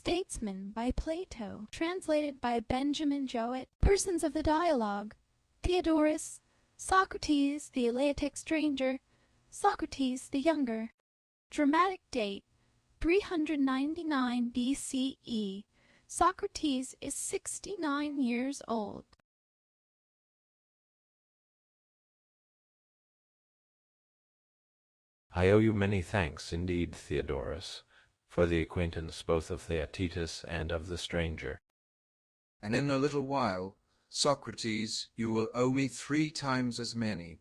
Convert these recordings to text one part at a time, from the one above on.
Statesman by Plato, translated by Benjamin Jowett. Persons of the dialogue: Theodorus, Socrates the Eleatic stranger, Socrates the younger. Dramatic date: 399 BCE. Socrates is 69 years old. I owe you many thanks indeed, Theodorus, for the acquaintance both of Statesman and of the stranger. And in a little while, Socrates, you will owe me 3 times as many,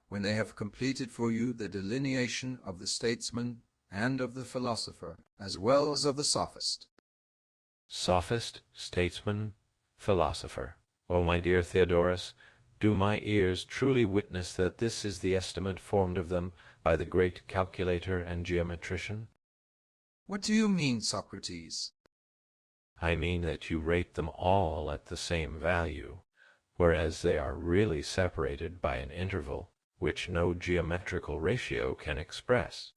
when they have completed for you the delineation of the statesman and of the philosopher, as well as of the sophist. Sophist, statesman, philosopher. O my dear Theodorus, do my ears truly witness that this is the estimate formed of them by the great calculator and geometrician? What do you mean, Socrates? I mean that you rate them all at the same value, whereas they are really separated by an interval which no geometrical ratio can express.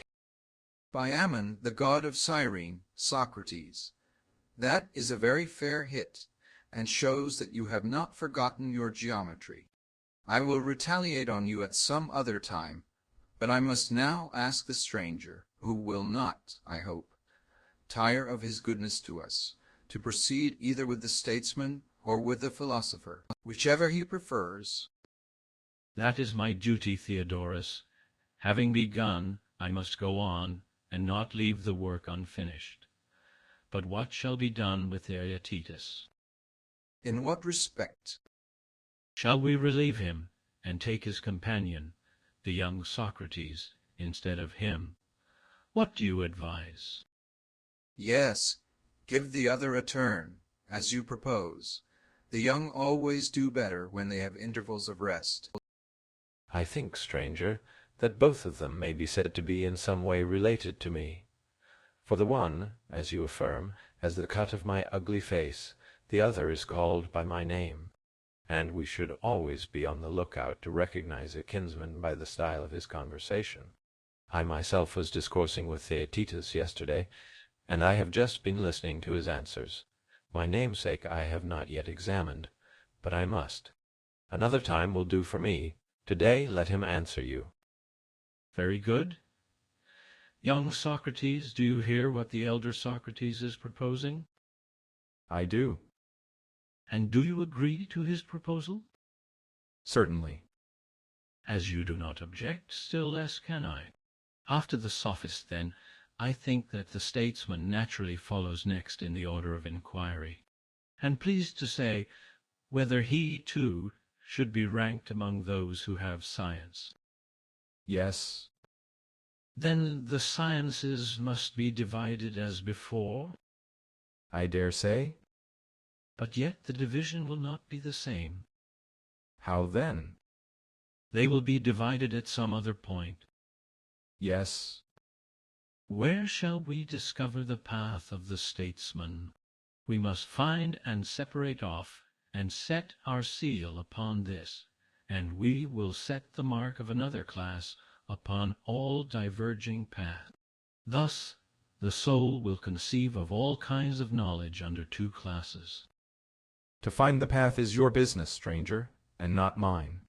By Ammon, the god of Cyrene, Socrates. That is a very fair hit, and shows that you have not forgotten your geometry. I will retaliate on you at some other time, but I must now ask the stranger, who will not, I hope, tire of his goodness to us, to proceed either with the statesman or with the philosopher, whichever he prefers. That is my duty, Theodorus. Having begun, I must go on, and not leave the work unfinished. But what shall be done with Statesman? In what respect? Shall we relieve him, and take his companion, the young Socrates, instead of him? What do you advise? Yes, give the other a turn, as you propose. The young always do better when they have intervals of rest. I think, stranger, that both of them may be said to be in some way related to me. For the one, as you affirm, has the cut of my ugly face, the other is called by my name, and we should always be on the lookout to recognize a kinsman by the style of his conversation. I myself was discoursing with Statesman yesterday, and I have just been listening to his answers. My namesake I have not yet examined, but I must. Another time will do for me. Today let him answer you. Very good. Young Socrates, do you hear what the elder Socrates is proposing? I do. And do you agree to his proposal? Certainly. As you do not object, still less can I. After the sophist, then, I think that the statesman naturally follows next in the order of inquiry, and pleased to say whether he, too, should be ranked among those who have science. Yes. Then the sciences must be divided as before? I dare say. But yet the division will not be the same. How then? They will be divided at some other point. Yes. Where shall we discover the path of the statesman? We must find and separate off, and set our seal upon this, and we will set the mark of another class upon all diverging paths. Thus the soul will conceive of all kinds of knowledge under 2 classes. To find the path is your business, stranger, and not mine.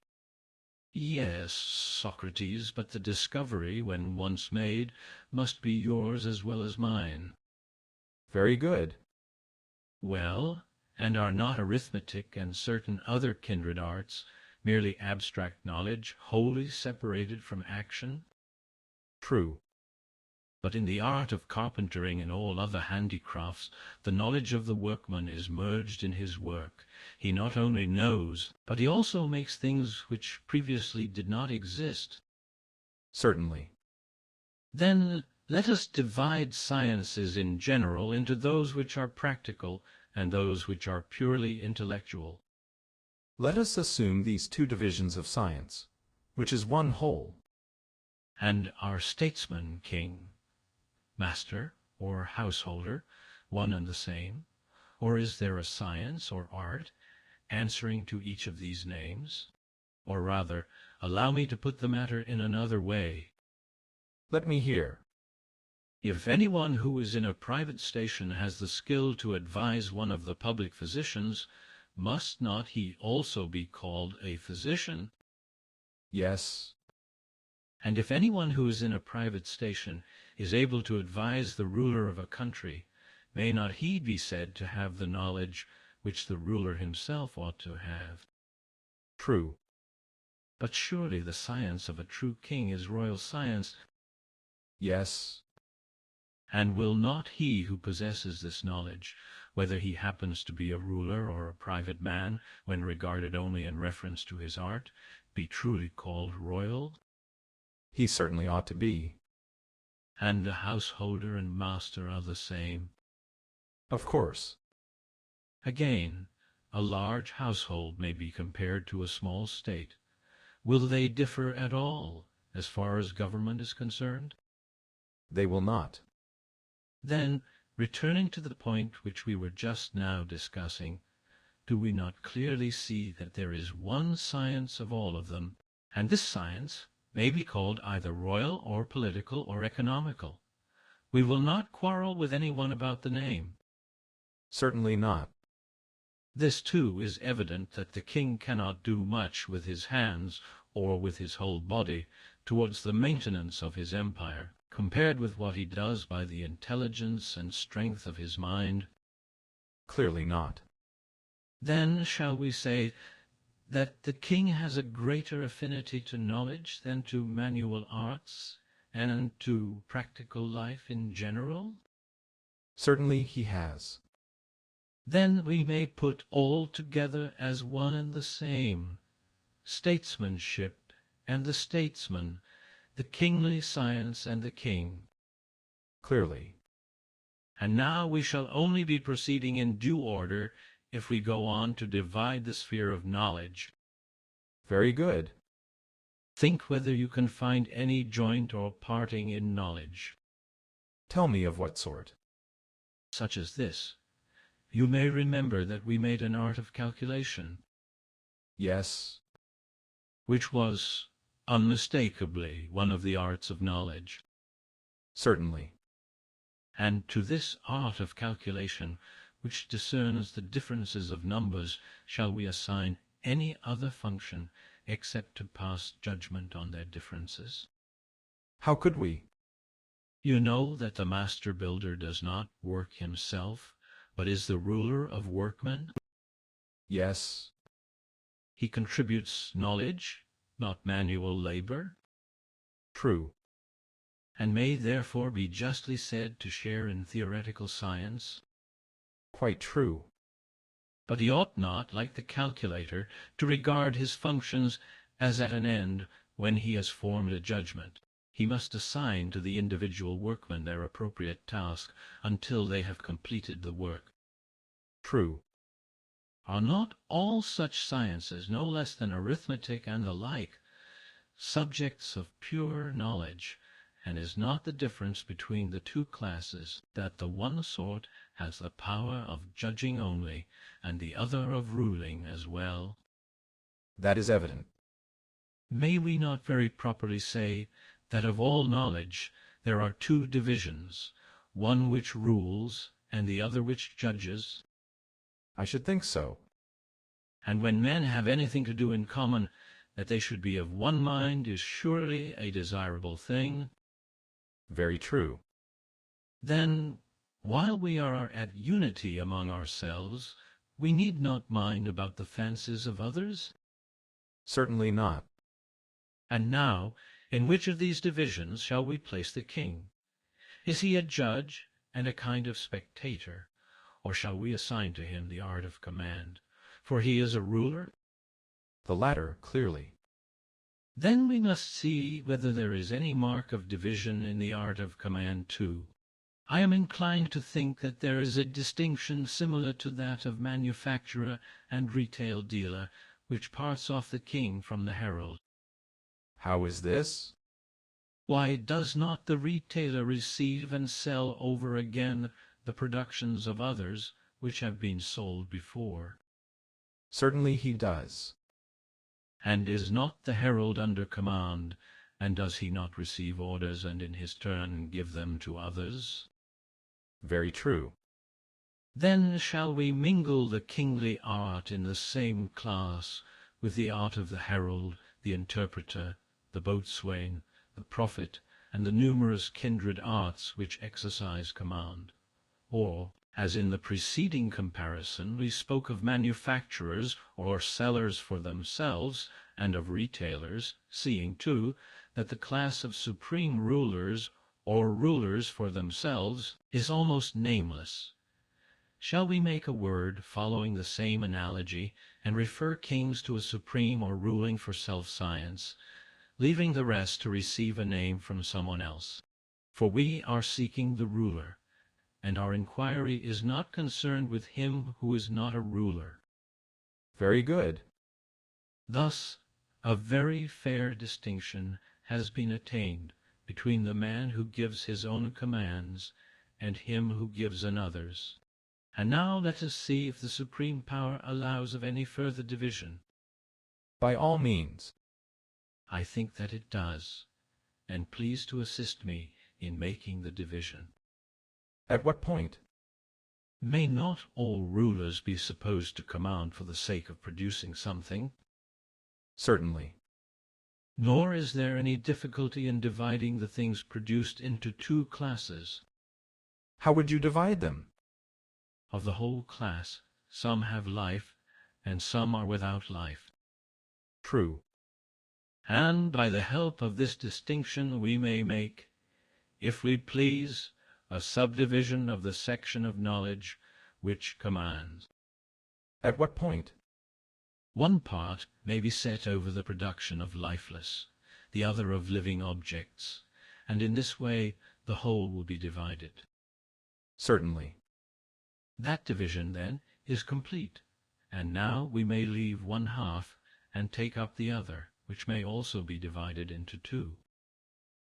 Yes, Socrates, but the discovery, when once made, must be yours as well as mine. Very good. Well, and are not arithmetic and certain other kindred arts merely abstract knowledge, wholly separated from action? True. But in the art of carpentering and all other handicrafts, the knowledge of the workman is merged in his work. He not only knows, but he also makes things which previously did not exist. Certainly. Then let us divide sciences in general into those which are practical and those which are purely intellectual. Let us assume these 2 divisions of science, which is one whole. And our statesman, king, master, or householder, one and the same? Or is there a science or art answering to each of these names? Or rather, allow me to put the matter in another way. Let me hear. If anyone who is in a private station has the skill to advise one of the public physicians, must not he also be called a physician? Yes. And if anyone who is in a private station is able to advise the ruler of a country, may not he be said to have the knowledge which the ruler himself ought to have? True. But surely the science of a true king is royal science. Yes. And will not he who possesses this knowledge, whether he happens to be a ruler or a private man, when regarded only in reference to his art, be truly called royal? He certainly ought to be. And the householder and master are the same. Of course. Again, a large household may be compared to a small state. Will they differ at all, as far as government is concerned? They will not. Then, returning to the point which we were just now discussing, do we not clearly see that there is one science of all of them, and this science may be called either royal or political or economical? We will not quarrel with anyone about the name. Certainly not. This, too, is evident that the king cannot do much with his hands or with his whole body towards the maintenance of his empire, compared with what he does by the intelligence and strength of his mind. Clearly not. Then shall we say that the king has a greater affinity to knowledge than to manual arts and to practical life in general? Certainly he has. Then we may put all together as one and the same, statesmanship and the statesman, the kingly science and the king. Clearly. And now we shall only be proceeding in due order if we go on to divide the sphere of knowledge. Very good. Think whether you can find any joint or parting in knowledge. Tell me of what sort. Such as this. You may remember that we made an art of calculation. Yes. Which was unmistakably one of the arts of knowledge. Certainly. And to this art of calculation, which discerns the differences of numbers, shall we assign any other function except to pass judgment on their differences? How could we? You know that the master builder does not work himself, but is the ruler of workmen? Yes. He contributes knowledge, not manual labor, True. and may therefore be justly said to share in theoretical science. Quite true. But he ought not, like the calculator, to regard his functions as at an end when he has formed a judgment. He must assign to the individual workmen their appropriate task until they have completed the work. True. Are not all such sciences, no less than arithmetic and the like, subjects of pure knowledge, and is not the difference between the two classes that the one sort has the power of judging only, and the other of ruling as well? That is evident. May we not very properly say that of all knowledge there are two divisions, one which rules and the other which judges? I should think so. And when men have anything to do in common, that they should be of one mind is surely a desirable thing. Very true. Then, while we are at unity among ourselves, we need not mind about the fancies of others? Certainly not. And now, in which of these divisions shall we place the king? Is he a judge and a kind of spectator, or shall we assign to him the art of command? For he is a ruler. The latter, clearly. Then we must see whether there is any mark of division in the art of command too. I am inclined to think that there is a distinction similar to that of manufacturer and retail dealer, which parts off the king from the herald. How is this? Why, does not the retailer receive and sell over again the productions of others which have been sold before? Certainly he does. And is not the herald under command, And does he not receive orders and in his turn give them to others? Very true. Then shall we mingle the kingly art in the same class with the art of the herald, the interpreter, the boatswain, the prophet, and the numerous kindred arts which exercise command? Or, as in the preceding comparison we spoke of manufacturers or sellers for themselves, and of retailers, seeing too that the class of supreme rulers or rulers for themselves is almost nameless, shall we make a word following the same analogy and refer kings to a supreme or ruling for self-science, leaving the rest to receive a name from someone else? For we are seeking the ruler, and our inquiry is not concerned with him who is not a ruler. Very good. Thus, a very fair distinction has been attained between the man who gives his own commands and him who gives another's. And now let us see if the supreme power allows of any further division. By all means. I think that it does, and please to assist me in making the division. At what point? May not all rulers be supposed to command for the sake of producing something? Certainly. Nor is there any difficulty in dividing the things produced into two classes. How would you divide them? Of the whole class, some have life, and some are without life. True. And by the help of this distinction we may make, if we please, a subdivision of the section of knowledge which commands. At what point? One part may be set over the production of lifeless, the other of living objects, and in this way the whole will be divided. Certainly. That division, then, is complete, and now we may leave one half and take up the other, which may also be divided into two.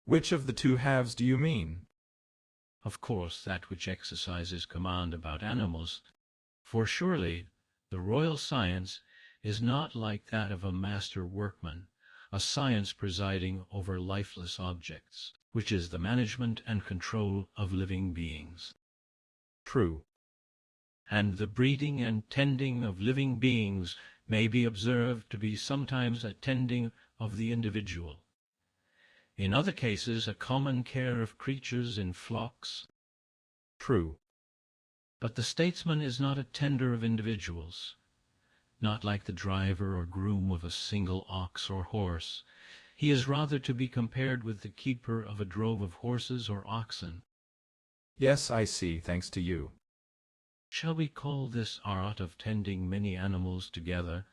Which of the two halves do you mean? Of course, that which exercises command about animals, for surely the royal science is not like that of a master workman, a science presiding over lifeless objects, which is the management and control of living beings. True. And the breeding and tending of living beings may be observed to be sometimes a tending of the individual. In other cases, a common care of creatures in flocks. True. But the statesman is not a tender of individuals, not like the driver or groom of a single ox or horse. He is rather to be compared with the keeper of a drove of horses or oxen. Yes, I see, thanks to you. Shall we call this art of tending many animals together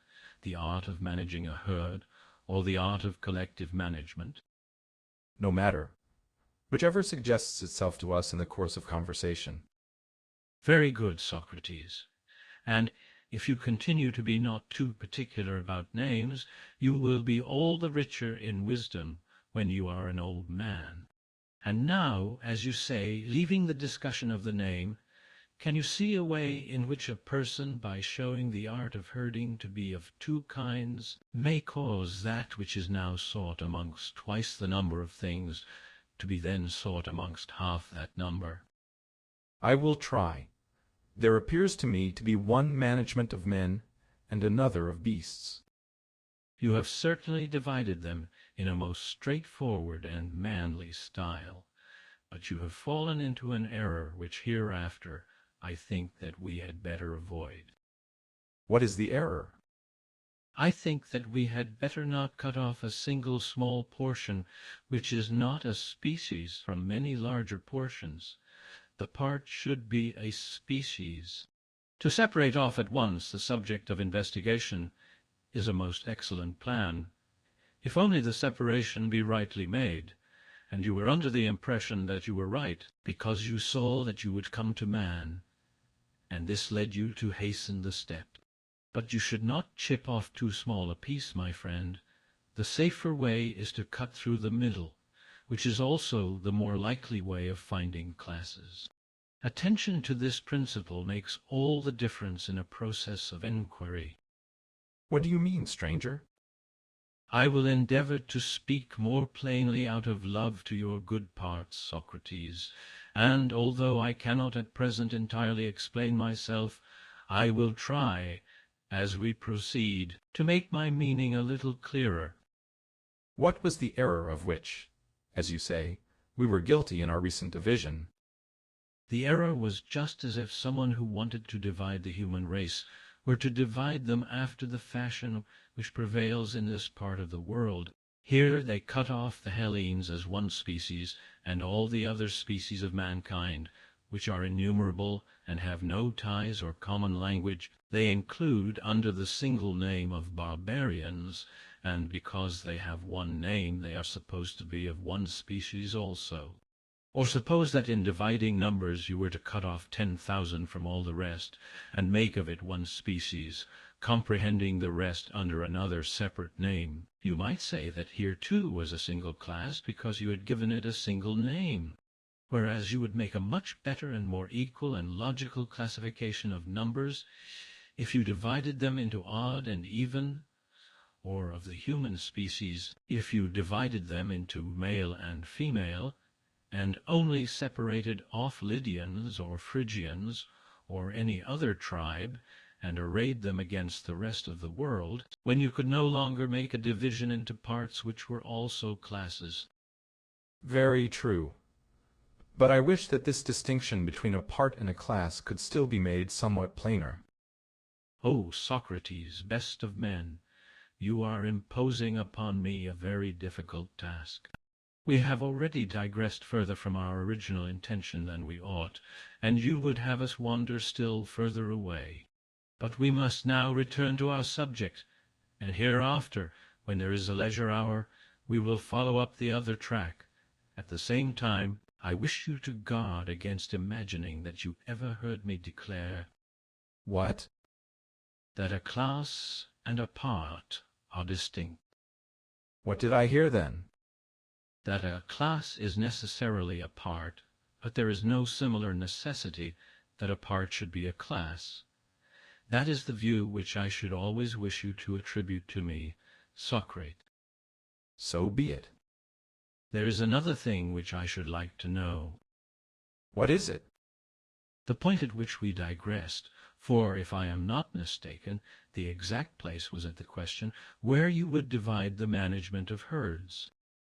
the art of managing a herd, or the art of collective management? No matter. Whichever suggests itself to us in the course of conversation. Very good, Socrates. And if you continue to be not too particular about names, you will be all the richer in wisdom when you are an old man. And now, as you say, leaving the discussion of the name, can you see a way in which a person, by showing the art of herding to be of two kinds, may cause that which is now sought amongst twice the number of things to be then sought amongst half that number? I will try. There appears to me to be one management of men and another of beasts. You have certainly divided them in a most straightforward and manly style, but you have fallen into an error which hereafter I think that we had better avoid. What is the error? I think that we had better not cut off a single small portion which is not a species from many larger portions. The part should be a species. To separate off at once the subject of investigation is a most excellent plan, if only the separation be rightly made, and you were under the impression that you were right, because you saw that you would come to man, and this led you to hasten the step. But you should not chip off too small a piece, my friend. The safer way is to cut through the middle, which is also the more likely way of finding classes. Attention to this principle makes all the difference in a process of enquiry. What do you mean, stranger? I will endeavor to speak more plainly out of love to your good parts, Socrates, and although I cannot at present entirely explain myself, I will try, as we proceed, to make my meaning a little clearer. What was the error of which, as you say, we were guilty in our recent division? The error was just as if someone who wanted to divide the human race were to divide them after the fashion which prevails in this part of the world. Here they cut off the Hellenes as one species, and all the other species of mankind, which are innumerable and have no ties or common language, they include under the single name of barbarians, and because they have one name they are supposed to be of one species also. Or suppose that in dividing numbers you were to cut off 10,000 from all the rest, and make of it one species, comprehending the rest under another separate name. You might say that here too was a single class, because you had given it a single name, whereas you would make a much better and more equal and logical classification of numbers if you divided them into odd and even, or of the human species, if you divided them into male and female, and only separated off Lydians or Phrygians or any other tribe, and arrayed them against the rest of the world, when you could no longer make a division into parts which were also classes. Very true. But I wish that this distinction between a part and a class could still be made somewhat plainer. O Socrates, best of men, you are imposing upon me a very difficult task. We have already digressed further from our original intention than we ought, and you would have us wander still further away. But we must now return to our subject, and hereafter, when there is a leisure hour, we will follow up the other track. At the same time, I wish you to guard against imagining that you ever heard me declare What? that a class and a part are distinct. What did I hear then? That a class is necessarily a part, but there is no similar necessity that a part should be a class. That is the view which I should always wish you to attribute to me, Socrates. So be it. There is another thing which I should like to know. What is it? The point at which we digressed, for, if I am not mistaken, the exact place was at the question where you would divide the management of herds.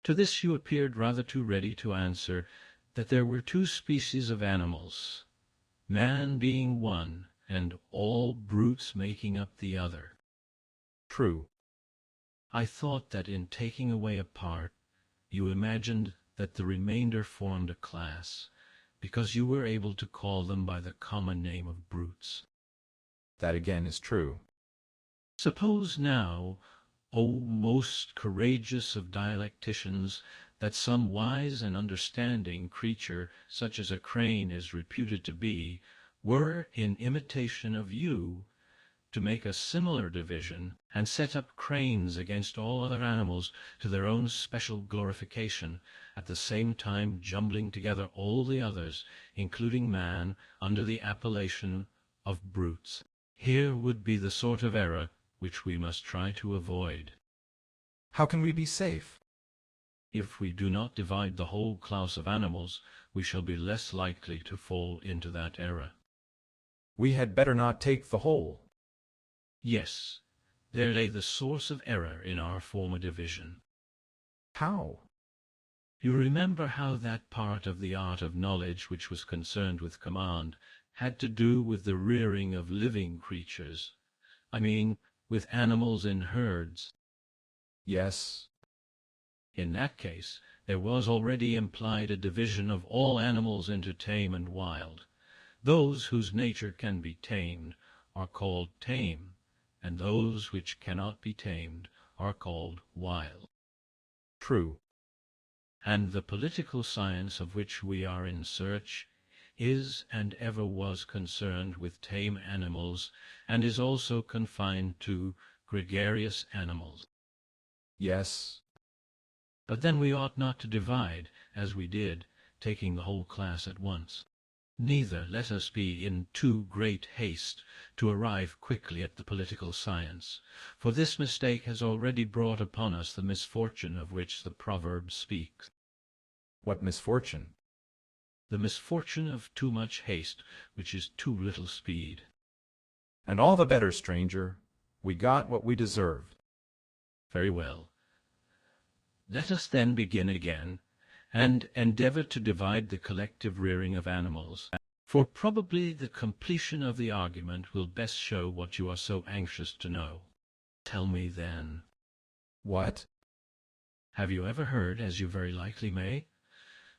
To this you appeared rather too ready to answer that there were two species of animals, man being one, and all brutes making up the other. True. I thought that in taking away a part, you imagined that the remainder formed a class, because you were able to call them by the common name of brutes. That again is true. Suppose now, O most courageous of dialecticians, that some wise and understanding creature, such as a crane is reputed to be, were, in imitation of you, to make a similar division, and set up cranes against all other animals to their own special glorification, at the same time jumbling together all the others, including man, under the appellation of brutes. Here would be the sort of error which we must try to avoid. How can we be safe? If we do not divide the whole class of animals, we shall be less likely to fall into that error. We had better not take the whole. Yes, there lay the source of error in our former division. How? You remember how that part of the art of knowledge which was concerned with command had to do with the rearing of living creatures. I mean, with animals in herds. Yes. In that case, there was already implied a division of all animals into tame and wild. Those whose nature can be tamed are called tame, and those which cannot be tamed are called wild. True. And the political science of which we are in search is and ever was concerned with tame animals, and is also confined to gregarious animals. Yes. But then we ought not to divide, as we did, taking the whole class at once. Neither let us be in too great haste to arrive quickly at the political science, for this mistake has already brought upon us the misfortune of which the proverb speaks. What misfortune? The misfortune of too much haste, which is too little speed. And all the better, stranger. We got what we deserved. Very well. Let us then begin again, and endeavor to divide the collective rearing of animals, for probably the completion of the argument will best show what you are so anxious to know. Tell me then. What? Have you ever heard, as you very likely may,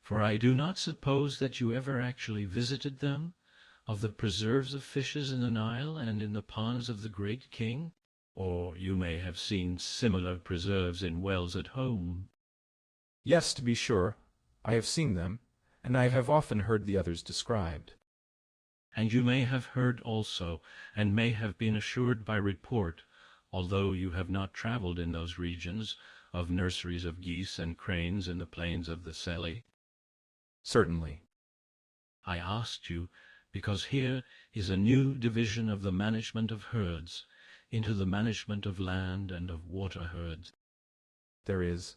for I do not suppose that you ever actually visited them, of the preserves of fishes in the Nile and in the ponds of the great king? Or you may have seen similar preserves in wells at home. Yes, to be sure. I have seen them, and I have often heard the others described. And you may have heard also, and may have been assured by report, although you have not travelled in those regions, of nurseries of geese and cranes in the plains of the Selly. Certainly. I asked you, because here is a new division of the management of herds, into the management of land and of water herds. There is.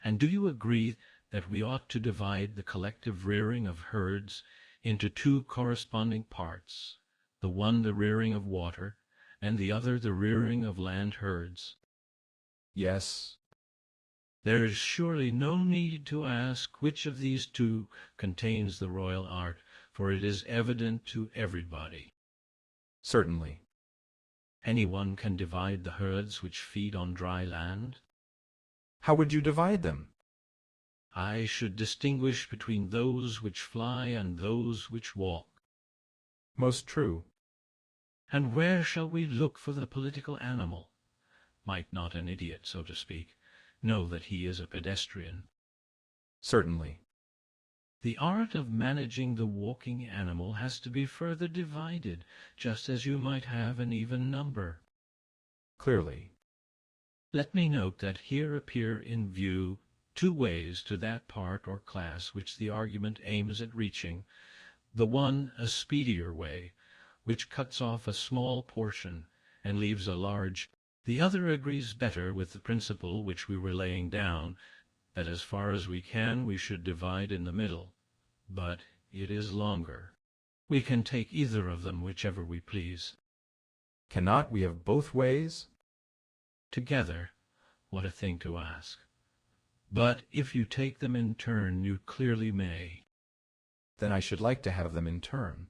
And do you agree that we ought to divide the collective rearing of herds into two corresponding parts, the one the rearing of water, and the other the rearing of land herds? Yes. There is surely no need to ask which of these two contains the royal art, for it is evident to everybody. Certainly. Anyone can divide the herds which feed on dry land. How would you divide them? I should distinguish between those which fly and those which walk. Most true. And where shall we look for the political animal? Might not an idiot, so to speak, know that he is a pedestrian? Certainly. The art of managing the walking animal has to be further divided, just as you might have an even number. Clearly. Let me note that here appear in view two ways to that part or class which the argument aims at reaching, the one a speedier way, which cuts off a small portion and leaves a large. The other agrees better with the principle which we were laying down, that as far as we can we should divide in the middle, but it is longer. We can take either of them, whichever we please. Cannot we have both ways? Together, what a thing to ask. But if you take them in turn, you clearly may. Then I should like to have them in turn.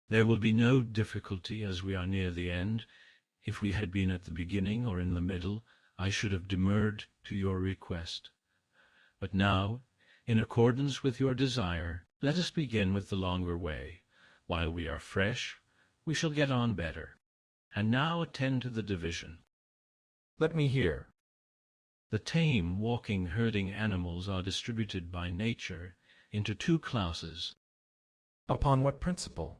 There will be no difficulty as we are near the end. If we had been at the beginning or in the middle, I should have demurred to your request. But now, in accordance with your desire, let us begin with the longer way. While we are fresh, we shall get on better. And now attend to the division. Let me hear. The tame, walking, herding animals are distributed by nature into two classes. Upon what principle?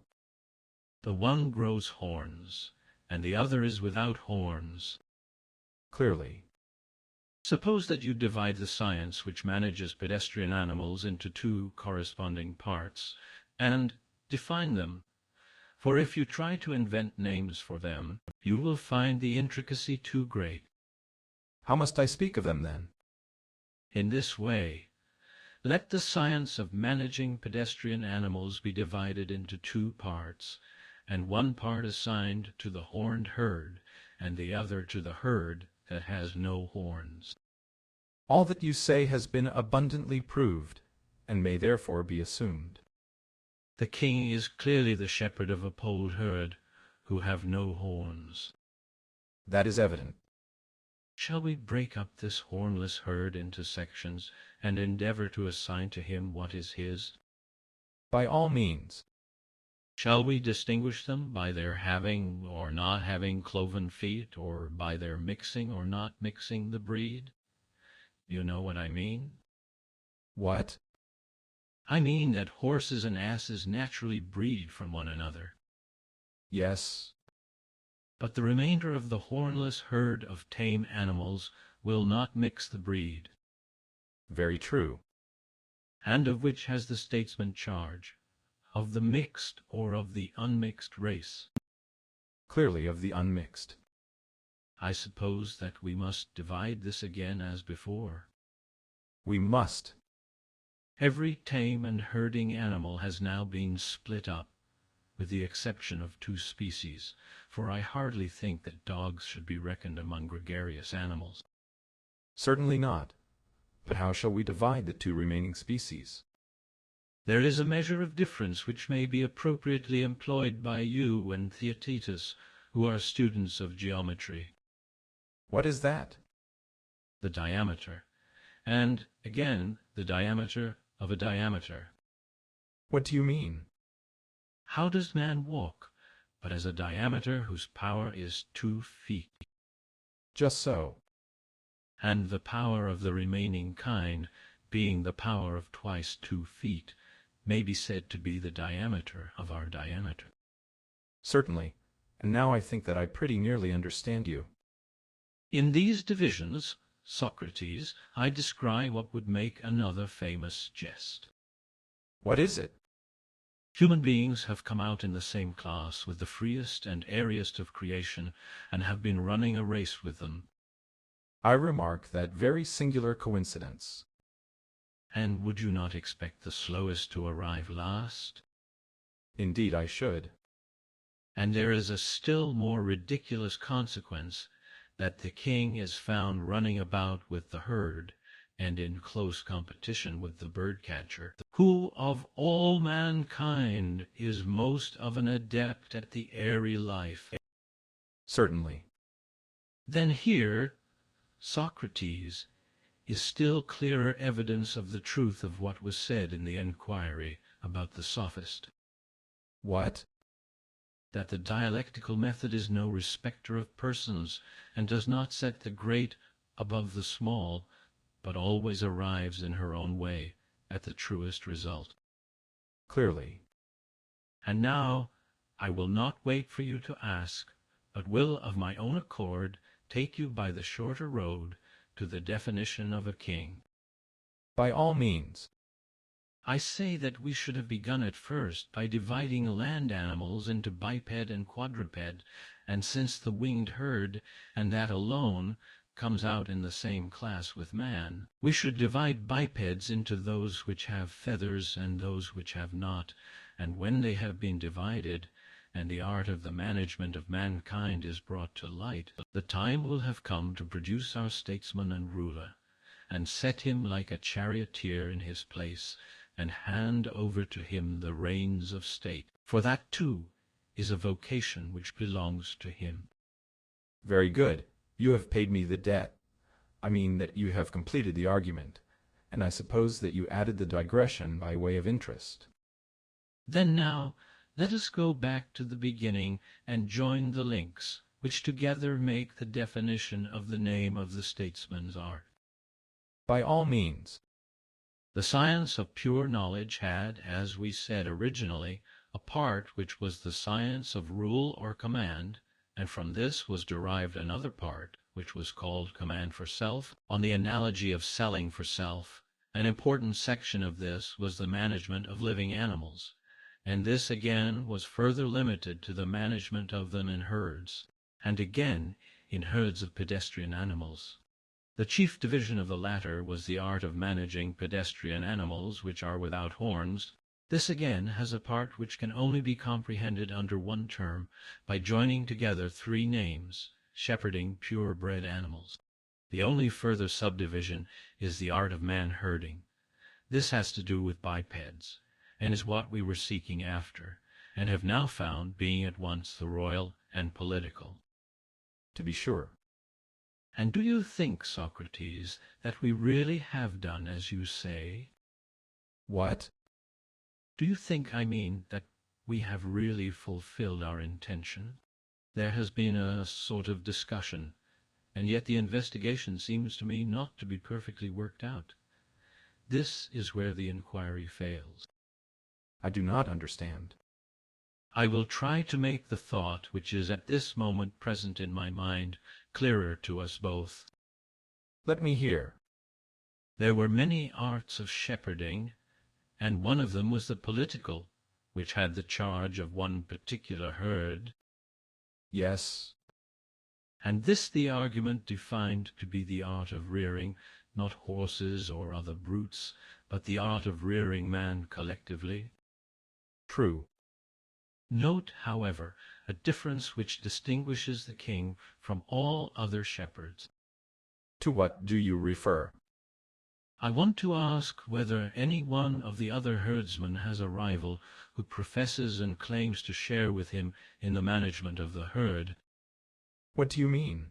The one grows horns, and the other is without horns. Clearly. Suppose that you divide the science which manages pedestrian animals into two corresponding parts, and define them. For if you try to invent names for them, you will find the intricacy too great. How must I speak of them, then? In this way, let the science of managing pedestrian animals be divided into two parts, and one part assigned to the horned herd, and the other to the herd that has no horns. All that you say has been abundantly proved, and may therefore be assumed. The king is clearly the shepherd of a polled herd, who have no horns. That is evident. Shall we break up this hornless herd into sections, and endeavor to assign to him what is his? By all means. Shall we distinguish them by their having or not having cloven feet, or by their mixing or not mixing the breed? You know what I mean? What? I mean that horses and asses naturally breed from one another. Yes. But the remainder of the hornless herd of tame animals will not mix the breed. Very true. And of which has the statesman charge? of the mixed or of the unmixed race? Clearly of the unmixed. I suppose that we must divide this again as before. We must. Every tame and herding animal has now been split up, with the exception of 2 species, for I hardly think that dogs should be reckoned among gregarious animals. Certainly not. But how shall we divide the 2 remaining species? There is a measure of difference which may be appropriately employed by you and TorToiSe-tts, who are students of geometry. What is that? The diameter, and, again, the diameter of a diameter. What do you mean? How does man walk, but as a diameter whose power is 2 feet? Just so. And the power of the remaining kind, being the power of twice 2 feet, may be said to be the diameter of our diameter. Certainly, and now I think that I pretty nearly understand you. In these divisions, Socrates, I descry what would make another famous jest. What is it? Human beings have come out in the same class with the freest and airiest of creation, and have been running a race with them. I remark that very singular coincidence. And would you not expect the slowest to arrive last? Indeed I should. And there is a still more ridiculous consequence, that the king is found running about with the herd, and in close competition with the bird-catcher, who of all mankind is most of an adept at the airy life. Certainly. Then here, Socrates, is still clearer evidence of the truth of what was said in the enquiry about the sophist. What? That the dialectical method is no respecter of persons, and does not set the great above the small, but always arrives in her own way at the truest result. Clearly. And now I will not wait for you to ask, but will of my own accord take you by the shorter road to the definition of a king. By all means. I say that we should have begun at first by dividing land animals into biped and quadruped, and since the winged herd, and that alone, comes out in the same class with man, we should divide bipeds into those which have feathers and those which have not, and when they have been divided, and the art of the management of mankind is brought to light, the time will have come to produce our statesman and ruler, and set him like a charioteer in his place, and hand over to him the reins of state, for that too is a vocation which belongs to him. Very good. You have paid me the debt. I mean that you have completed the argument, and I suppose that you added the digression by way of interest. Then now let us go back to the beginning and join the links, which together make the definition of the name of the statesman's art. By all means. The science of pure knowledge had, as we said originally, a part which was the science of rule or command, and from this was derived another part, which was called command for self, on the analogy of selling for self. An important section of this was the management of living animals, and this again was further limited to the management of them in herds, and again in herds of pedestrian animals. The chief division of the latter was the art of managing pedestrian animals which are without horns. This again has a part which can only be comprehended under one term by joining together 3 names, shepherding pure-bred animals. The only further subdivision is the art of man-herding. This has to do with bipeds, and is what we were seeking after, and have now found being at once the royal and political. To be sure. And do you think, Socrates, that we really have done as you say? What? Do you think, I mean, that we have really fulfilled our intention? There has been a sort of discussion, and yet the investigation seems to me not to be perfectly worked out. This is where the inquiry fails. I do not understand. I will try to make the thought which is at this moment present in my mind clearer to us both. Let me hear. There were many arts of shepherding, and one of them was the political, which had the charge of one particular herd. Yes. And this the argument defined to be the art of rearing, not horses or other brutes, but the art of rearing man collectively. True. Note, however, a difference which distinguishes the king from all other shepherds. To what do you refer? I want to ask whether any one of the other herdsmen has a rival who professes and claims to share with him in the management of the herd. What do you mean?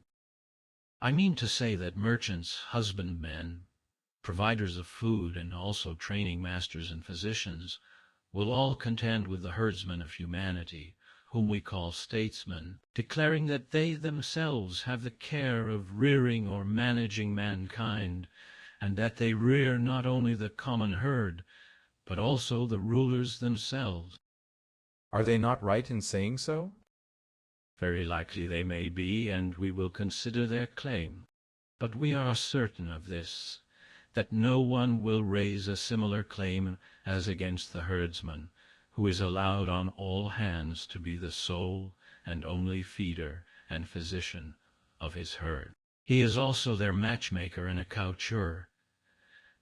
I mean to say that merchants, husbandmen, providers of food, and also training masters and physicians, will all contend with the herdsmen of humanity, whom we call statesmen, declaring that they themselves have the care of rearing or managing mankind, and that they rear not only the common herd, but also the rulers themselves. Are they not right in saying so? Very likely they may be, and we will consider their claim. But we are certain of this, that no one will raise a similar claim as against the herdsman, who is allowed on all hands to be the sole and only feeder and physician of his herd. He is also their matchmaker and accoucheur.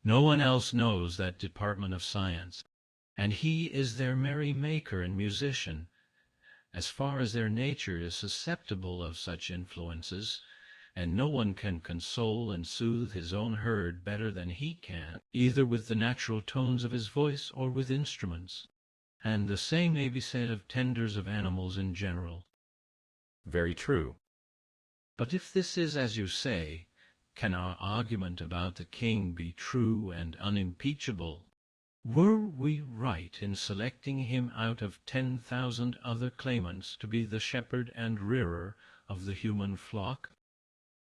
No one else knows that department of science, and he is their merry maker and musician. As far as their nature is susceptible of such influences, and no one can console and soothe his own herd better than he can, either with the natural tones of his voice or with instruments. And the same may be said of tenders of animals in general. Very true. But if this is as you say, can our argument about the king be true and unimpeachable? Were we right in selecting him out of 10,000 other claimants to be the shepherd and rearer of the human flock?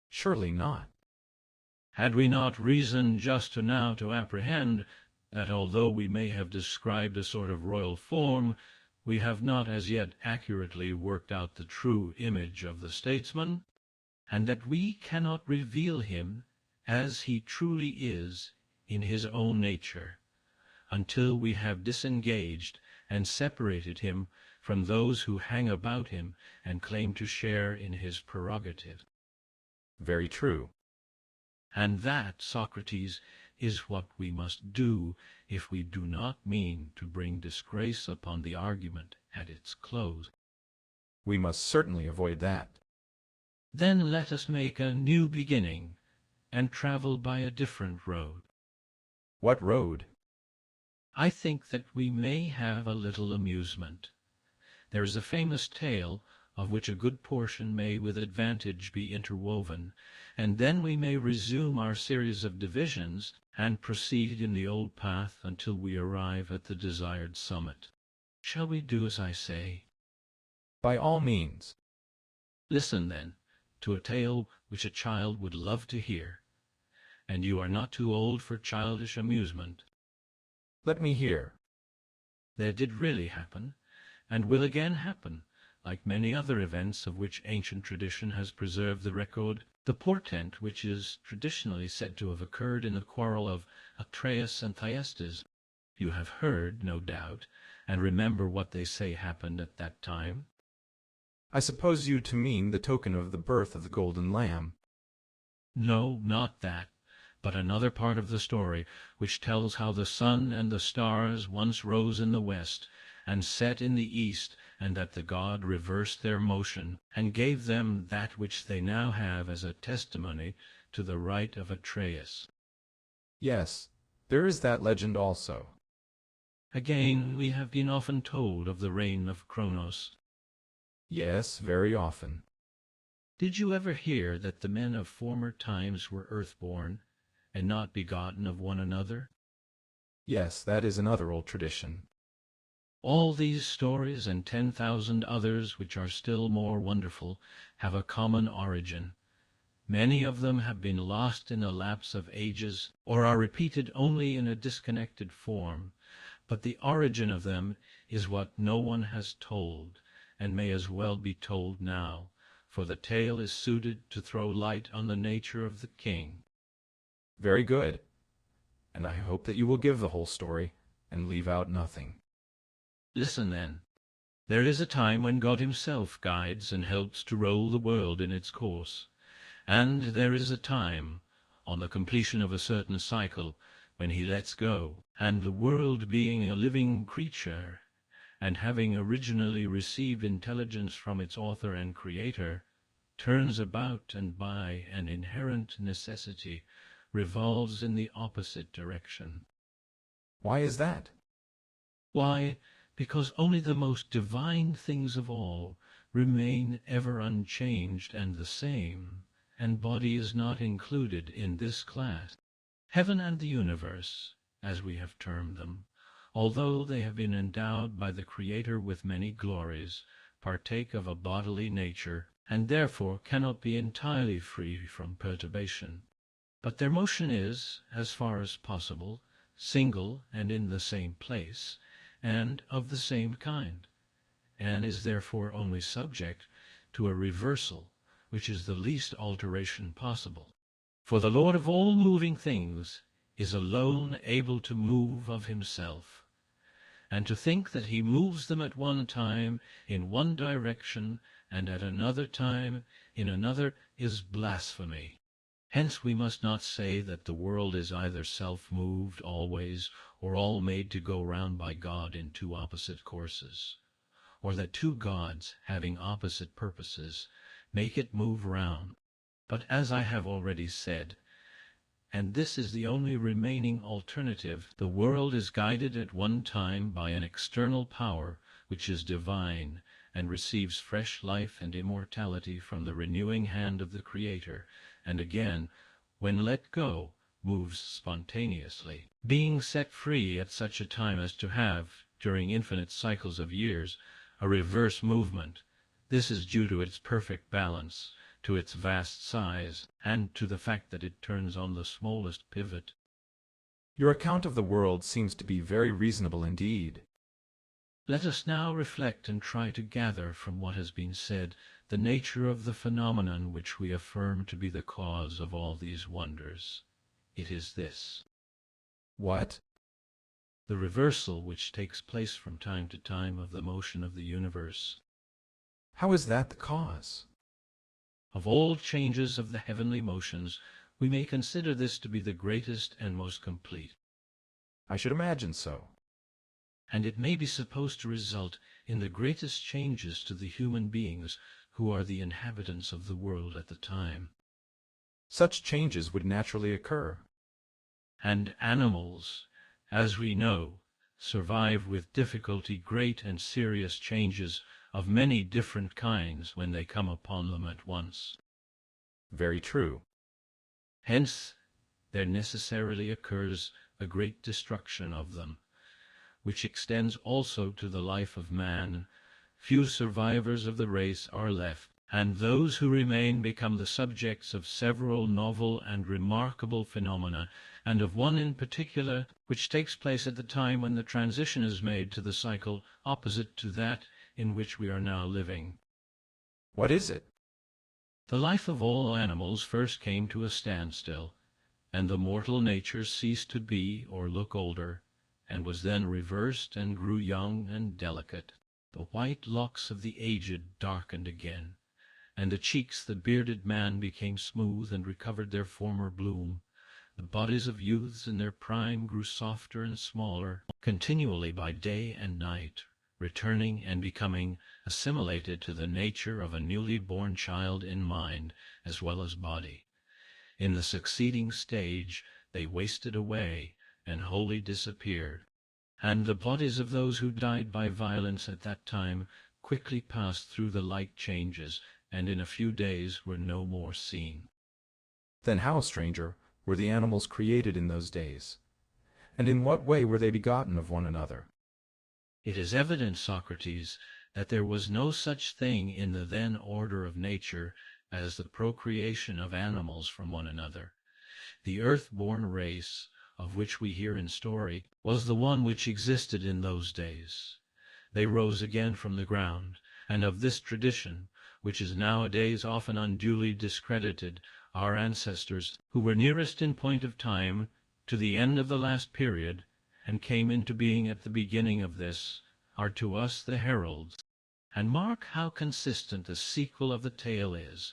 Surely not. Had we not reason just now to apprehend that although we may have described a sort of royal form, we have not as yet accurately worked out the true image of the statesman, and that we cannot reveal him as he truly is in his own nature, until we have disengaged and separated him from those who hang about him and claim to share in his prerogative? Very true. And that, Socrates, is what we must do if we do not mean to bring disgrace upon the argument at its close. We must certainly avoid that. Then let us make a new beginning, and travel by a different road. What road? I think that we may have a little amusement. There is a famous tale, of which a good portion may with advantage be interwoven, and then we may resume our series of divisions, and proceed in the old path until we arrive at the desired summit. Shall we do as I say? By all means. Listen, then, to a tale which a child would love to hear, and you are not too old for childish amusement. Let me hear. There did really happen, and will again happen, like many other events of which ancient tradition has preserved the record, the portent which is traditionally said to have occurred in the quarrel of Atreus and Thyestes. You have heard, no doubt, and remember what they say happened at that time. I suppose you to mean the token of the birth of the golden lamb. No, not that, but another part of the story, which tells how the sun and the stars once rose in the west, and set in the east, and that the god reversed their motion, and gave them that which they now have as a testimony to the right of Atreus. Yes, there is that legend also. Again, we have been often told of the reign of Kronos. Yes, very often. Did you ever hear that the men of former times were earthborn, and not begotten of one another? Yes, that is another old tradition. All these stories and 10,000 others, which are still more wonderful, have a common origin. Many of them have been lost in a lapse of ages, or are repeated only in a disconnected form, but the origin of them is what no one has told, and may as well be told now, for the tale is suited to throw light on the nature of the king. Very good. And I hope that you will give the whole story, and leave out nothing. Listen then. There is a time when God himself guides and helps to roll the world in its course, and there is a time, on the completion of a certain cycle, when he lets go, and the world being a living creature, and having originally received intelligence from its author and creator, turns about and by an inherent necessity revolves in the opposite direction. Why is that? Why, because only the most divine things of all remain ever unchanged and the same, and body is not included in this class. Heaven and the universe, as we have termed them, although they have been endowed by the Creator with many glories, partake of a bodily nature, and therefore cannot be entirely free from perturbation. But their motion is, as far as possible, single and in the same place, and of the same kind, and is therefore only subject to a reversal, which is the least alteration possible. For the Lord of all moving things is alone able to move of himself, and to think that he moves them at one time in one direction and at another time in another is blasphemy. Hence we must not say that the world is either self-moved always, or all made to go round by God in two opposite courses, or that two gods, having opposite purposes, make it move round. But as I have already said, and this is the only remaining alternative, the world is guided at one time by an external power which is divine, and receives fresh life and immortality from the renewing hand of the Creator, and again, when let go, moves spontaneously, being set free at such a time as to have, during infinite cycles of years, a reverse movement. This is due to its perfect balance, to its vast size, and to the fact that it turns on the smallest pivot. Your account of the world seems to be very reasonable indeed. Let us now reflect and try to gather from what has been said the nature of the phenomenon which we affirm to be the cause of all these wonders. It is this. What? The reversal which takes place from time to time of the motion of the universe. How is that the cause? Of all changes of the heavenly motions, we may consider this to be the greatest and most complete. I should imagine so. And it may be supposed to result in the greatest changes to the human beings who are the inhabitants of the world at the time. Such changes would naturally occur. And animals, as we know, survive with difficulty great and serious changes of many different kinds when they come upon them at once. Very true. Hence there necessarily occurs a great destruction of them, which extends also to the life of man. Few survivors of the race are left, and those who remain become the subjects of several novel and remarkable phenomena, and of one in particular which takes place at the time when the transition is made to the cycle opposite to that in which we are now living. What is it? The life of all animals first came to a standstill, and the mortal nature ceased to be or look older, and was then reversed and grew young and delicate. The white locks of the aged darkened again, and the cheeks of the bearded man became smooth and recovered their former bloom. The bodies of youths in their prime grew softer and smaller, continually by day and night, returning and becoming assimilated to the nature of a newly born child in mind as well as body. In the succeeding stage they wasted away and wholly disappeared, and the bodies of those who died by violence at that time quickly passed through the like changes, and in a few days were no more seen. Then how, stranger, were the animals created in those days? And in what way were they begotten of one another? It is evident, Socrates, that there was no such thing in the then order of nature as the procreation of animals from one another. The earth-born race, of which we hear in story, was the one which existed in those days. They rose again from the ground, and of this tradition, which is nowadays often unduly discredited, our ancestors, who were nearest in point of time to the end of the last period, and came into being at the beginning of this, are to us the heralds. And mark how consistent the sequel of the tale is.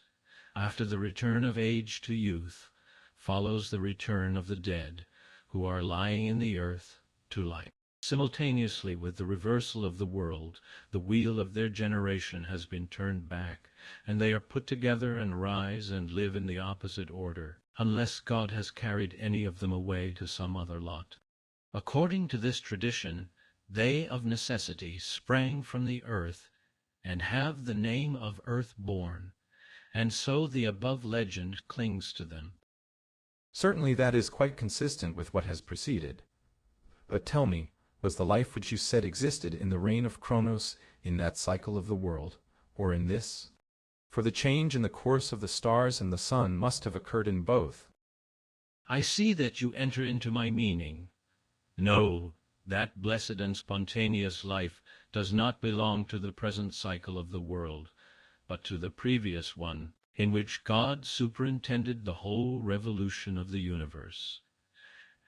After the return of age to youth, follows the return of the dead, who are lying in the earth, to life. Simultaneously with the reversal of the world, the wheel of their generation has been turned back, and they are put together and rise and live in the opposite order, unless God has carried any of them away to some other lot. According to this tradition, they of necessity sprang from the earth, and have the name of earth-born, and so the above legend clings to them. Certainly that is quite consistent with what has preceded. But tell me, was the life which you said existed in the reign of Kronos in that cycle of the world, or in this? For the change in the course of the stars and the sun must have occurred in both. I see that you enter into my meaning. No, that blessed and spontaneous life does not belong to the present cycle of the world, but to the previous one, in which God superintended the whole revolution of the universe.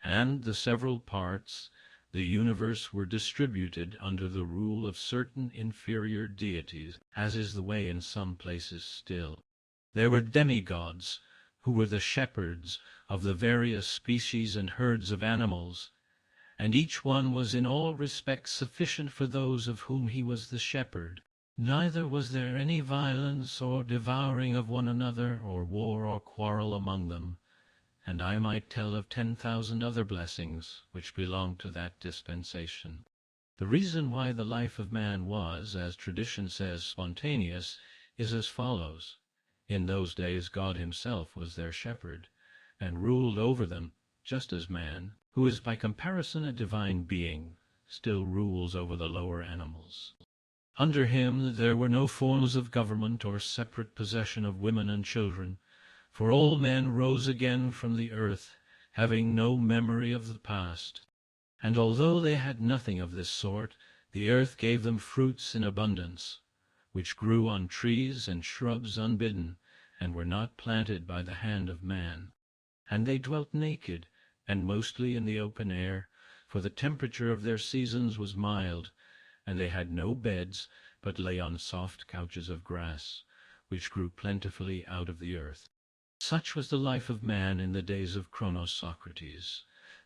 And the several parts, the universe, were distributed under the rule of certain inferior deities, as is the way in some places still. There were demigods, who were the shepherds of the various species and herds of animals, and each one was in all respects sufficient for those of whom he was the shepherd. Neither was there any violence or devouring of one another, or war or quarrel among them, and I might tell of 10,000 other blessings which belong to that dispensation. The reason why the life of man was, as tradition says, spontaneous, is as follows. In those days God himself was their shepherd, and ruled over them, just as man, who is by comparison a divine being, still rules over the lower animals. Under him there were no forms of government or separate possession of women and children, for all men rose again from the earth, having no memory of the past. And although they had nothing of this sort, the earth gave them fruits in abundance, which grew on trees and shrubs unbidden, and were not planted by the hand of man. And they dwelt naked, and mostly in the open air, for the temperature of their seasons was mild, and they had no beds, but lay on soft couches of grass, which grew plentifully out of the earth. Such was the life of man in the days of Socrates.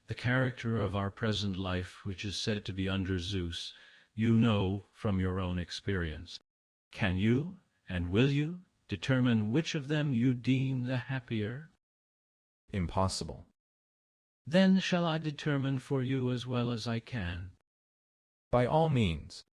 The character of our present life, which is said to be under Zeus, you know from your own experience. Can you, and will you, determine which of them you deem the happier? Impossible. Then shall I determine for you as well as I can. By all means.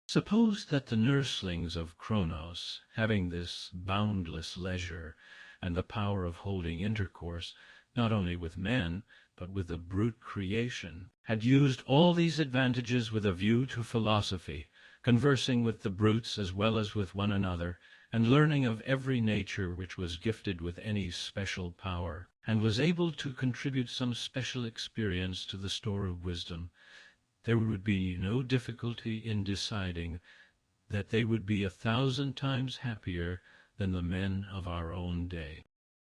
Suppose that the nurslings of Kronos, having this boundless leisure, and the power of holding intercourse, not only with men, but with the brute creation, had used all these advantages with a view to philosophy, conversing with the brutes as well as with one another, and learning of every nature which was gifted with any special power, and was able to contribute some special experience to the store of wisdom, there would be no difficulty in deciding that they would be 1,000 times happier than the men of our own day.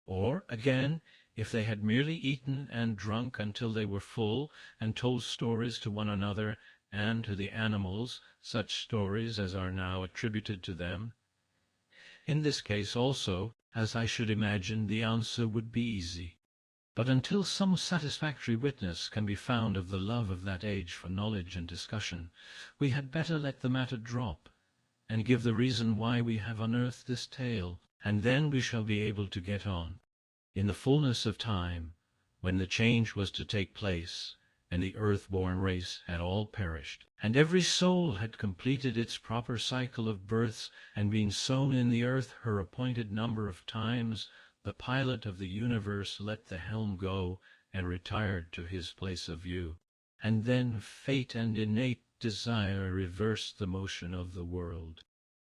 Or, again, if they had merely eaten and drunk until they were full, and told stories to one another and to the animals, such stories as are now attributed to them, in this case also, as I should imagine, the answer would be easy. But until some satisfactory witness can be found of the love of that age for knowledge and discussion, we had better let the matter drop, and give the reason why we have unearthed this tale, and then we shall be able to get on. In the fullness of time, when the change was to take place, and the earth-born race had all perished, and every soul had completed its proper cycle of births and been sown in the earth her appointed number of times, the pilot of the universe let the helm go and retired to his place of view. And then fate and innate desire reversed the motion of the world.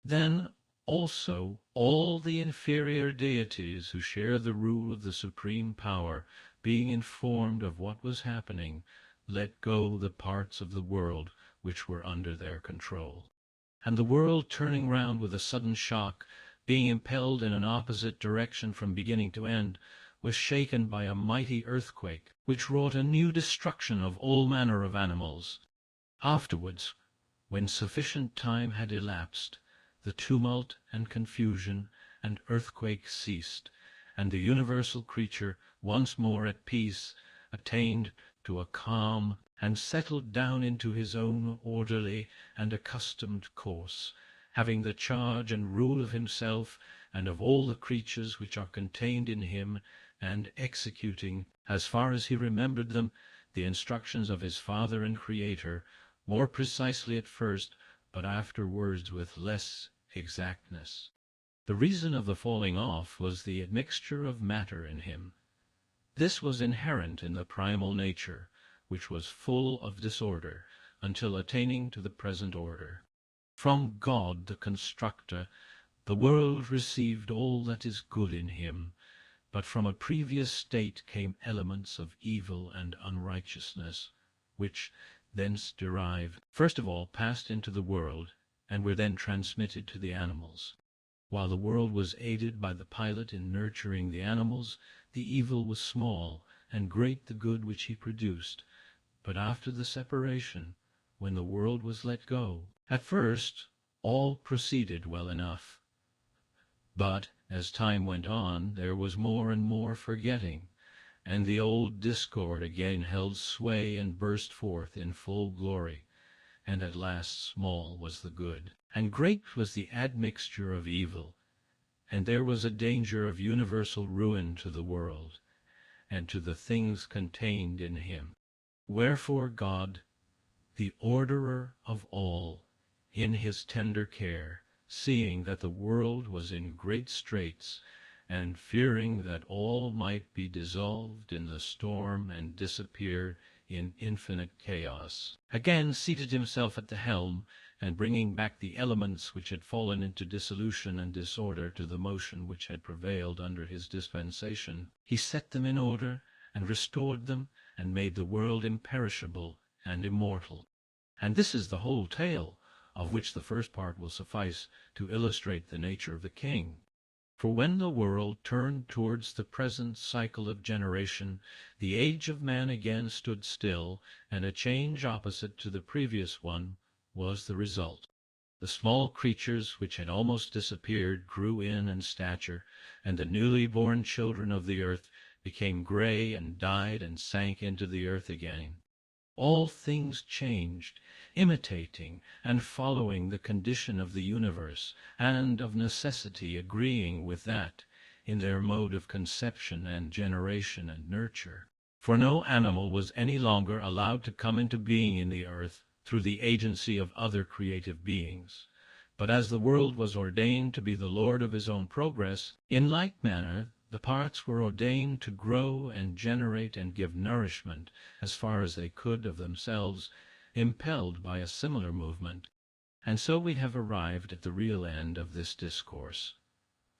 Then also all the inferior deities who share the rule of the supreme power, being informed of what was happening, let go the parts of the world which were under their control. And the world, turning round with a sudden shock, being impelled in an opposite direction from beginning to end, was shaken by a mighty earthquake, which wrought a new destruction of all manner of animals. Afterwards, When sufficient time had elapsed, the tumult and confusion and earthquake ceased, and the universal creature, once more at peace, attained to a calm and settled down into his own orderly and accustomed course, having the charge and rule of himself and of all the creatures which are contained in him, and executing, as far as he remembered them, the instructions of his Father and Creator, more precisely at first, but afterwards with less exactness. The reason of the falling off was the admixture of matter in him. This was inherent in the primal nature, which was full of disorder, until attaining to the present order. From God the Constructor, the world received all that is good in him, but from a previous state came elements of evil and unrighteousness, which, thence derived, first of all passed into the world, and were then transmitted to the animals. While the world was aided by the pilot in nurturing the animals, the evil was small, and great the good which he produced. But after the separation, when the world was let go, at first all proceeded well enough. But as time went on, there was more and more forgetting, and the old discord again held sway and burst forth in full glory, and at last small was the good, and great was the admixture of evil, and there was a danger of universal ruin to the world, and to the things contained in him. Wherefore God, the orderer of all, in his tender care, seeing that the world was in great straits, and fearing that all might be dissolved in the storm and disappear in infinite chaos, again seated himself at the helm, and bringing back the elements which had fallen into dissolution and disorder to the motion which had prevailed under his dispensation, he set them in order, and restored them, and made the world imperishable and immortal. And this is the whole tale, of which the first part will suffice to illustrate the nature of the king. For when the world turned towards the present cycle of generation, the age of man again stood still, and a change opposite to the previous one was the result. The small creatures which had almost disappeared grew in stature, and the newly born children of the earth became gray and died and sank into the earth again. All things changed, imitating and following the condition of the universe, and of necessity agreeing with that, in their mode of conception and generation and nurture. For no animal was any longer allowed to come into being in the earth through the agency of other creative beings. But as the world was ordained to be the lord of his own progress, in like manner the parts were ordained to grow and generate and give nourishment as far as they could of themselves, impelled by a similar movement. And so we have arrived at the real end of this discourse.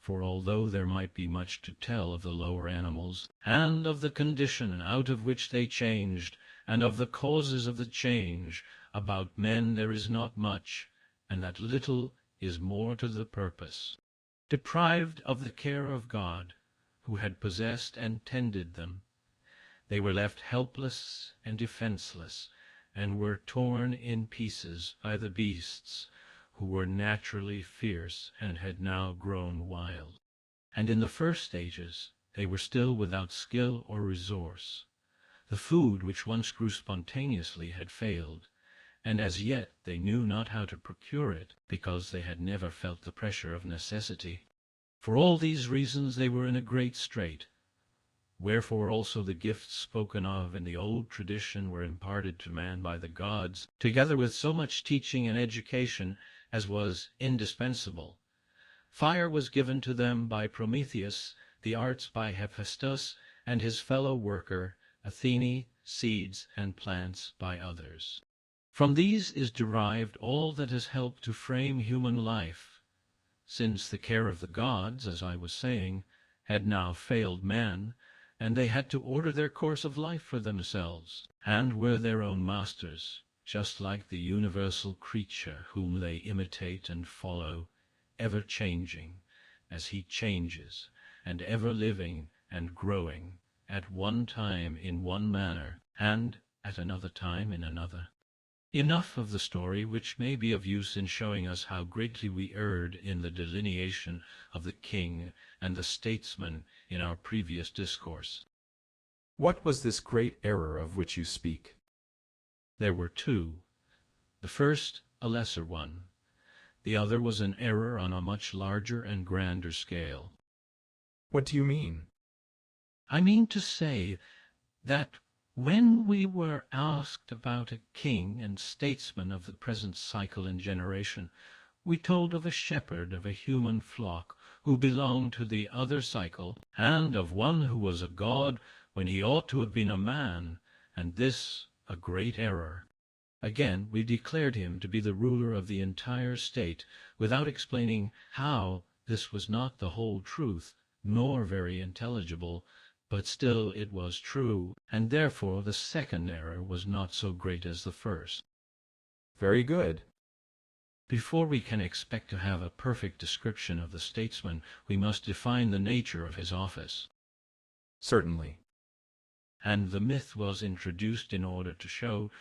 For although there might be much to tell of the lower animals, and of the condition out of which they changed, and of the causes of the change, about men there is not much, and that little is more to the purpose. Deprived of the care of God, who had possessed and tended them, they were left helpless and defenseless, and were torn in pieces by the beasts, who were naturally fierce and had now grown wild. And in the first stages they were still without skill or resource. The food which once grew spontaneously had failed, and as yet they knew not how to procure it, because they had never felt the pressure of necessity. For all these reasons they were in a great strait. Wherefore also the gifts spoken of in the old tradition were imparted to man by the gods, together with so much teaching and education as was indispensable. Fire was given to them by Prometheus, the arts by Hephaestus and his fellow worker, Athene, seeds and plants by others. From these is derived all that has helped to frame human life, since the care of the gods, as I was saying, had now failed man, and they had to order their course of life for themselves, and were their own masters, just like the universal creature whom they imitate and follow, ever changing, as he changes, and ever living and growing, at one time in one manner, and at another time in another. Enough of the story, which may be of use in showing us how greatly we erred in the delineation of the king and the statesman in our previous discourse. What was this great error of which you speak? There were two. The first, a lesser one. The other was an error on a much larger and grander scale. What do you mean? I mean to say that when we were asked about a king and statesman of the present cycle and generation, we told of a shepherd of a human flock who belonged to the other cycle, and of one who was a god when he ought to have been a man, and this a great error. Again, we declared him to be the ruler of the entire state, without explaining how this was not the whole truth, nor very intelligible, but still it was true, and therefore the second error was not so great as the first. Very good. Before we can expect to have a perfect description of the statesman, we must define the nature of his office. Certainly. And the myth was introduced in order to show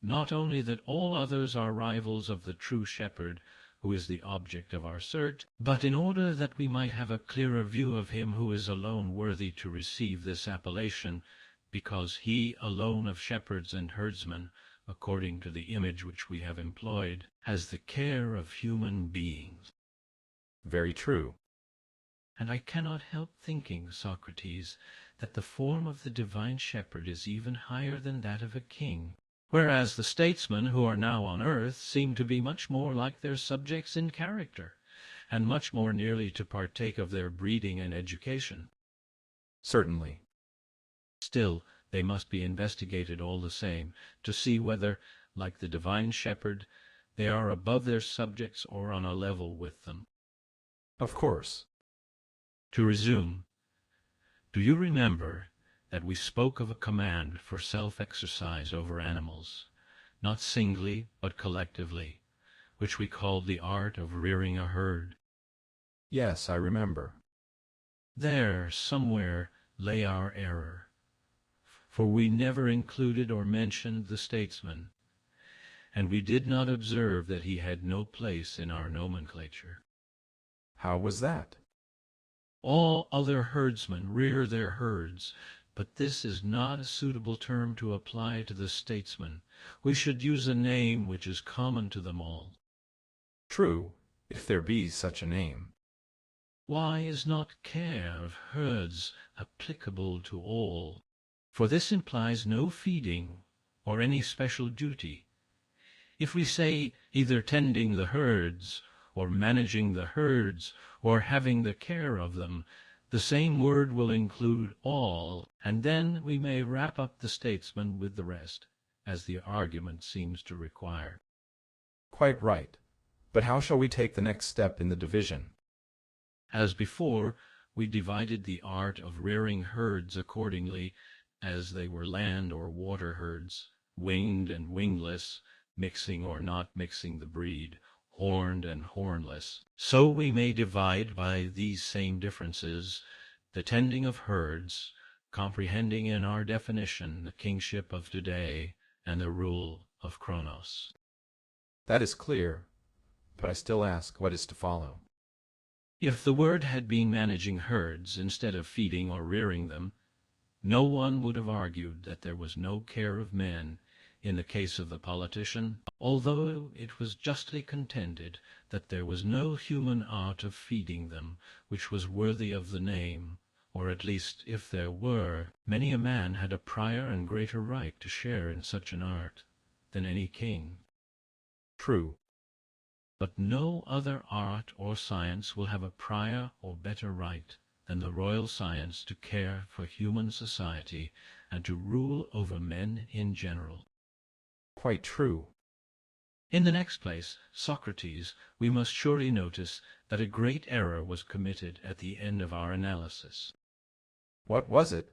not only that all others are rivals of the true shepherd, who is the object of our search, but in order that we might have a clearer view of him who is alone worthy to receive this appellation, because he alone of shepherds and herdsmen, according to the image which we have employed, has the care of human beings. Very true. And I cannot help thinking, Socrates, that the form of the divine shepherd is even higher than that of a king, whereas the statesmen who are now on earth seem to be much more like their subjects in character, and much more nearly to partake of their breeding and education. Certainly. Still, they must be investigated all the same, to see whether, like the divine shepherd, they are above their subjects or on a level with them. Of course. To resume, do you remember that we spoke of a command for self-exercise over animals, not singly but collectively, which we called the art of rearing a herd? Yes, I remember. There, somewhere, lay our error, for we never included or mentioned the statesman, and we did not observe that he had no place in our nomenclature. How was that? All other herdsmen rear their herds, but this is not a suitable term to apply to the statesman. We should use a name which is common to them all. True, if there be such a name. Why is not care of herds applicable to all? For this implies no feeding or any special duty. If we say either tending the herds, or managing the herds, or having the care of them, the same word will include all, and then we may wrap up the statesman with the rest, as the argument seems to require. Quite right. But how shall we take the next step in the division? As before, we divided the art of rearing herds accordingly as they were land or water herds, winged and wingless, mixing or not mixing the breed, horned and hornless. So we may divide by these same differences the tending of herds, comprehending in our definition the kingship of today and the rule of Kronos. That is clear, but I still ask what is to follow. If the word had been managing herds instead of feeding or rearing them, no one would have argued that there was no care of men in the case of the politician, although it was justly contended that there was no human art of feeding them which was worthy of the name, or at least, if there were, many a man had a prior and greater right to share in such an art than any king. True. But no other art or science will have a prior or better right than the royal science to care for human society and to rule over men in general. Quite true. In the next place, Socrates, we must surely notice that a great error was committed at the end of our analysis. What was it?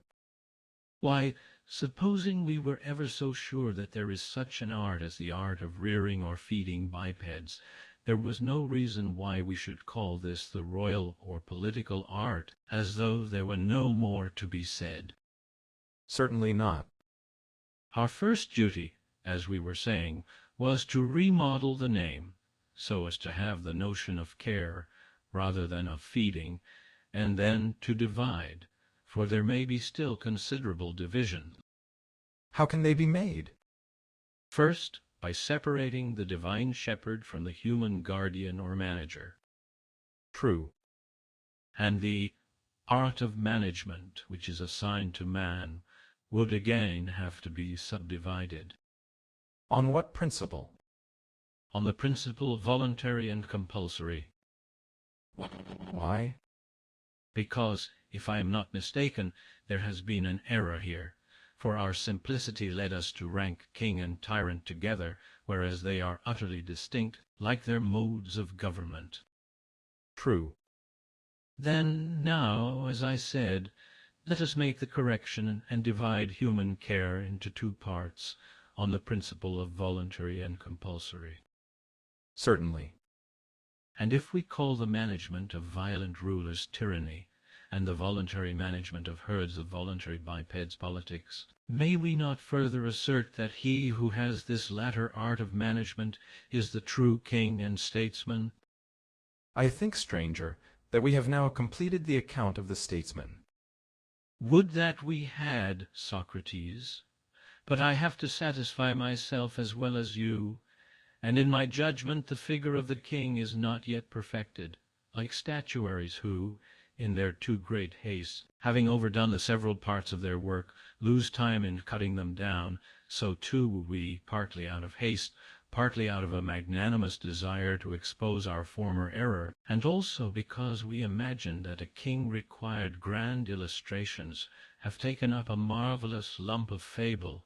Why, supposing we were ever so sure that there is such an art as the art of rearing or feeding bipeds, there was no reason why we should call this the royal or political art, as though there were no more to be said. Certainly not. Our first duty, as we were saying, was to remodel the name, so as to have the notion of care rather than of feeding, and then to divide, for there may be still considerable division. How can they be made? First, by separating the divine shepherd from the human guardian or manager. True. And the art of management, which is assigned to man, would again have to be subdivided. On what principle? On the principle voluntary and compulsory. Why? Because, if I am not mistaken, there has been an error here, for our simplicity led us to rank king and tyrant together, whereas they are utterly distinct, like their modes of government. True. Then now, as I said, let us make the correction and divide human care into two parts, on the principle of voluntary and compulsory. Certainly. And if we call the management of violent rulers tyranny, and the voluntary management of herds of voluntary bipeds politics, may we not further assert that he who has this latter art of management is the true king and statesman? I think, stranger, that we have now completed the account of the statesman. Would that we had, Socrates, but I have to satisfy myself as well as you, and in my judgment the figure of the king is not yet perfected, like statuaries who, in their too great haste, having overdone the several parts of their work, lose time in cutting them down, so too we, partly out of haste, partly out of a magnanimous desire to expose our former error, and also because we imagine that a king required grand illustrations, have taken up a marvelous lump of fable,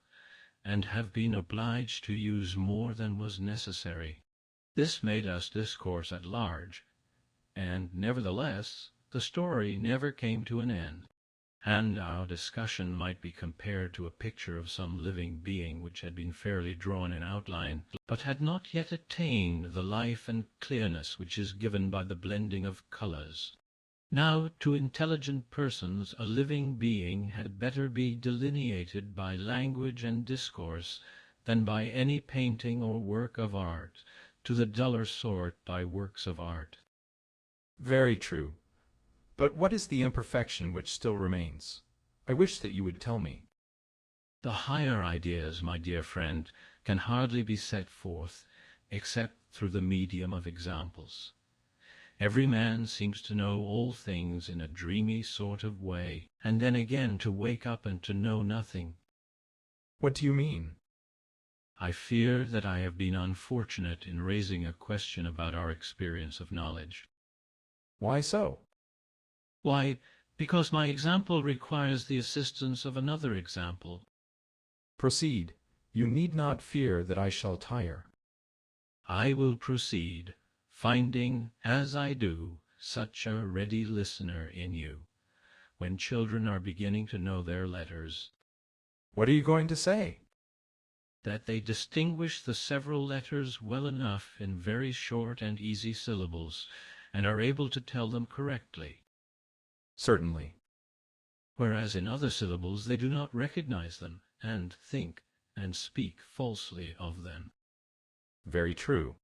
and have been obliged to use more than was necessary. This made us discourse at large, and nevertheless the story never came to an end, and our discussion might be compared to a picture of some living being which had been fairly drawn in outline, but had not yet attained the life and clearness which is given by the blending of colors. Now, to intelligent persons, a living being had better be delineated by language and discourse than by any painting or work of art, to the duller sort by works of art. Very true. But what is the imperfection which still remains? I wish that you would tell me. The higher ideas, my dear friend, can hardly be set forth, except through the medium of examples. Every man seems to know all things in a dreamy sort of way, and then again to wake up and to know nothing. What do you mean? I fear that I have been unfortunate in raising a question about our experience of knowledge. Why so? Why, because my example requires the assistance of another example. Proceed. You need not fear that I shall tire. I will proceed, finding, as I do, such a ready listener in you, when children are beginning to know their letters. What are you going to say? That they distinguish the several letters well enough in very short and easy syllables, and are able to tell them correctly. Certainly. Whereas in other syllables they do not recognize them, and think and speak falsely of them. Very true.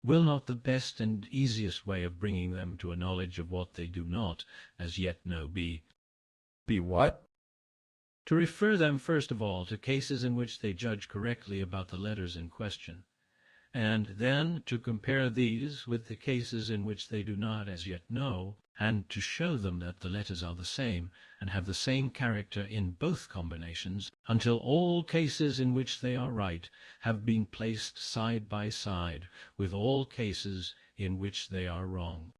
Will not the best and easiest way of bringing them to a knowledge of what they do not as yet know be what? to refer them first of all to cases in which they judge correctly about the letters in question, and then to compare these with the cases in which they do not as yet know, and to show them that the letters are the same, and have the same character in both combinations, until all cases in which they are right have been placed side by side with all cases in which they are wrong.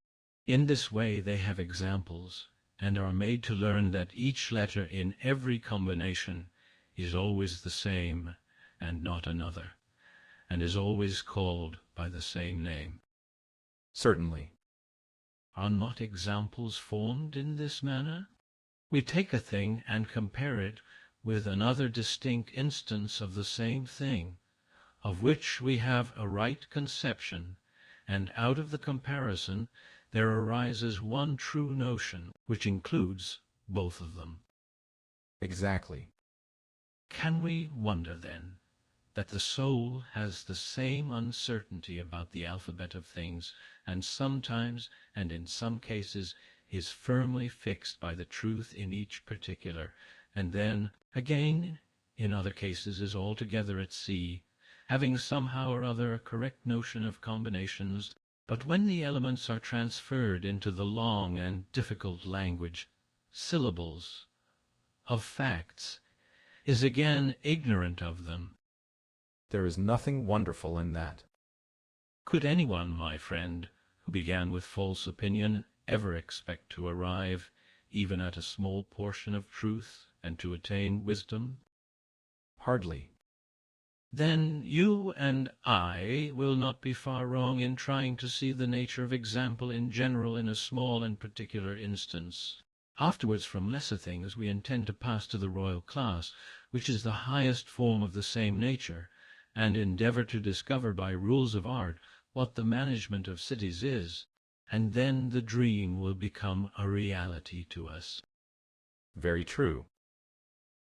In this way they have examples, and are made to learn that each letter in every combination is always the same and not another, and is always called by the same name. Certainly. Are not examples formed in this manner? We take a thing and compare it with another distinct instance of the same thing, of which we have a right conception, and out of the comparison there arises one true notion, which includes both of them. Exactly. Can we wonder, then, that the soul has the same uncertainty about the alphabet of things, and sometimes, and in some cases, is firmly fixed by the truth in each particular, and then, again, in other cases is altogether at sea, having somehow or other a correct notion of combinations, but when the elements are transferred into the long and difficult language, syllables, of facts, is again ignorant of them. There is nothing wonderful in that. Could anyone, my friend, who began with false opinion, ever expect to arrive even at a small portion of truth and to attain wisdom? Hardly. Then you and I will not be far wrong in trying to see the nature of example in general in a small and particular instance. Afterwards, from lesser things, we intend to pass to the royal class, which is the highest form of the same nature, and endeavor to discover by rules of art what the management of cities is, and then the dream will become a reality to us. Very true.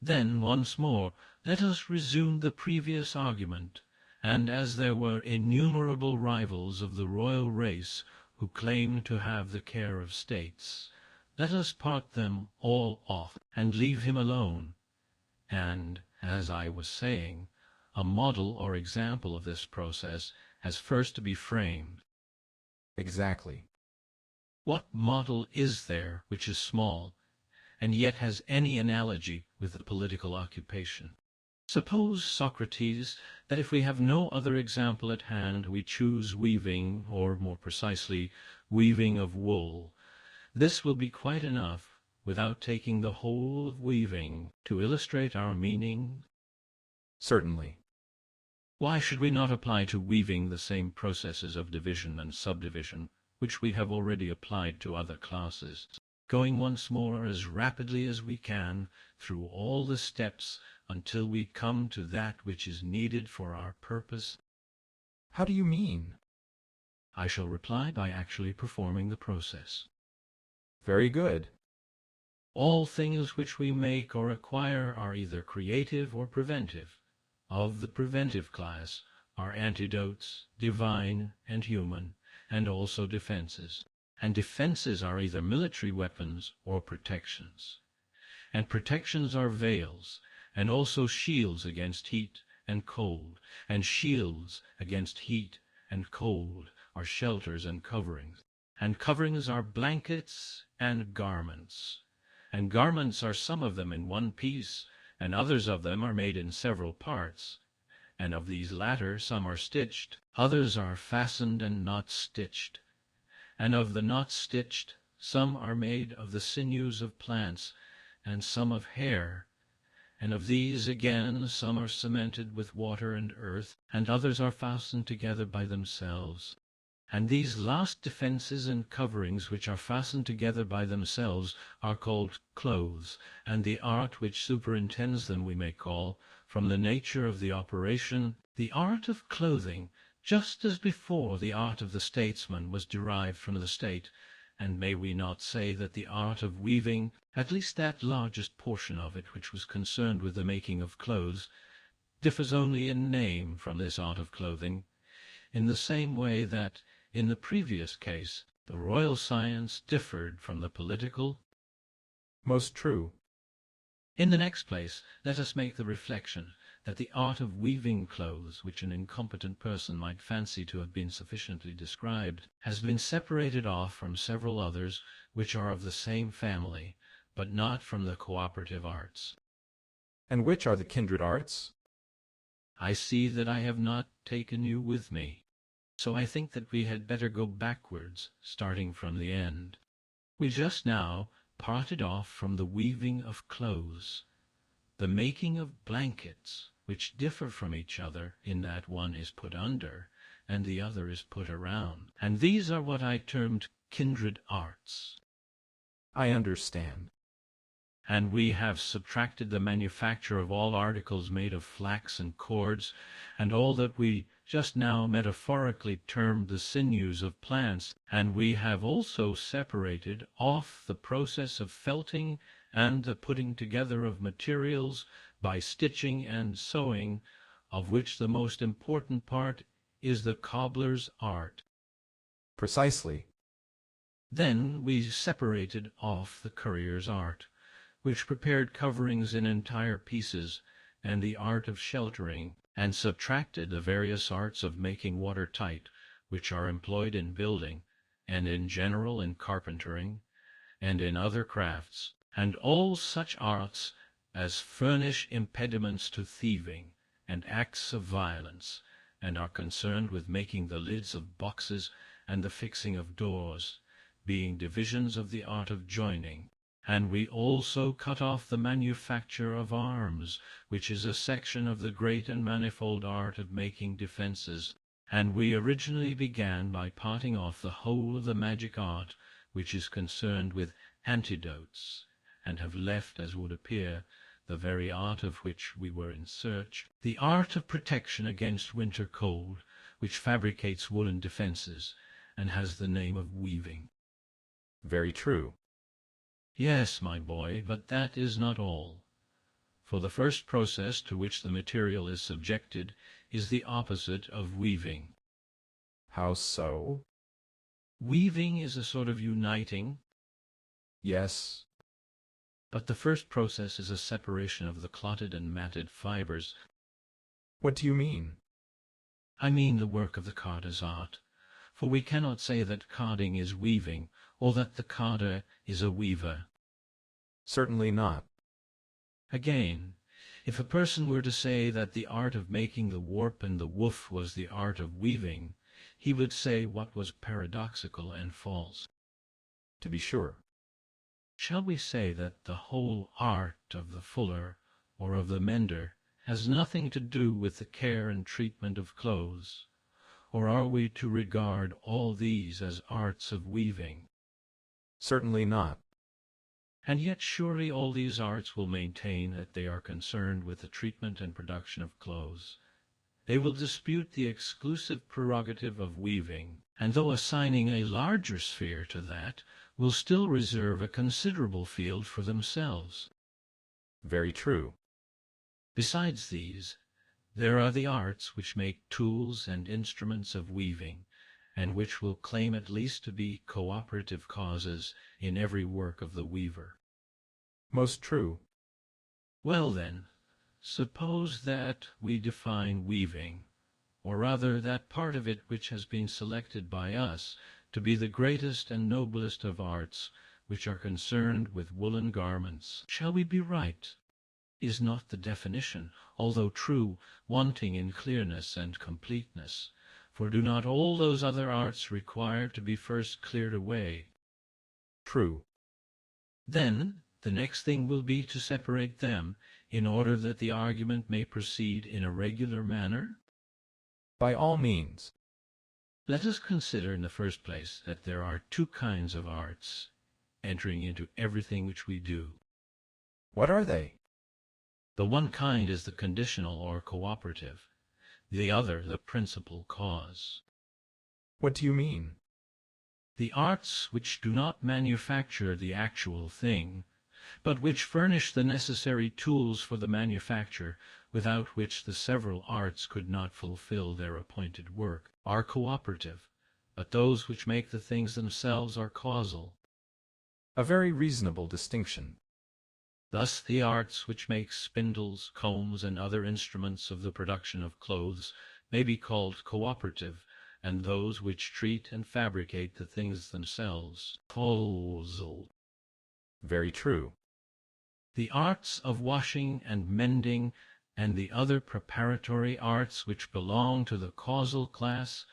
Then, once more, let us resume the previous argument, and as there were innumerable rivals of the royal race who claimed to have the care of states, let us part them all off and leave him alone. And, as I was saying, a model or example of this process has first to be framed. Exactly. What model is there which is small, and yet has any analogy with the political occupation? Suppose, Socrates, that if we have no other example at hand, we choose weaving, or more precisely, weaving of wool. This will be quite enough, without taking the whole of weaving, to illustrate our meaning. Certainly. Why should we not apply to weaving the same processes of division and subdivision which we have already applied to other classes, going once more as rapidly as we can through all the steps until we come to that which is needed for our purpose? How do you mean? I shall reply by actually performing the process. Very good. All things which we make or acquire are either creative or preventive. Of the preventive class are antidotes, divine and human, and also defenses. And defenses are either military weapons or protections. And protections are veils, and also shields against heat and cold, and shields against heat and cold are shelters and coverings. And coverings are blankets and garments. And garments are some of them in one piece, and others of them are made in several parts. And of these latter some are stitched, others are fastened and not stitched. And of the not stitched some are made of the sinews of plants, and some of hair. And of these again some are cemented with water and earth, and others are fastened together by themselves. And these last defenses and coverings which are fastened together by themselves are called clothes, and the art which superintends them we may call, from the nature of the operation, the art of clothing, just as before the art of the statesman was derived from the state. And may we not say that the art of weaving, at least that largest portion of it which was concerned with the making of clothes, differs only in name from this art of clothing, in the same way that, in the previous case, the royal science differed from the political? Most true. In the next place, let us make the reflection that the art of weaving clothes, which an incompetent person might fancy to have been sufficiently described, has been separated off from several others which are of the same family, but not from the cooperative arts. And which are the kindred arts? I see that I have not taken you with me, so I think that we had better go backwards, starting from the end. We just now parted off from the weaving of clothes, the making of blankets, which differ from each other in that one is put under and the other is put around, and these are what I termed kindred arts. I understand. And we have subtracted the manufacture of all articles made of flax and cords, and all that we just now metaphorically termed the sinews of plants, and we have also separated off the process of felting and the putting together of materials by stitching and sewing, of which the most important part is the cobbler's art. Precisely. Then we separated off the currier's art, which prepared coverings in entire pieces, and the art of sheltering, and subtracted the various arts of making water-tight, which are employed in building, and in general in carpentering, and in other crafts, and all such arts as furnish impediments to thieving, and acts of violence, and are concerned with making the lids of boxes and the fixing of doors, being divisions of the art of joining. And we also cut off the manufacture of arms, which is a section of the great and manifold art of making defences. And we originally began by parting off the whole of the magic art, which is concerned with antidotes, and have left, as would appear, the very art of which we were in search, the art of protection against winter cold, which fabricates woolen defences, and has the name of weaving. Very true. Yes, my boy, but that is not all. For the first process to which the material is subjected is the opposite of weaving. How so? Weaving is a sort of uniting, Yes. but the first process is a separation of the clotted and matted fibers. What do you mean? I mean the work of the carder's art, for we cannot say that carding is weaving, or that the carder is a weaver. Certainly not. Again, if a person were to say that the art of making the warp and the woof was the art of weaving, he would say what was paradoxical and false. To be sure. Shall we say that the whole art of the fuller or of the mender has nothing to do with the care and treatment of clothes, or are we to regard all these as arts of weaving? Certainly not. And yet surely all these arts will maintain that they are concerned with the treatment and production of clothes. They will dispute the exclusive prerogative of weaving, and though assigning a larger sphere to that, will still reserve a considerable field for themselves. Very true. Besides these, there are the arts which make tools and instruments of weaving, and which will claim at least to be cooperative causes in every work of the weaver. Most true. Well then, suppose that we define weaving, or rather that part of it which has been selected by us to be the greatest and noblest of arts, which are concerned with woolen garments. Shall we be right? Is not the definition, although true, wanting in clearness and completeness? For do not all those other arts require to be first cleared away? True. Then the next thing will be to separate them, in order that the argument may proceed in a regular manner? By all means. Let us consider in the first place that there are two kinds of arts entering into everything which we do. What are they? The one kind is the conditional or cooperative, the other the principal cause. What do you mean? The arts which do not manufacture the actual thing, but which furnish the necessary tools for the manufacture, without which the several arts could not fulfill their appointed work, are cooperative, but those which make the things themselves are causal. A very reasonable distinction. Thus the arts which make spindles, combs, and other instruments of the production of clothes may be called cooperative, and those which treat and fabricate the things themselves causal. Very true. The arts of washing and mending, and the other preparatory arts which belong to the causal class,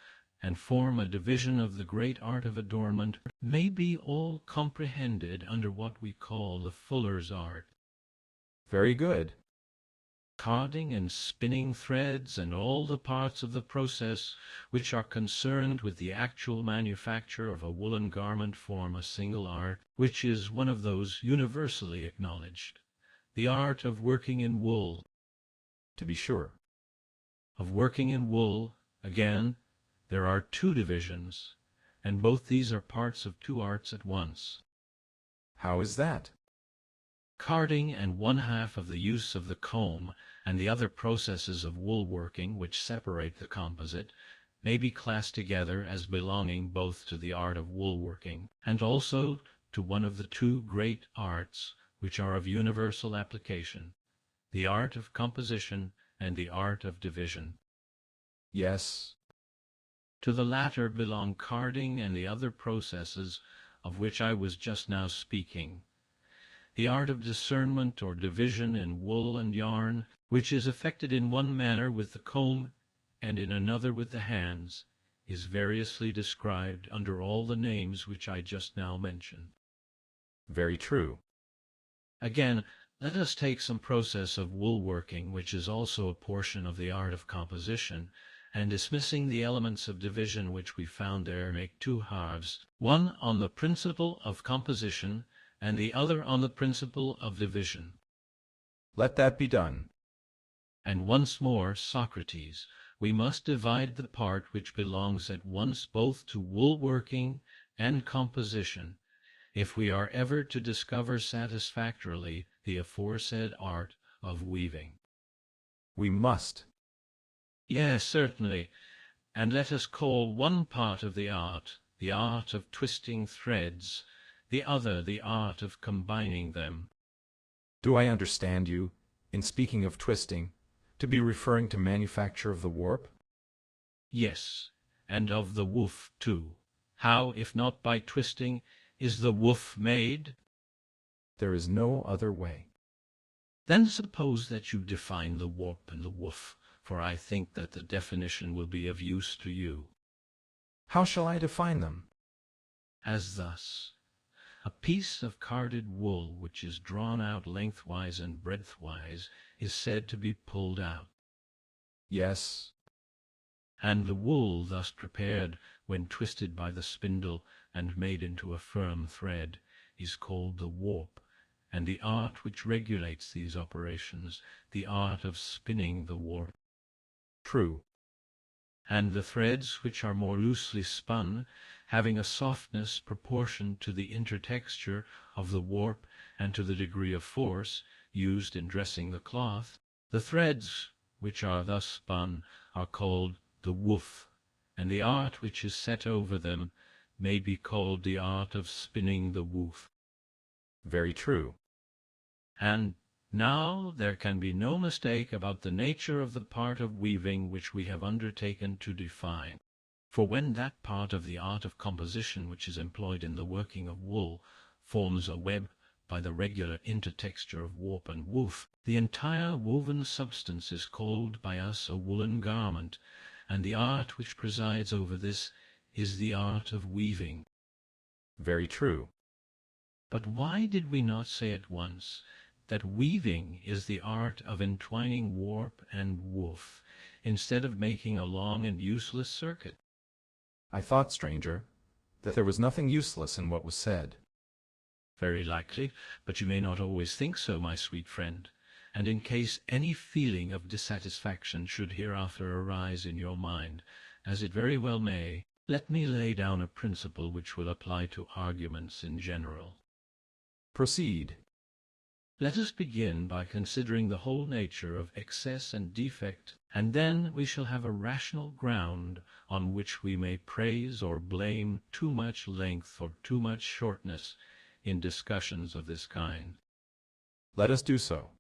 and form a division of the great art of adornment, may be all comprehended under what we call the fuller's art. Very good. Carding and spinning threads, and all the parts of the process which are concerned with the actual manufacture of a woolen garment, form a single art, which is one of those universally acknowledged, the art of working in wool. To be sure. Of working in wool, again, there are two divisions, and both these are parts of two arts at once. How is that? Carding and one half of the use of the comb, and the other processes of wool-working which separate the composite may be classed together as belonging both to the art of wool-working and also to one of the two great arts which are of universal application, the art of composition and the art of division. Yes. To the latter belong carding and the other processes of which I was just now speaking. The art of discernment or division in wool and yarn, which is effected in one manner with the comb and in another with the hands, is variously described under all the names which I just now mentioned. Very true. Again, let us take some process of wool-working, which is also a portion of the art of composition, and dismissing the elements of division which we found there, make two halves, one on the principle of composition and the other on the principle of division. Let that be done. And once more, Socrates, we must divide the part which belongs at once both to wool-working and composition, if we are ever to discover satisfactorily the aforesaid art of weaving. We must. Yes, certainly, and let us call one part of the art of twisting threads, the other the art of combining them. Do I understand you, in speaking of twisting, to be referring to manufacture of the warp? Yes, and of the woof too. How, if not by twisting, is the woof made? There is no other way. Then suppose that you define the warp and the woof, for I think that the definition will be of use to you. How shall I define them? As thus: a piece of carded wool which is drawn out lengthwise and breadthwise is said to be pulled out. Yes. And the wool thus prepared, when twisted by the spindle and made into a firm thread, is called the warp, and the art which regulates these operations, the art of spinning the warp. True. And the threads which are more loosely spun, having a softness proportioned to the intertexture of the warp and to the degree of force used in dressing the cloth, the threads which are thus spun are called the woof, and the art which is set over them may be called the art of spinning the woof. Very true. And now there can be no mistake about the nature of the part of weaving which we have undertaken to define. For when that part of the art of composition which is employed in the working of wool forms a web by the regular intertexture of warp and woof, the entire woven substance is called by us a woolen garment, and the art which presides over this is the art of weaving. Very true. But why did we not say at once that weaving is the art of entwining warp and woof, instead of making a long and useless circuit? I thought, stranger, that there was nothing useless in what was said. Very likely, but you may not always think so, my sweet friend, and in case any feeling of dissatisfaction should hereafter arise in your mind, as it very well may, let me lay down a principle which will apply to arguments in general. Proceed. Let us begin by considering the whole nature of excess and defect, and then we shall have a rational ground on which we may praise or blame too much length or too much shortness in discussions of this kind. Let us do so.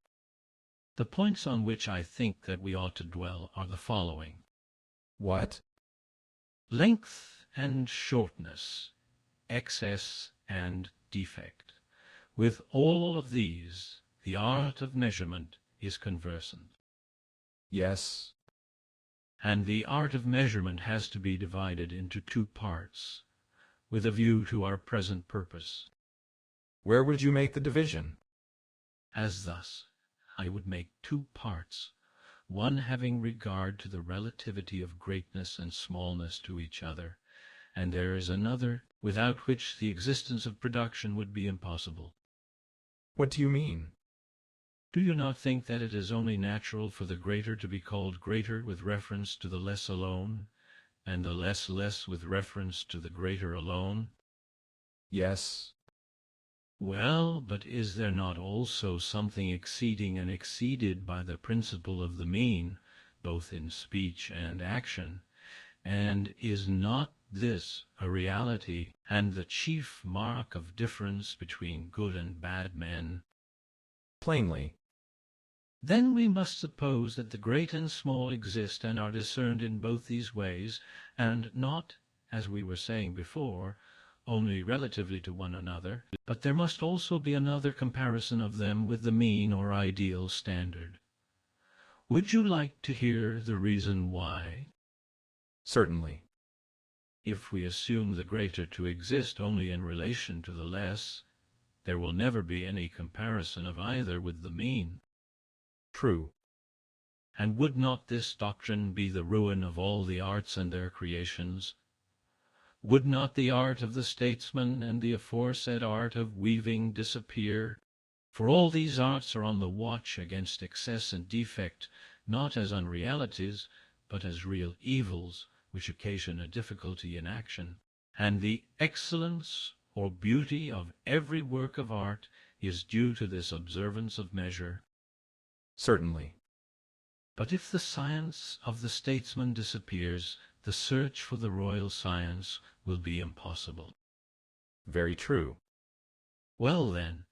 The points on which I think that we ought to dwell are the following. What? Length and shortness, excess and defect. With all of these, the art of measurement is conversant. Yes. And the art of measurement has to be divided into two parts, with a view to our present purpose. Where would you make the division? As thus: I would make two parts, one having regard to the relativity of greatness and smallness to each other, and there is another without which the existence of production would be impossible. What do you mean? Do you not think that it is only natural for the greater to be called greater with reference to the less alone, and the less with reference to the greater alone? Yes. Well, but is there not also something exceeding and exceeded by the principle of the mean, both in speech and action? And is not this a reality, and the chief mark of difference between good and bad men? Plainly. Then we must suppose that the great and small exist and are discerned in both these ways, and not, as we were saying before, only relatively to one another, but there must also be another comparison of them with the mean or ideal standard. Would you like to hear the reason why? Certainly. If we assume the greater to exist only in relation to the less, there will never be any comparison of either with the mean. True. And would not this doctrine be the ruin of all the arts and their creations? Would not the art of the statesman and the aforesaid art of weaving disappear? For all these arts are on the watch against excess and defect, not as unrealities, but as real evils, which occasion a difficulty in action. And the excellence or beauty of every work of art is due to this observance of measure. Certainly. But if the science of the statesman disappears, the search for the royal science will be impossible. Very true. Well then,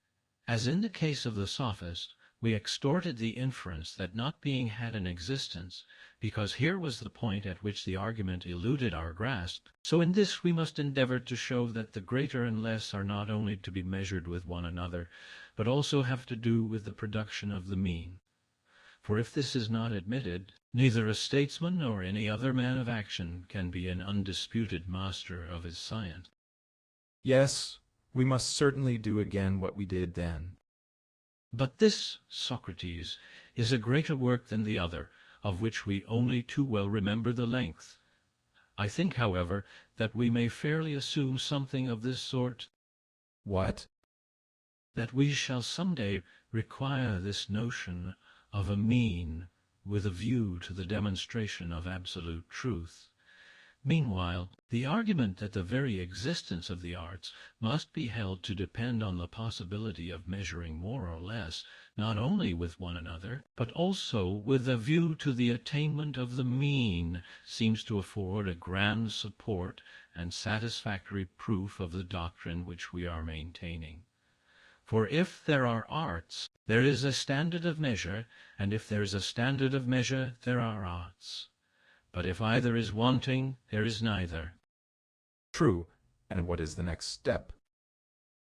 as in the case of the sophist, we extorted the inference that not being had an existence, because here was the point at which the argument eluded our grasp, so in this we must endeavor to show that the greater and less are not only to be measured with one another, but also have to do with the production of the mean. For if this is not admitted, neither a statesman nor any other man of action can be an undisputed master of his science. Yes, we must certainly do again what we did then. But this, Socrates, is a greater work than the other, of which we only too well remember the length. I think, however, that we may fairly assume something of this sort. What? That we shall some day require this notion of a mean with a view to the demonstration of absolute truth. Meanwhile, the argument that the very existence of the arts must be held to depend on the possibility of measuring more or less, not only with one another, but also with a view to the attainment of the mean, seems to afford a grand support and satisfactory proof of the doctrine which we are maintaining. For if there are arts, there is a standard of measure, and if there is a standard of measure, there are arts. But if either is wanting, there is neither. True. And what is the next step?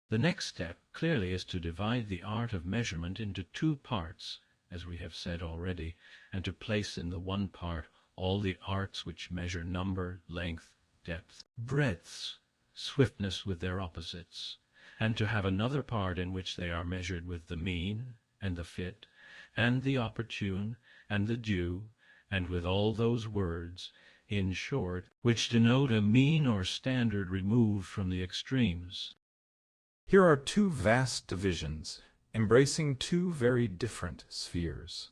The next step clearly is to divide the art of measurement into two parts, as we have said already, and to place in the one part all the arts which measure number, length, depth, breadths, swiftness with their opposites, and to have another part in which they are measured with the mean, and the fit, and the opportune, and the due, and with all those words, in short, which denote a mean or standard removed from the extremes. Here are two vast divisions, embracing two very different spheres.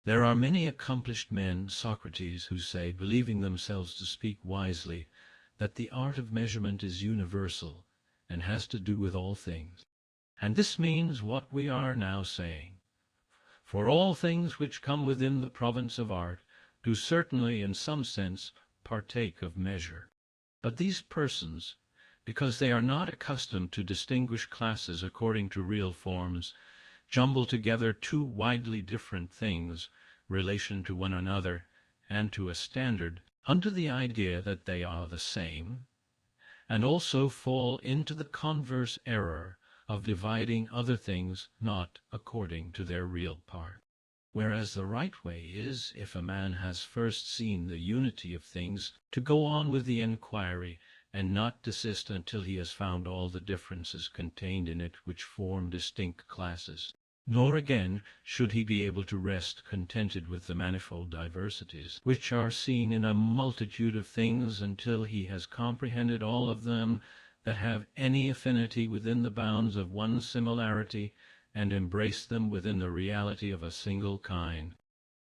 There are many accomplished men, Socrates, who say, believing themselves to speak wisely, that the art of measurement is universal, and has to do with all things. And this means what we are now saying. For all things which come within the province of art do certainly in some sense partake of measure. But these persons, because they are not accustomed to distinguish classes according to real forms, jumble together two widely different things, relation to one another and to a standard, under the idea that they are the same, and also fall into the converse error of dividing other things not according to their real part. Whereas the right way is, if a man has first seen the unity of things, to go on with the enquiry, and not desist until he has found all the differences contained in it which form distinct classes. Nor again should he be able to rest contented with the manifold diversities which are seen in a multitude of things until he has comprehended all of them that have any affinity within the bounds of one similarity, and embraced them within the reality of a single kind.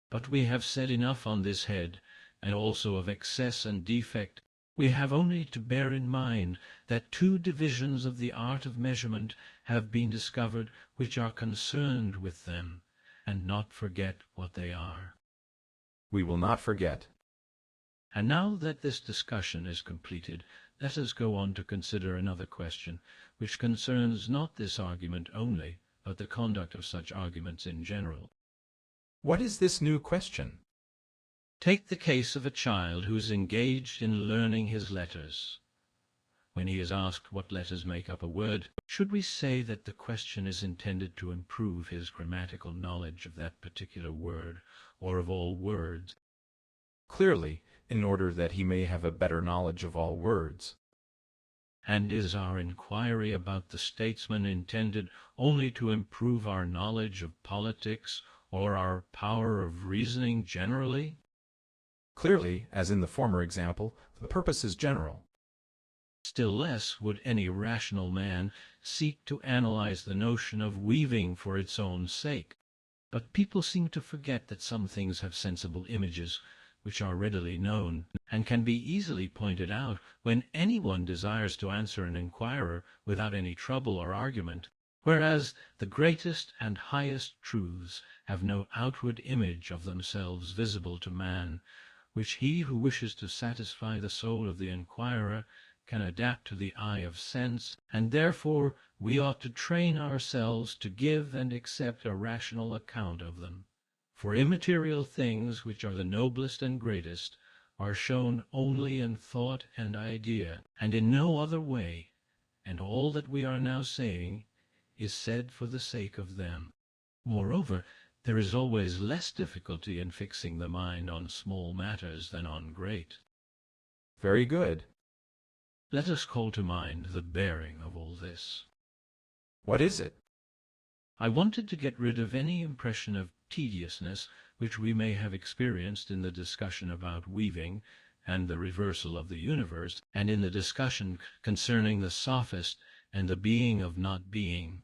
But we have said enough on this head, and also of excess and defect, We have only to bear in mind that two divisions of the art of measurement have been discovered which are concerned with them, and not forget what they are. We will not forget. And now that this discussion is completed, let us go on to consider another question, which concerns not this argument only, but the conduct of such arguments in general. What is this new question? Take the case of a child who is engaged in learning his letters. When he is asked what letters make up a word, should we say that the question is intended to improve his grammatical knowledge of that particular word, or of all words? Clearly, in order that he may have a better knowledge of all words. And is our inquiry about the statesman intended only to improve our knowledge of politics, or our power of reasoning generally? Clearly, as in the former example, the purpose is general. Still less would any rational man seek to analyze the notion of weaving for its own sake. But people seem to forget that some things have sensible images, which are readily known, and can be easily pointed out when anyone desires to answer an inquirer without any trouble or argument, whereas the greatest and highest truths have no outward image of themselves visible to man, which he who wishes to satisfy the soul of the inquirer can adapt to the eye of sense, and therefore we ought to train ourselves to give and accept a rational account of them. For immaterial things, which are the noblest and greatest, are shown only in thought and idea, and in no other way, and all that we are now saying is said for the sake of them. Moreover, there is always less difficulty in fixing the mind on small matters than on great. Very good. Let us call to mind the bearing of all this. What is it? I wanted to get rid of any impression of tediousness which we may have experienced in the discussion about weaving and the reversal of the universe, and in the discussion concerning the sophist and the being of not being.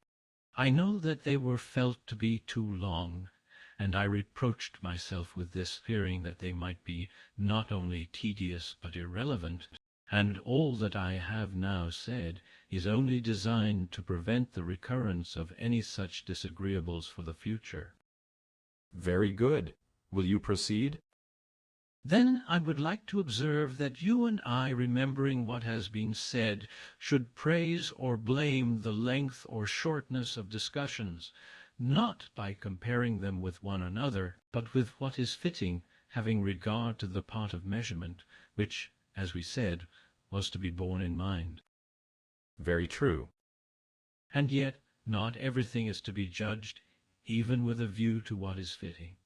I know that they were felt to be too long, and I reproached myself with this, fearing that they might be not only tedious but irrelevant, and all that I have now said is only designed to prevent the recurrence of any such disagreeables for the future. Very good. Will you proceed? Then I would like to observe that you and I, remembering what has been said, should praise or blame the length or shortness of discussions, not by comparing them with one another, but with what is fitting, having regard to the part of measurement, which, as we said, was to be borne in mind. Very true. And yet not everything is to be judged, even with a view to what is fitting.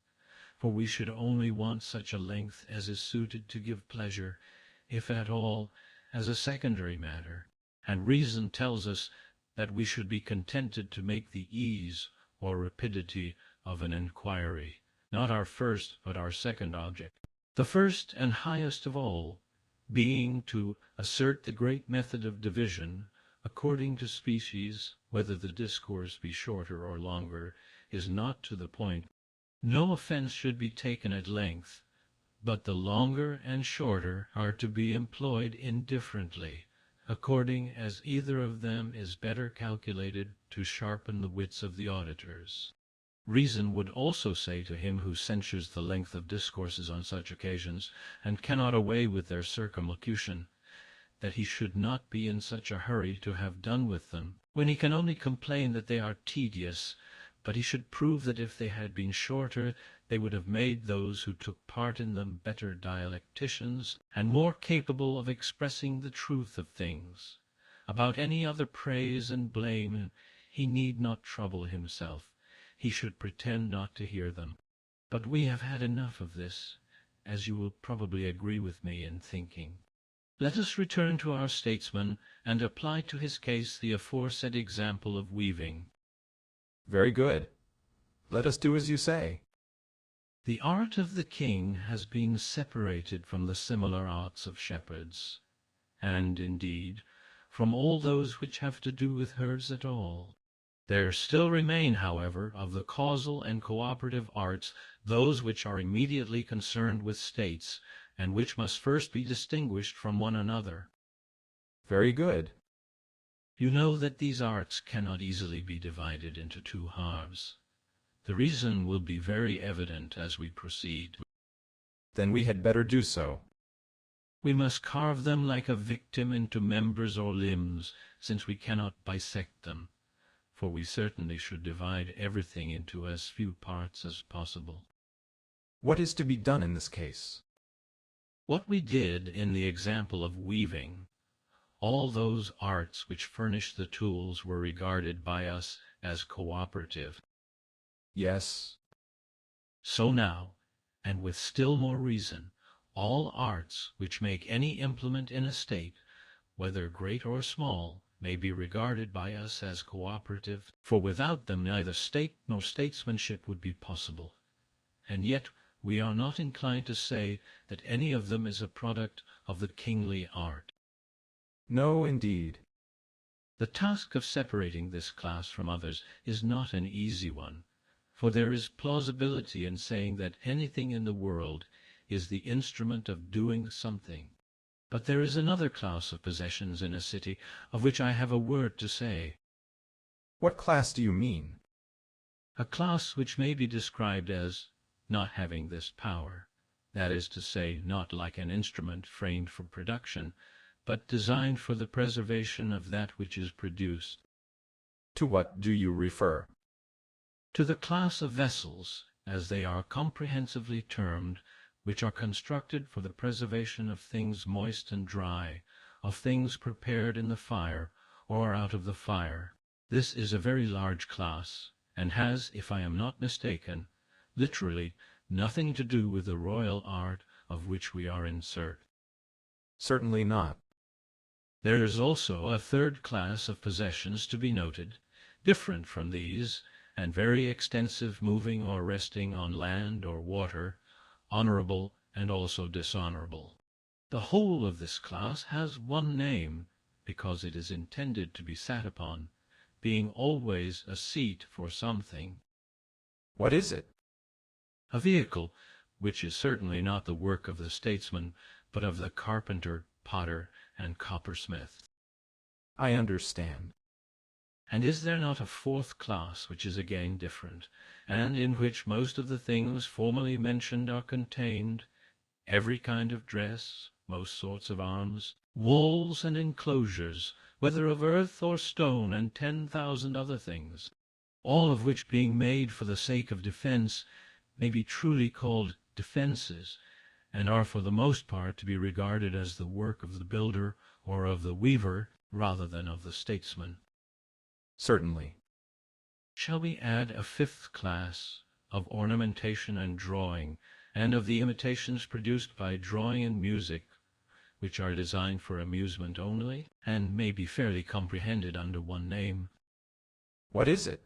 For we should only want such a length as is suited to give pleasure, if at all, as a secondary matter, and reason tells us that we should be contented to make the ease or rapidity of an inquiry not our first but our second object, the first and highest of all being to assert the great method of division according to species. Whether the discourse be shorter or longer is not to the point. No offense should be taken at length, but the longer and shorter are to be employed indifferently, according as either of them is better calculated to sharpen the wits of the auditors. Reason would also say to him who censures the length of discourses on such occasions, and cannot away with their circumlocution, that he should not be in such a hurry to have done with them, when he can only complain that they are tedious, but he should prove that if they had been shorter, they would have made those who took part in them better dialecticians, and more capable of expressing the truth of things. About any other praise and blame he need not trouble himself. He should pretend not to hear them. But we have had enough of this, as you will probably agree with me in thinking. Let us return to our statesman, and apply to his case the aforesaid example of weaving. Very good. Let us do as you say. The art of the king has been separated from the similar arts of shepherds, and, indeed, from all those which have to do with herds at all. There still remain, however, of the causal and cooperative arts those which are immediately concerned with states, and which must first be distinguished from one another. Very good. You know that these arts cannot easily be divided into two halves. The reason will be very evident as we proceed. Then we had better do so. We must carve them like a victim into members or limbs, since we cannot bisect them, for we certainly should divide everything into as few parts as possible. What is to be done in this case? What we did in the example of weaving, all those arts which furnish the tools were regarded by us as cooperative. Yes. So now, and with still more reason, all arts which make any implement in a state, whether great or small, may be regarded by us as cooperative, for without them neither state nor statesmanship would be possible. And yet we are not inclined to say that any of them is a product of the kingly art. No, indeed. The task of separating this class from others is not an easy one, for there is plausibility in saying that anything in the world is the instrument of doing something. But there is another class of possessions in a city of which I have a word to say. What class do you mean? A class which may be described as not having this power, that is to say, not like an instrument framed for production, but designed for the preservation of that which is produced. To what do you refer? To the class of vessels, as they are comprehensively termed, which are constructed for the preservation of things moist and dry, of things prepared in the fire, or out of the fire. This is a very large class, and has, if I am not mistaken, literally nothing to do with the royal art of which we are in search. Certainly not. There is also a third class of possessions to be noted, different from these, and very extensive, moving or resting on land or water, honorable and also dishonorable. The whole of this class has one name, because it is intended to be sat upon, being always a seat for something. What is it? A vehicle, which is certainly not the work of the statesman, but of the carpenter, potter, and coppersmith. I understand. And is there not a fourth class which is again different, and in which most of the things formerly mentioned are contained, every kind of dress, most sorts of arms, walls and enclosures, whether of earth or stone, and 10,000 other things, all of which being made for the sake of defense, may be truly called defenses, and are for the most part to be regarded as the work of the builder or of the weaver rather than of the statesman. Certainly. Shall we add a fifth class of ornamentation and drawing, and of the imitations produced by drawing and music, which are designed for amusement only, and may be fairly comprehended under one name? What is it?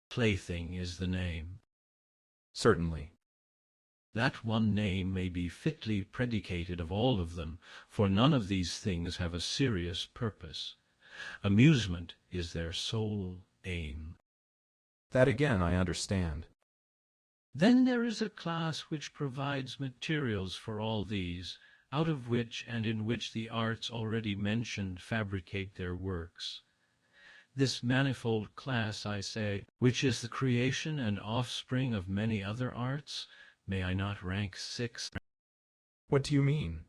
Plaything is the name. Certainly. That one name may be fitly predicated of all of them, for none of these things have a serious purpose. Amusement is their sole aim. That again I understand. Then there is a class which provides materials for all these, out of which and in which the arts already mentioned fabricate their works. This manifold class, I say, which is the creation and offspring of many other arts, may I not rank sixth? What do you mean?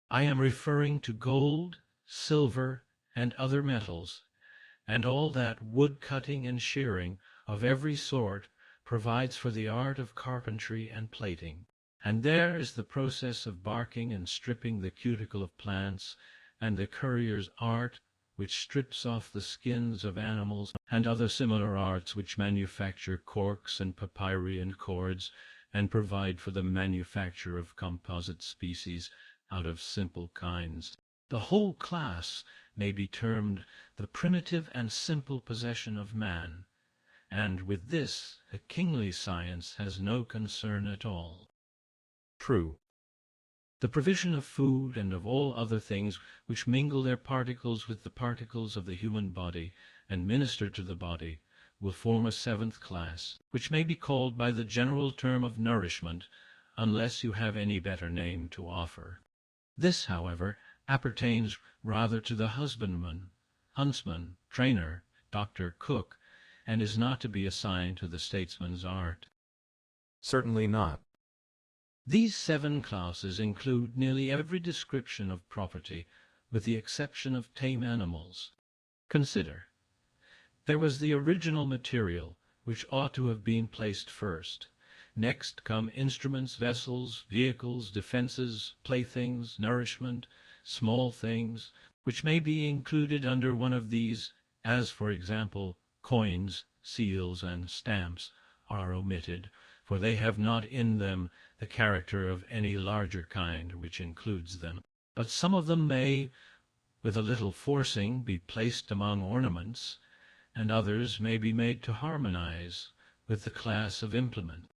I am referring to gold, silver, and other metals, and all that wood-cutting and shearing of every sort provides for the art of carpentry and plating. And there is the process of barking and stripping the cuticle of plants, and the currier's art, which strips off the skins of animals, and other similar arts which manufacture corks and papyri and cords, and provide for the manufacture of composite species out of simple kinds. The whole class may be termed the primitive and simple possession of man, and with this a kingly science has no concern at all. True. The provision of food and of all other things which mingle their particles with the particles of the human body and minister to the body will form a seventh class, which may be called by the general term of nourishment, unless you have any better name to offer. This, however, appertains rather to the husbandman, huntsman, trainer, doctor, cook, and is not to be assigned to the statesman's art. Certainly not. These 7 classes include nearly every description of property, with the exception of tame animals. Consider. There was the original material, which ought to have been placed first. Next come instruments, vessels, vehicles, defenses, playthings, nourishment, small things, which may be included under one of these, as, for example, coins, seals, and stamps are omitted, for they have not in them the character of any larger kind which includes them. But some of them may, with a little forcing, be placed among ornaments, and others may be made to harmonize with the class of implement.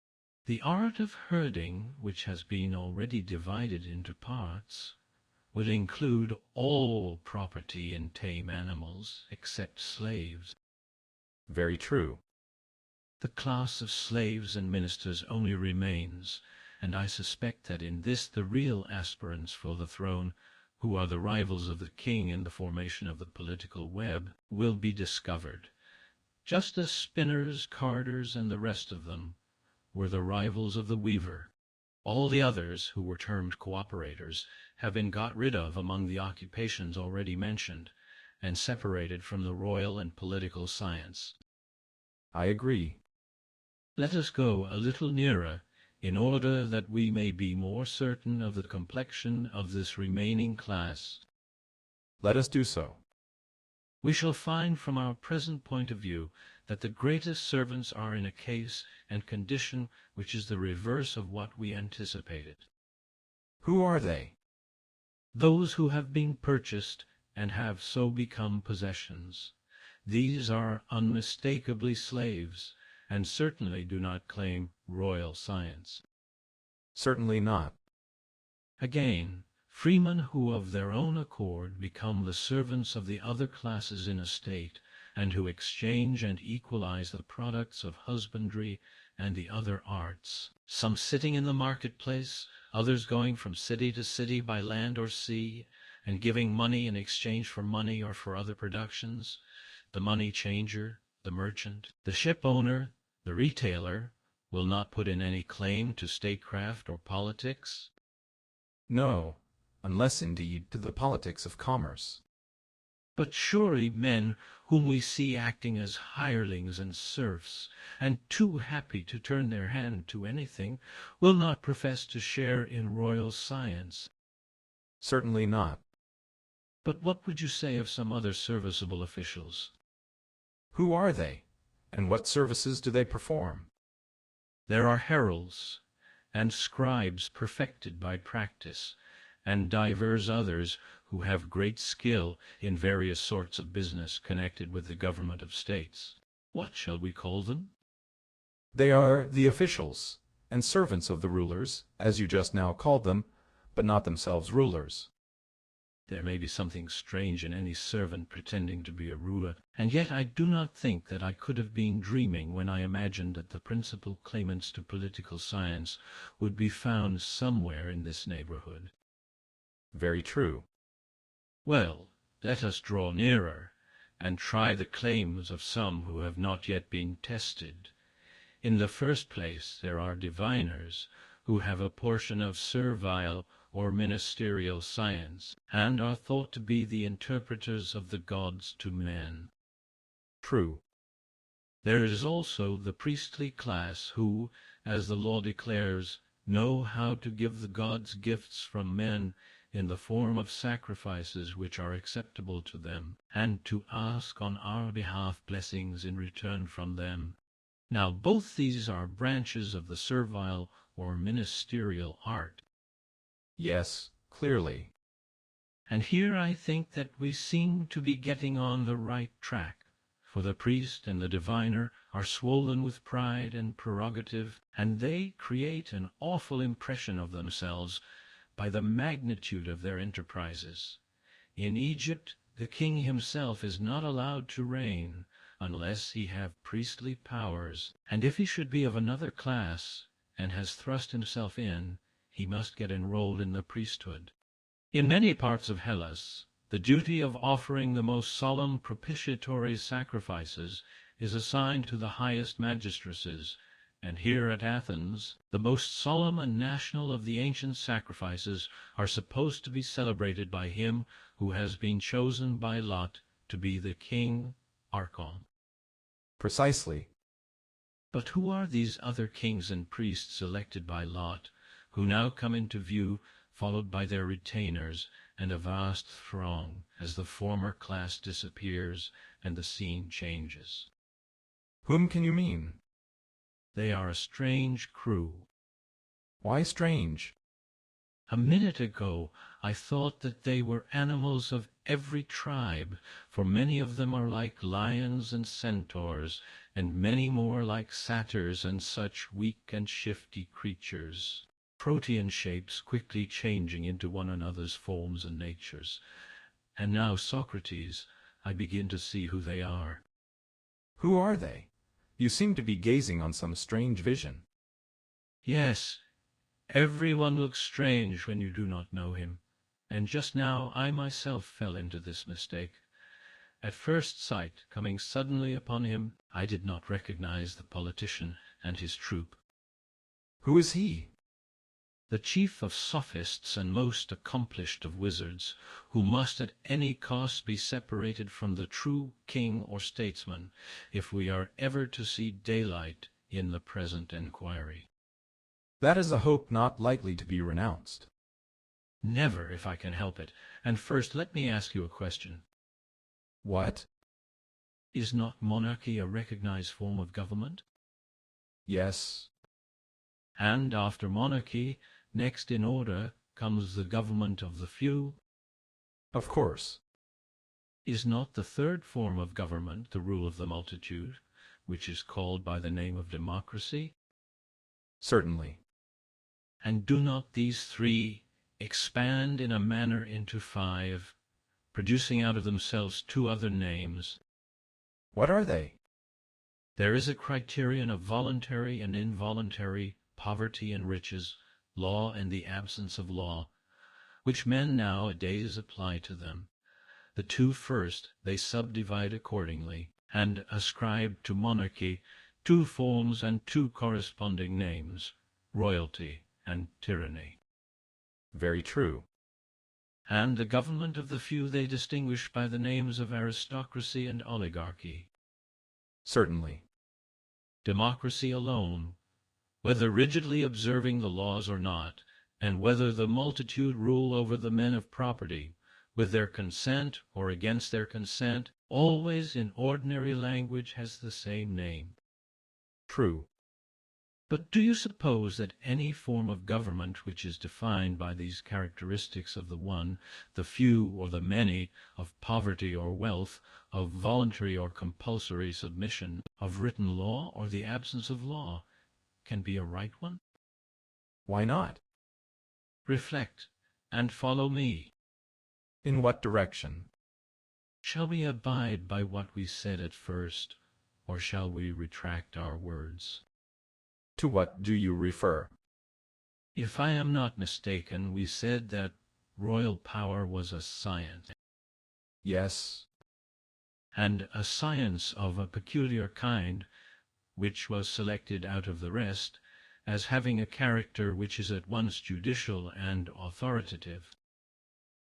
The art of herding, which has been already divided into parts, would include all property in tame animals, except slaves. Very true. The class of slaves and ministers only remains, and I suspect that in this the real aspirants for the throne, who are the rivals of the king in the formation of the political web, will be discovered, just as spinners, carders, and the rest of them were the rivals of the weaver. All the others, who were termed cooperators, have been got rid of among the occupations already mentioned, and separated from the royal and political science. I agree. Let us go a little nearer, in order that we may be more certain of the complexion of this remaining class. Let us do so. We shall find from our present point of view that the greatest servants are in a case and condition which is the reverse of what we anticipated. Who are they? Those who have been purchased and have so become possessions. These are unmistakably slaves, and certainly do not claim royal science. Certainly not. Again, freemen who of their own accord become the servants of the other classes in a state, and who exchange and equalize the products of husbandry and the other arts, some sitting in the marketplace, others going from city to city by land or sea, and giving money in exchange for money or for other productions, the money changer, the merchant, the ship owner, the retailer, will not put in any claim to statecraft or politics? No, unless indeed to the politics of commerce. But surely men whom we see acting as hirelings and serfs, and too happy to turn their hand to anything, will not profess to share in royal science. Certainly not. But what would you say of some other serviceable officials? Who are they, and what services do they perform? There are heralds, and scribes perfected by practice, and divers others who have great skill in various sorts of business connected with the government of states. What shall we call them? They are the officials, and servants of the rulers, as you just now called them, but not themselves rulers. There may be something strange in any servant pretending to be a ruler, and yet I do not think that I could have been dreaming when I imagined that the principal claimants to political science would be found somewhere in this neighborhood. Very true. Well, let us draw nearer, and try the claims of some who have not yet been tested. In the first place, there are diviners, who have a portion of servile or ministerial science, and are thought to be the interpreters of the gods to men. True. There is also the priestly class who, as the law declares, know how to give the gods gifts from men in the form of sacrifices which are acceptable to them, and to ask on our behalf blessings in return from them. Now both these are branches of the servile or ministerial art. Yes, clearly. And here I think that we seem to be getting on the right track, for the priest and the diviner are swollen with pride and prerogative, and they create an awful impression of themselves by the magnitude of their enterprises. In Egypt, the king himself is not allowed to reign unless he have priestly powers, and if he should be of another class, and has thrust himself in, he must get enrolled in the priesthood. In many parts of Hellas, the duty of offering the most solemn propitiatory sacrifices is assigned to the highest magistracies, and here at Athens, the most solemn and national of the ancient sacrifices are supposed to be celebrated by him who has been chosen by lot to be the king Archon. Precisely. But who are these other kings and priests elected by lot, who now come into view, followed by their retainers and a vast throng, as the former class disappears and the scene changes? Whom can you mean? They are a strange crew. Why strange? A minute ago I thought that they were animals of every tribe, for many of them are like lions and centaurs, and many more like satyrs and such weak and shifty creatures, protean shapes quickly changing into one another's forms and natures. And now, Socrates, I begin to see who they are. Who are they? You seem to be gazing on some strange vision. Yes, everyone looks strange when you do not know him, and just now I myself fell into this mistake. At first sight, coming suddenly upon him, I did not recognize the politician and his troop. Who is he? The chief of sophists and most accomplished of wizards, who must at any cost be separated from the true king or statesman, if we are ever to see daylight in the present enquiry. That is a hope not likely to be renounced. Never, if I can help it. And first let me ask you a question. What? Is not monarchy a recognized form of government? Yes. And after monarchy, next in order comes the government of the few? Of course. Is not the third form of government the rule of the multitude, which is called by the name of democracy? Certainly. And do not these three expand in a manner into five, producing out of themselves two other names? What are they? There is a criterion of voluntary and involuntary, poverty and riches, law and the absence of law, which men nowadays apply to them. The two first they subdivide accordingly, and ascribe to monarchy two forms and two corresponding names, royalty and tyranny. Very true. And the government of the few they distinguish by the names of aristocracy and oligarchy. Certainly. Democracy alone, whether rigidly observing the laws or not, and whether the multitude rule over the men of property, with their consent or against their consent, always in ordinary language has the same name. True. But do you suppose that any form of government which is defined by these characteristics of the one, the few or the many, of poverty or wealth, of voluntary or compulsory submission, of written law or the absence of law, can be a right one? Why not? Reflect, and follow me. In what direction? Shall we abide by what we said at first, or shall we retract our words? To what do you refer? If I am not mistaken, we said that royal power was a science. Yes. And a science of a peculiar kind, which was selected out of the rest, as having a character which is at once judicial and authoritative.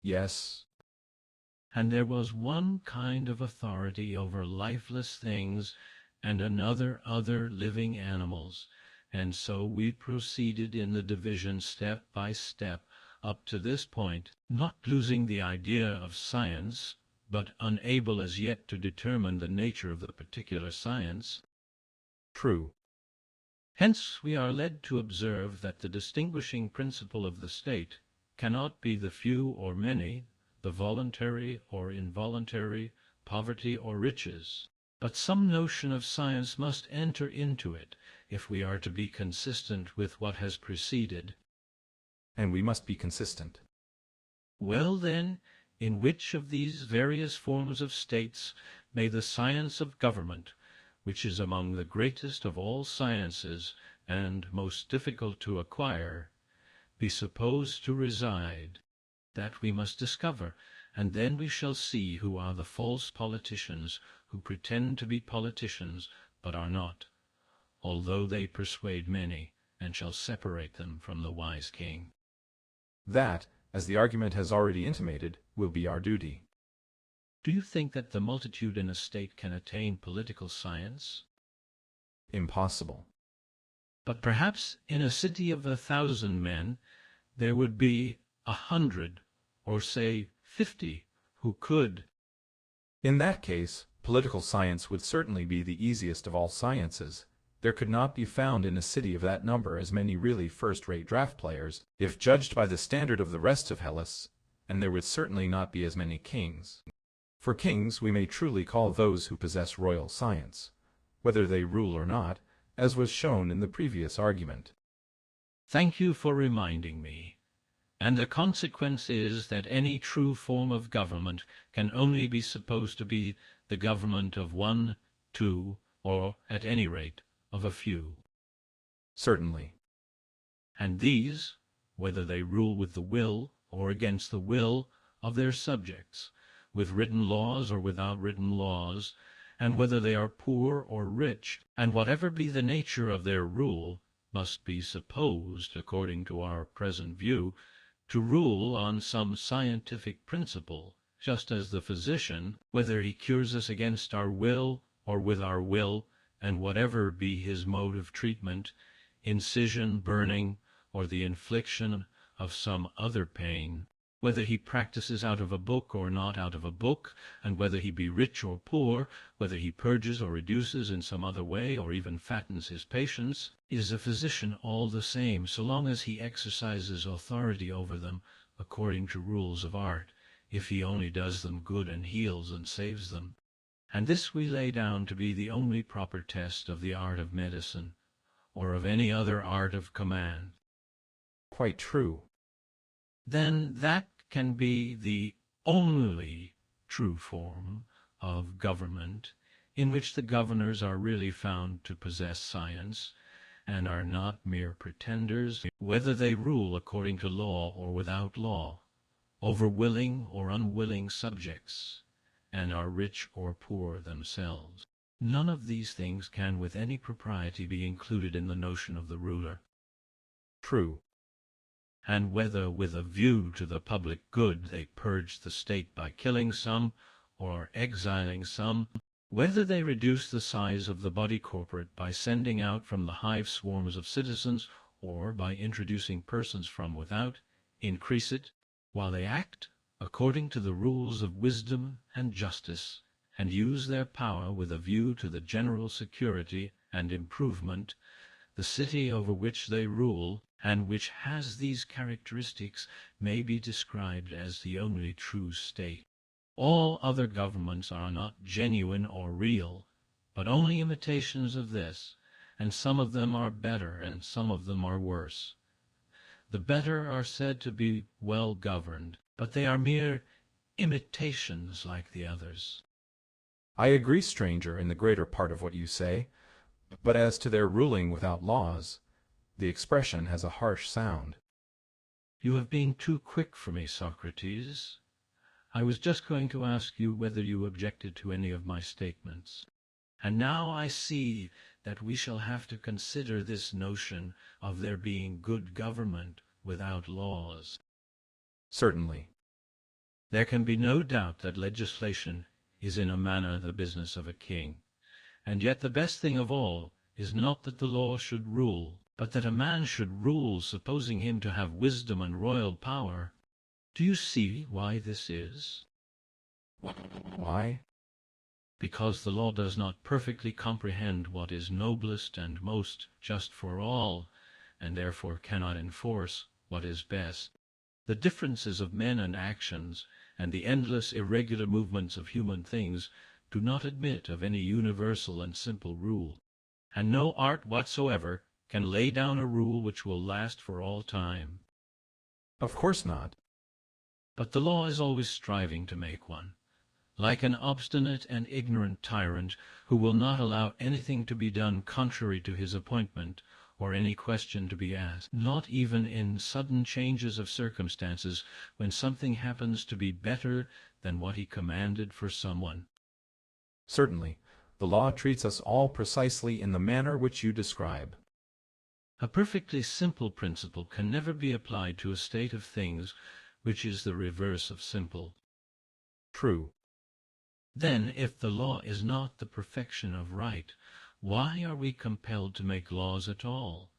Yes. And there was one kind of authority over lifeless things, and another other living animals, and so we proceeded in the division step by step up to this point, not losing the idea of science, but unable as yet to determine the nature of the particular science. True. Hence we are led to observe that the distinguishing principle of the state cannot be the few or many, the voluntary or involuntary, poverty or riches, but some notion of science must enter into it if we are to be consistent with what has preceded. And we must be consistent. Well, then, in which of these various forms of states may the science of government, which is among the greatest of all sciences, and most difficult to acquire, be supposed to reside? That we must discover, and then we shall see who are the false politicians who pretend to be politicians but are not, although they persuade many, and shall separate them from the wise king. That, as the argument has already intimated, will be our duty. Do you think that the multitude in a state can attain political science? Impossible. But perhaps in a city of 1,000 men there would be 100, or say 50, who could. In that case, political science would certainly be the easiest of all sciences. There could not be found in a city of that number as many really first-rate draft players, if judged by the standard of the rest of Hellas, and there would certainly not be as many kings. For kings we may truly call those who possess royal science, whether they rule or not, as was shown in the previous argument. Thank you for reminding me. And the consequence is that any true form of government can only be supposed to be the government of one, two, or, at any rate, of a few. Certainly. And these, whether they rule with the will or against the will of their subjects, with written laws or without written laws, and whether they are poor or rich, and whatever be the nature of their rule, must be supposed, according to our present view, to rule on some scientific principle, just as the physician, whether he cures us against our will or with our will, and whatever be his mode of treatment, incision, burning, or the infliction of some other pain, whether he practices out of a book or not out of a book, and whether he be rich or poor, whether he purges or reduces in some other way, or even fattens his patients, is a physician all the same, so long as he exercises authority over them according to rules of art, if he only does them good and heals and saves them. And this we lay down to be the only proper test of the art of medicine, or of any other art of command. Quite true. Then that can be the only true form of government in which the governors are really found to possess science, and are not mere pretenders, whether they rule according to law or without law, over willing or unwilling subjects, and are rich or poor themselves. None of these things can with any propriety be included in the notion of the ruler. True. And whether with a view to the public good they purge the state by killing some, or exiling some, whether they reduce the size of the body corporate by sending out from the hive swarms of citizens, or by introducing persons from without, increase it, while they act according to the rules of wisdom and justice, and use their power with a view to the general security and improvement, the city over which they rule, and which has these characteristics, may be described as the only true state. All other governments are not genuine or real, but only imitations of this, and some of them are better and some of them are worse. The better are said to be well governed, but they are mere imitations like the others. I agree, stranger, in the greater part of what you say, but as to their ruling without laws, the expression has a harsh sound. You have been too quick for me, Socrates. I was just going to ask you whether you objected to any of my statements. And now I see that we shall have to consider this notion of there being good government without laws. Certainly. There can be no doubt that legislation is in a manner the business of a king, and yet the best thing of all is not that the law should rule, but that a man should rule, supposing him to have wisdom and royal power. Do you see why this is? Why? Because the law does not perfectly comprehend what is noblest and most just for all, and therefore cannot enforce what is best. The differences of men and actions, and the endless irregular movements of human things, do not admit of any universal and simple rule, and no art whatsoever can lay down a rule which will last for all time. Of course not. But the law is always striving to make one, like an obstinate and ignorant tyrant who will not allow anything to be done contrary to his appointment, or any question to be asked, not even in sudden changes of circumstances when something happens to be better than what he commanded for someone. Certainly, the law treats us all precisely in the manner which you describe. A perfectly simple principle can never be applied to a state of things which is the reverse of simple. True. Then, if the law is not the perfection of right, why are we compelled to make laws at all?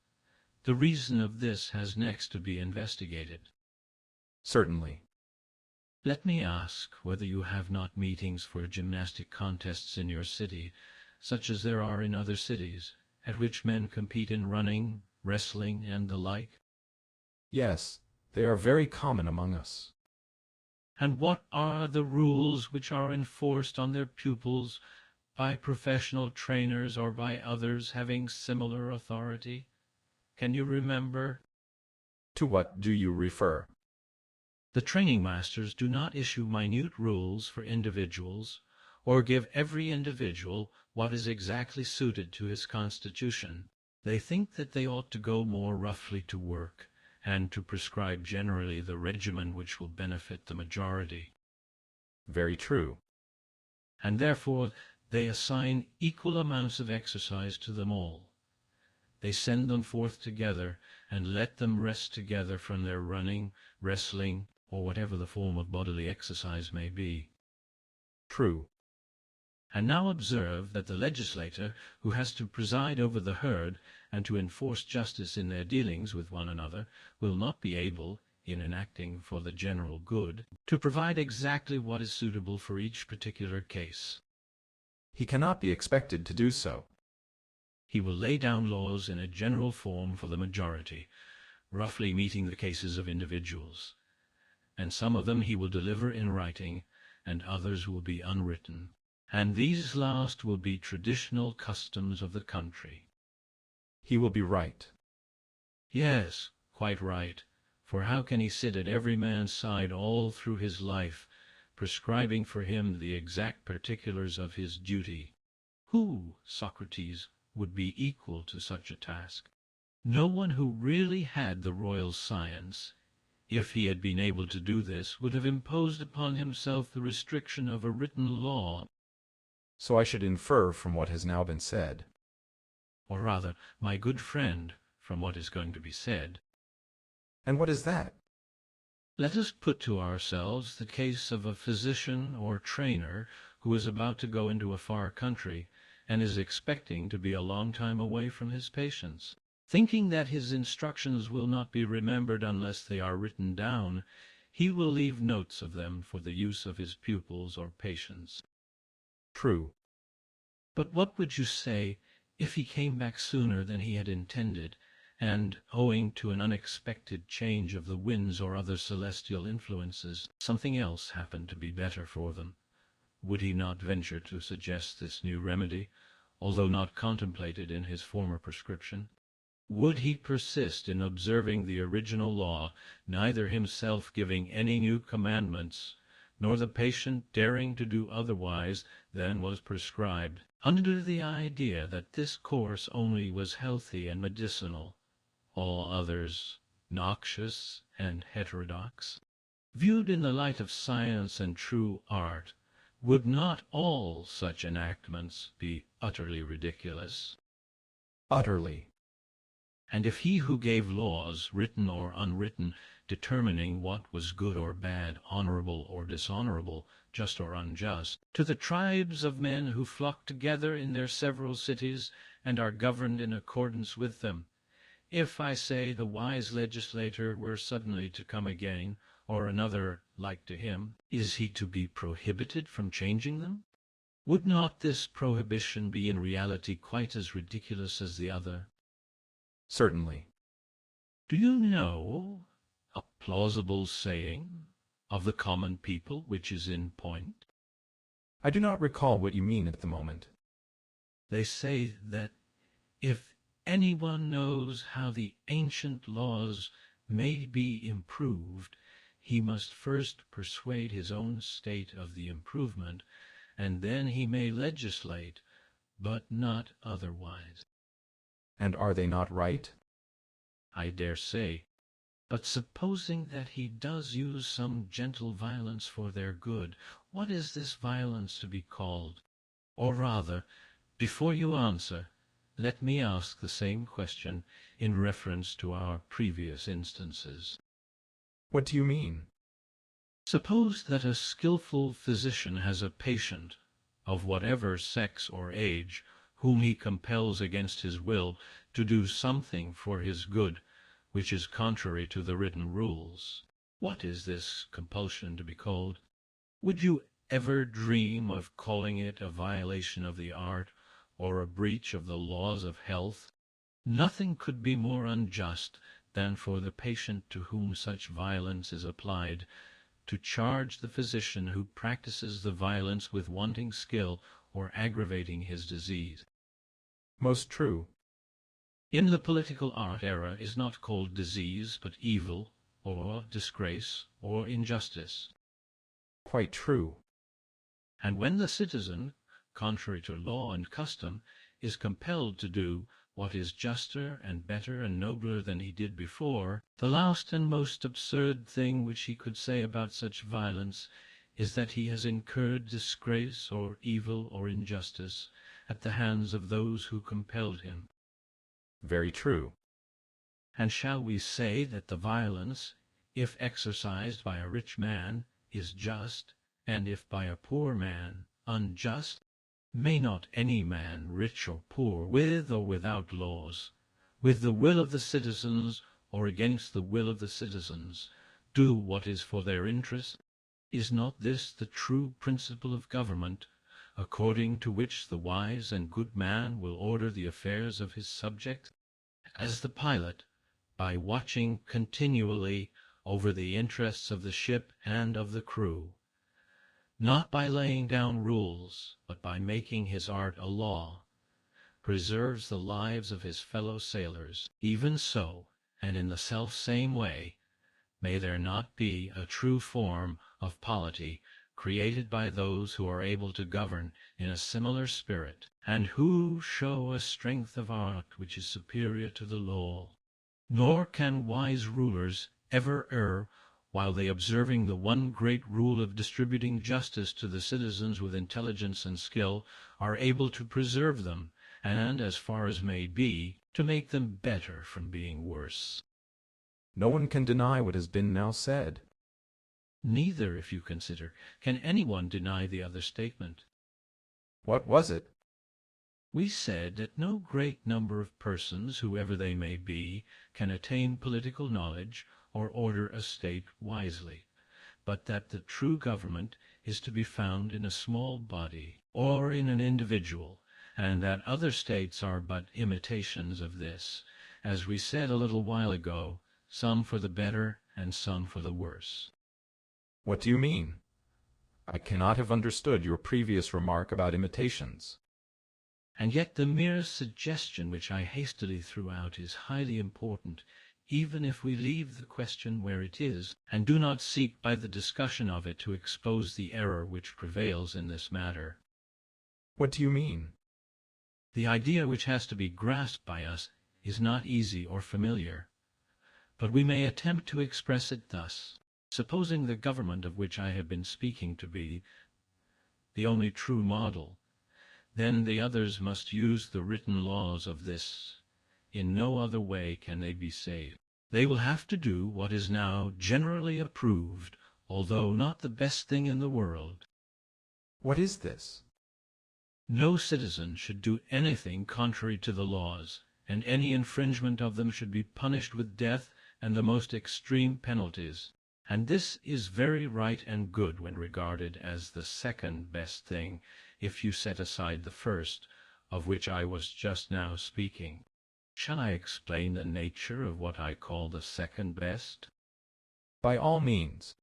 The reason of this has next to be investigated. Certainly. Let me ask whether you have not meetings for gymnastic contests in your city, such as there are in other cities, at which men compete in running, wrestling, and the like? Yes, they are very common among us. And what are the rules which are enforced on their pupils by professional trainers or by others having similar authority? Can you remember? To what do you refer? The training masters do not issue minute rules for individuals, or give every individual what is exactly suited to his constitution. They think that they ought to go more roughly to work, and to prescribe generally the regimen which will benefit the majority. Very true. And therefore they assign equal amounts of exercise to them all. They send them forth together, and let them rest together from their running, wrestling, or whatever the form of bodily exercise may be. True. And now observe that the legislator, who has to preside over the herd and to enforce justice in their dealings with one another, will not be able, in enacting for the general good, to provide exactly what is suitable for each particular case. He cannot be expected to do so. He will lay down laws in a general form for the majority, roughly meeting the cases of individuals, and some of them he will deliver in writing, and others will be unwritten. And these last will be traditional customs of the country. He will be right. Yes, quite right, for how can he sit at every man's side all through his life, prescribing for him the exact particulars of his duty? Who, Socrates, would be equal to such a task? No one who really had the royal science, if he had been able to do this, would have imposed upon himself the restriction of a written law. So I should infer from what has now been said. Or rather, my good friend, from what is going to be said. And what is that? Let us put to ourselves the case of a physician or trainer who is about to go into a far country, and is expecting to be a long time away from his patients. Thinking that his instructions will not be remembered unless they are written down, he will leave notes of them for the use of his pupils or patients. True. But what would you say if he came back sooner than he had intended, and, owing to an unexpected change of the winds or other celestial influences, something else happened to be better for them? Would he not venture to suggest this new remedy, although not contemplated in his former prescription? Would he persist in observing the original law, neither himself giving any new commandments, nor the patient daring to do otherwise than was prescribed, under the idea that this course only was healthy and medicinal, all others noxious and heterodox? Viewed in the light of science and true art, would not all such enactments be utterly ridiculous? Utterly. And if he who gave laws, written or unwritten, determining what was good or bad, honorable or dishonorable, just or unjust, to the tribes of men who flock together in their several cities and are governed in accordance with them, if, I say, the wise legislator were suddenly to come again, or another like to him, is he to be prohibited from changing them? Would not this prohibition be in reality quite as ridiculous as the other? Certainly. Do you know a plausible saying of the common people which is in point? I do not recall what you mean at the moment. They say that if anyone knows how the ancient laws may be improved, he must first persuade his own state of the improvement, and then he may legislate, but not otherwise. And are they not right? I dare say. But supposing that he does use some gentle violence for their good, what is this violence to be called? Or rather, before you answer, let me ask the same question in reference to our previous instances. What do you mean? Suppose that a skilful physician has a patient, of whatever sex or age, whom he compels against his will to do something for his good, which is contrary to the written rules. What is this compulsion to be called? Would you ever dream of calling it a violation of the art, or a breach of the laws of health? Nothing could be more unjust than for the patient to whom such violence is applied to charge the physician who practices the violence with wanting skill or aggravating his disease. Most true. In the political art, error is not called disease, but evil, or disgrace, or injustice. Quite true. And when the citizen, contrary to law and custom, is compelled to do what is juster and better and nobler than he did before, the last and most absurd thing which he could say about such violence is that he has incurred disgrace or evil or injustice at the hands of those who compelled him. Very true. And shall we say that the violence, if exercised by a rich man, is just, and if by a poor man, unjust? May not any man, rich or poor, with or without laws, with the will of the citizens or against the will of the citizens, do what is for their interest? Is not this the true principle of government, according to which the wise and good man will order the affairs of his subjects? As the pilot, by watching continually over the interests of the ship and of the crew, not by laying down rules, but by making his art a law, preserves the lives of his fellow sailors, even so, and in the self-same way, may there not be a true form of polity created by those who are able to govern in a similar spirit, and who show a strength of art which is superior to the law? Nor can wise rulers ever err while they, observing the one great rule of distributing justice to the citizens with intelligence and skill, are able to preserve them, and, as far as may be, to make them better from being worse. No one can deny what has been now said. Neither, if you consider, can anyone deny the other statement. What was it? We said that no great number of persons, whoever they may be, can attain political knowledge or order a state wisely, but that the true government is to be found in a small body, or in an individual, and that other states are but imitations of this, as we said a little while ago, some for the better and some for the worse. What do you mean? I cannot have understood your previous remark about imitations. And yet the mere suggestion which I hastily threw out is highly important, even if we leave the question where it is, and do not seek by the discussion of it to expose the error which prevails in this matter. What do you mean? The idea which has to be grasped by us is not easy or familiar, but we may attempt to express it thus. Supposing the government of which I have been speaking to be the only true model, then the others must use the written laws of this. In no other way can they be saved. They will have to do what is now generally approved, although not the best thing in the world. What is this? No citizen should do anything contrary to the laws, and any infringement of them should be punished with death and the most extreme penalties. And this is very right and good when regarded as the second best thing, if you set aside the first, of which I was just now speaking. Shall I explain the nature of what I call the second best? By all means.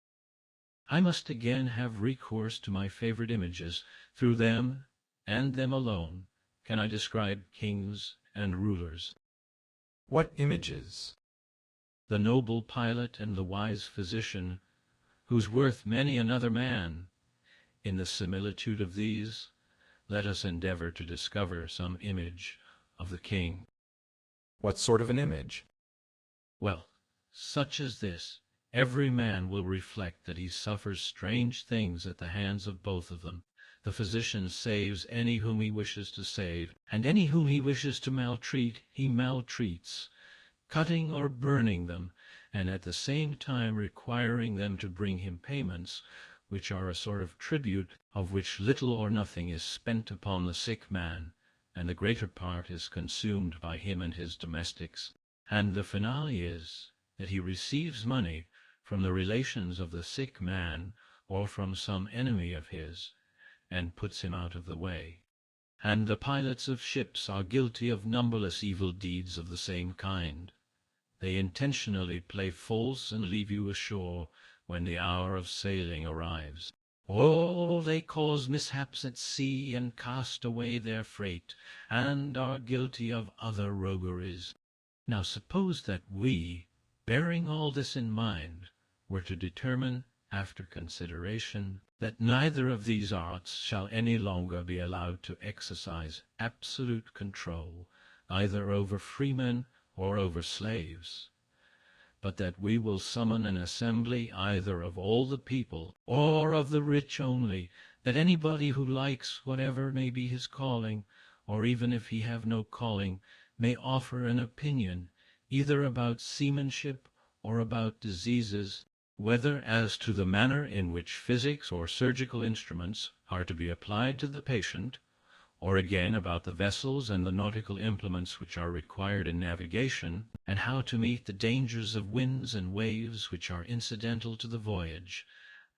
I must again have recourse to my favorite images. Through them, and them alone, can I describe kings and rulers. What images? The noble pilot and the wise physician, who's worth many another man. In the similitude of these, let us endeavor to discover some image of the king. What sort of an image? Well, such as this, every man will reflect that he suffers strange things at the hands of both of them. The physician saves any whom he wishes to save, and any whom he wishes to maltreat, he maltreats, cutting or burning them, and at the same time requiring them to bring him payments, which are a sort of tribute, of which little or nothing is spent upon the sick man, and the greater part is consumed by him and his domestics. And the finale is that he receives money from the relations of the sick man or from some enemy of his, and puts him out of the way. And the pilots of ships are guilty of numberless evil deeds of the same kind. They intentionally play false and leave you ashore when the hour of sailing arrives. Or they cause mishaps at sea and cast away their freight, and are guilty of other rogueries. Now suppose that we, bearing all this in mind, were to determine, after consideration, that neither of these arts shall any longer be allowed to exercise absolute control, either over freemen or over slaves, but that we will summon an assembly either of all the people or of the rich only, that anybody who likes, whatever may be his calling, or even if he have no calling, may offer an opinion, either about seamanship or about diseases, whether as to the manner in which physics or surgical instruments are to be applied to the patient, or again about the vessels and the nautical implements which are required in navigation, and how to meet the dangers of winds and waves which are incidental to the voyage,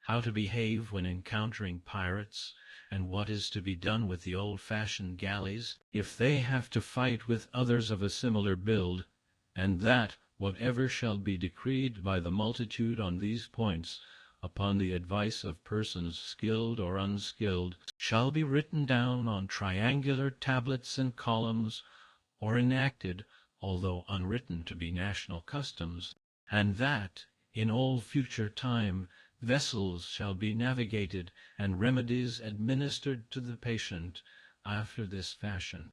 how to behave when encountering pirates, and what is to be done with the old-fashioned galleys if they have to fight with others of a similar build, and that whatever shall be decreed by the multitude on these points, upon the advice of persons skilled or unskilled, shall be written down on triangular tablets and columns, or enacted, although unwritten to be national customs, and that, in all future time, vessels shall be navigated and remedies administered to the patient after this fashion.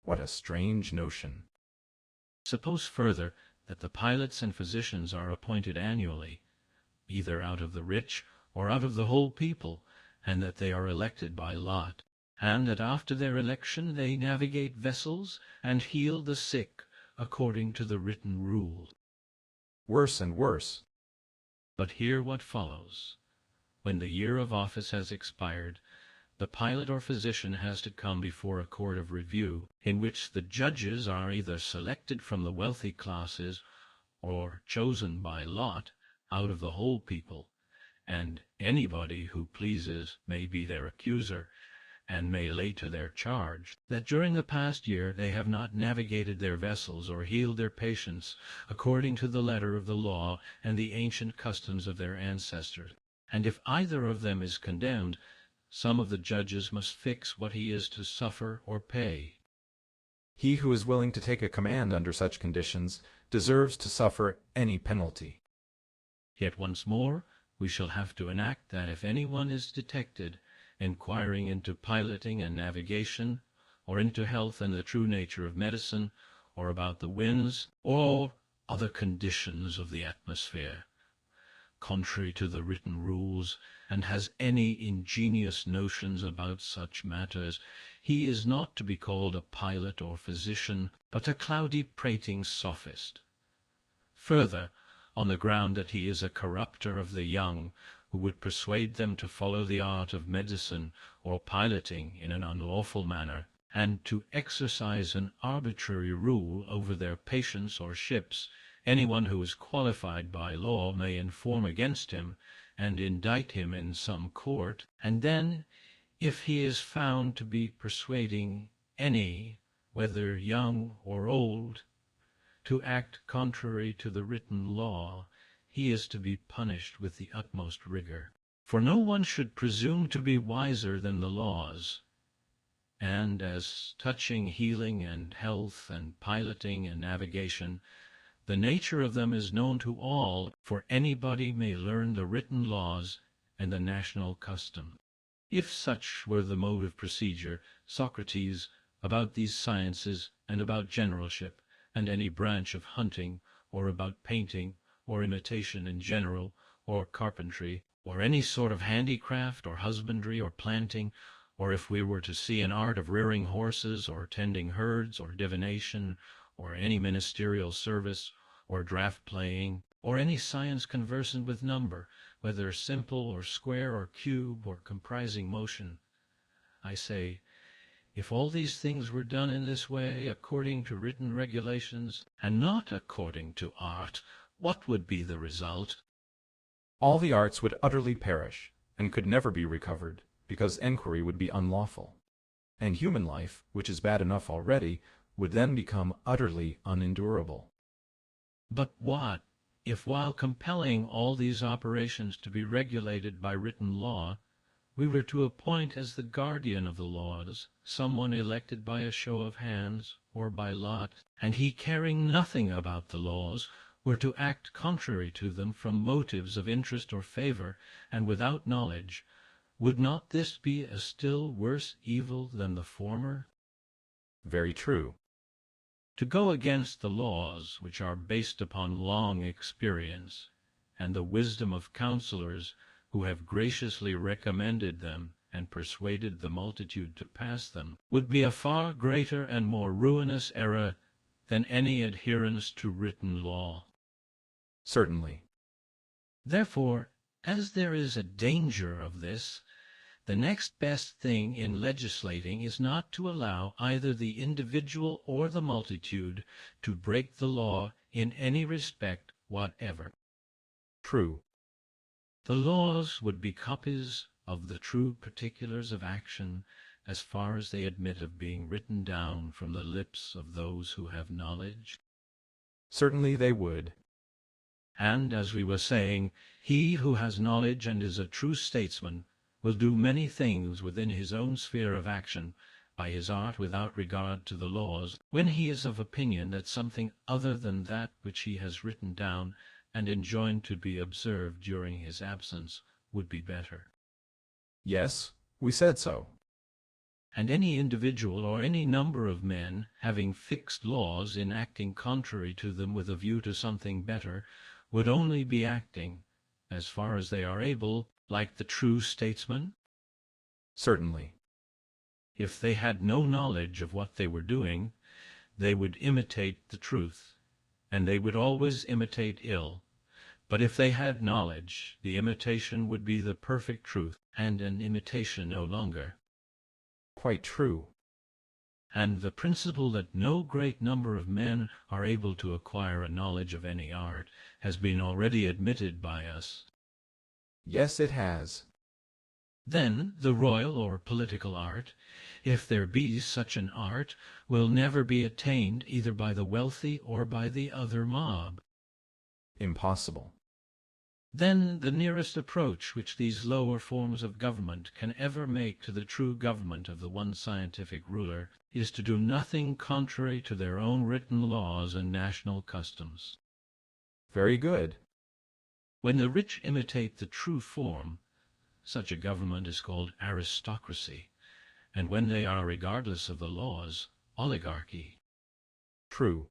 What a strange notion! Suppose further that the pilots and physicians are appointed annually, either out of the rich or out of the whole people, and that they are elected by lot, and that after their election they navigate vessels and heal the sick according to the written rule. Worse and worse. But hear what follows. When the year of office has expired, the pilot or physician has to come before a court of review, in which the judges are either selected from the wealthy classes or chosen by lot out of the whole people, and anybody who pleases may be their accuser, and may lay to their charge that during the past year they have not navigated their vessels or healed their patients according to the letter of the law and the ancient customs of their ancestors. And if either of them is condemned, some of the judges must fix what he is to suffer or pay. He who is willing to take a command under such conditions deserves to suffer any penalty. Yet once more we shall have to enact that if anyone is detected inquiring into piloting and navigation, or into health and the true nature of medicine, or about the winds, or other conditions of the atmosphere, contrary to the written rules, and has any ingenious notions about such matters, he is not to be called a pilot or physician, but a cloudy prating sophist. Further, on the ground that he is a corrupter of the young, who would persuade them to follow the art of medicine or piloting in an unlawful manner, and to exercise an arbitrary rule over their patients or ships, anyone who is qualified by law may inform against him and indict him in some court, and then, if he is found to be persuading any, whether young or old, to act contrary to the written law, he is to be punished with the utmost rigor. For no one should presume to be wiser than the laws. And as touching healing and health and piloting and navigation, the nature of them is known to all, for anybody may learn the written laws and the national custom. If such were the mode of procedure, Socrates, about these sciences and about generalship, and any branch of hunting, or about painting, or imitation in general, or carpentry, or any sort of handicraft, or husbandry, or planting, or if we were to see an art of rearing horses, or tending herds, or divination, or any ministerial service, or draught-playing, or any science conversant with number, whether simple, or square, or cube, or comprising motion. I say, if all these things were done in this way, according to written regulations, and not according to art, what would be the result? All the arts would utterly perish, and could never be recovered, because enquiry would be unlawful. And human life, which is bad enough already, would then become utterly unendurable. But what, if while compelling all these operations to be regulated by written law, we were to appoint as the guardian of the laws someone elected by a show of hands, or by lot, and he caring nothing about the laws, were to act contrary to them from motives of interest or favor, and without knowledge? Would not this be a still worse evil than the former? Very true. To go against the laws, which are based upon long experience, and the wisdom of counselors who have graciously recommended them and persuaded the multitude to pass them, would be a far greater and more ruinous error than any adherence to written law. Certainly. Therefore, as there is a danger of this, the next best thing in legislating is not to allow either the individual or the multitude to break the law in any respect whatever. True. The laws would be copies of the true particulars of action as far as they admit of being written down from the lips of those who have knowledge. Certainly they would. And, as we were saying, he who has knowledge and is a true statesman will do many things within his own sphere of action by his art without regard to the laws, when he is of opinion that something other than that which he has written down and enjoined to be observed during his absence would be better. Yes, we said so. And any individual or any number of men, having fixed laws, in acting contrary to them with a view to something better, would only be acting, as far as they are able, like the true statesman? Certainly. If they had no knowledge of what they were doing, they would imitate the truth, and they would always imitate ill. But if they had knowledge, the imitation would be the perfect truth, and an imitation no longer. Quite true. And the principle that no great number of men are able to acquire a knowledge of any art has been already admitted by us. Yes, it has. Then the royal or political art, if there be such an art, will never be attained either by the wealthy or by the other mob. Impossible. Then the nearest approach which these lower forms of government can ever make to the true government of the one scientific ruler is to do nothing contrary to their own written laws and national customs. Very good. When the rich imitate the true form, such a government is called aristocracy, and when they are regardless of the laws, oligarchy. True.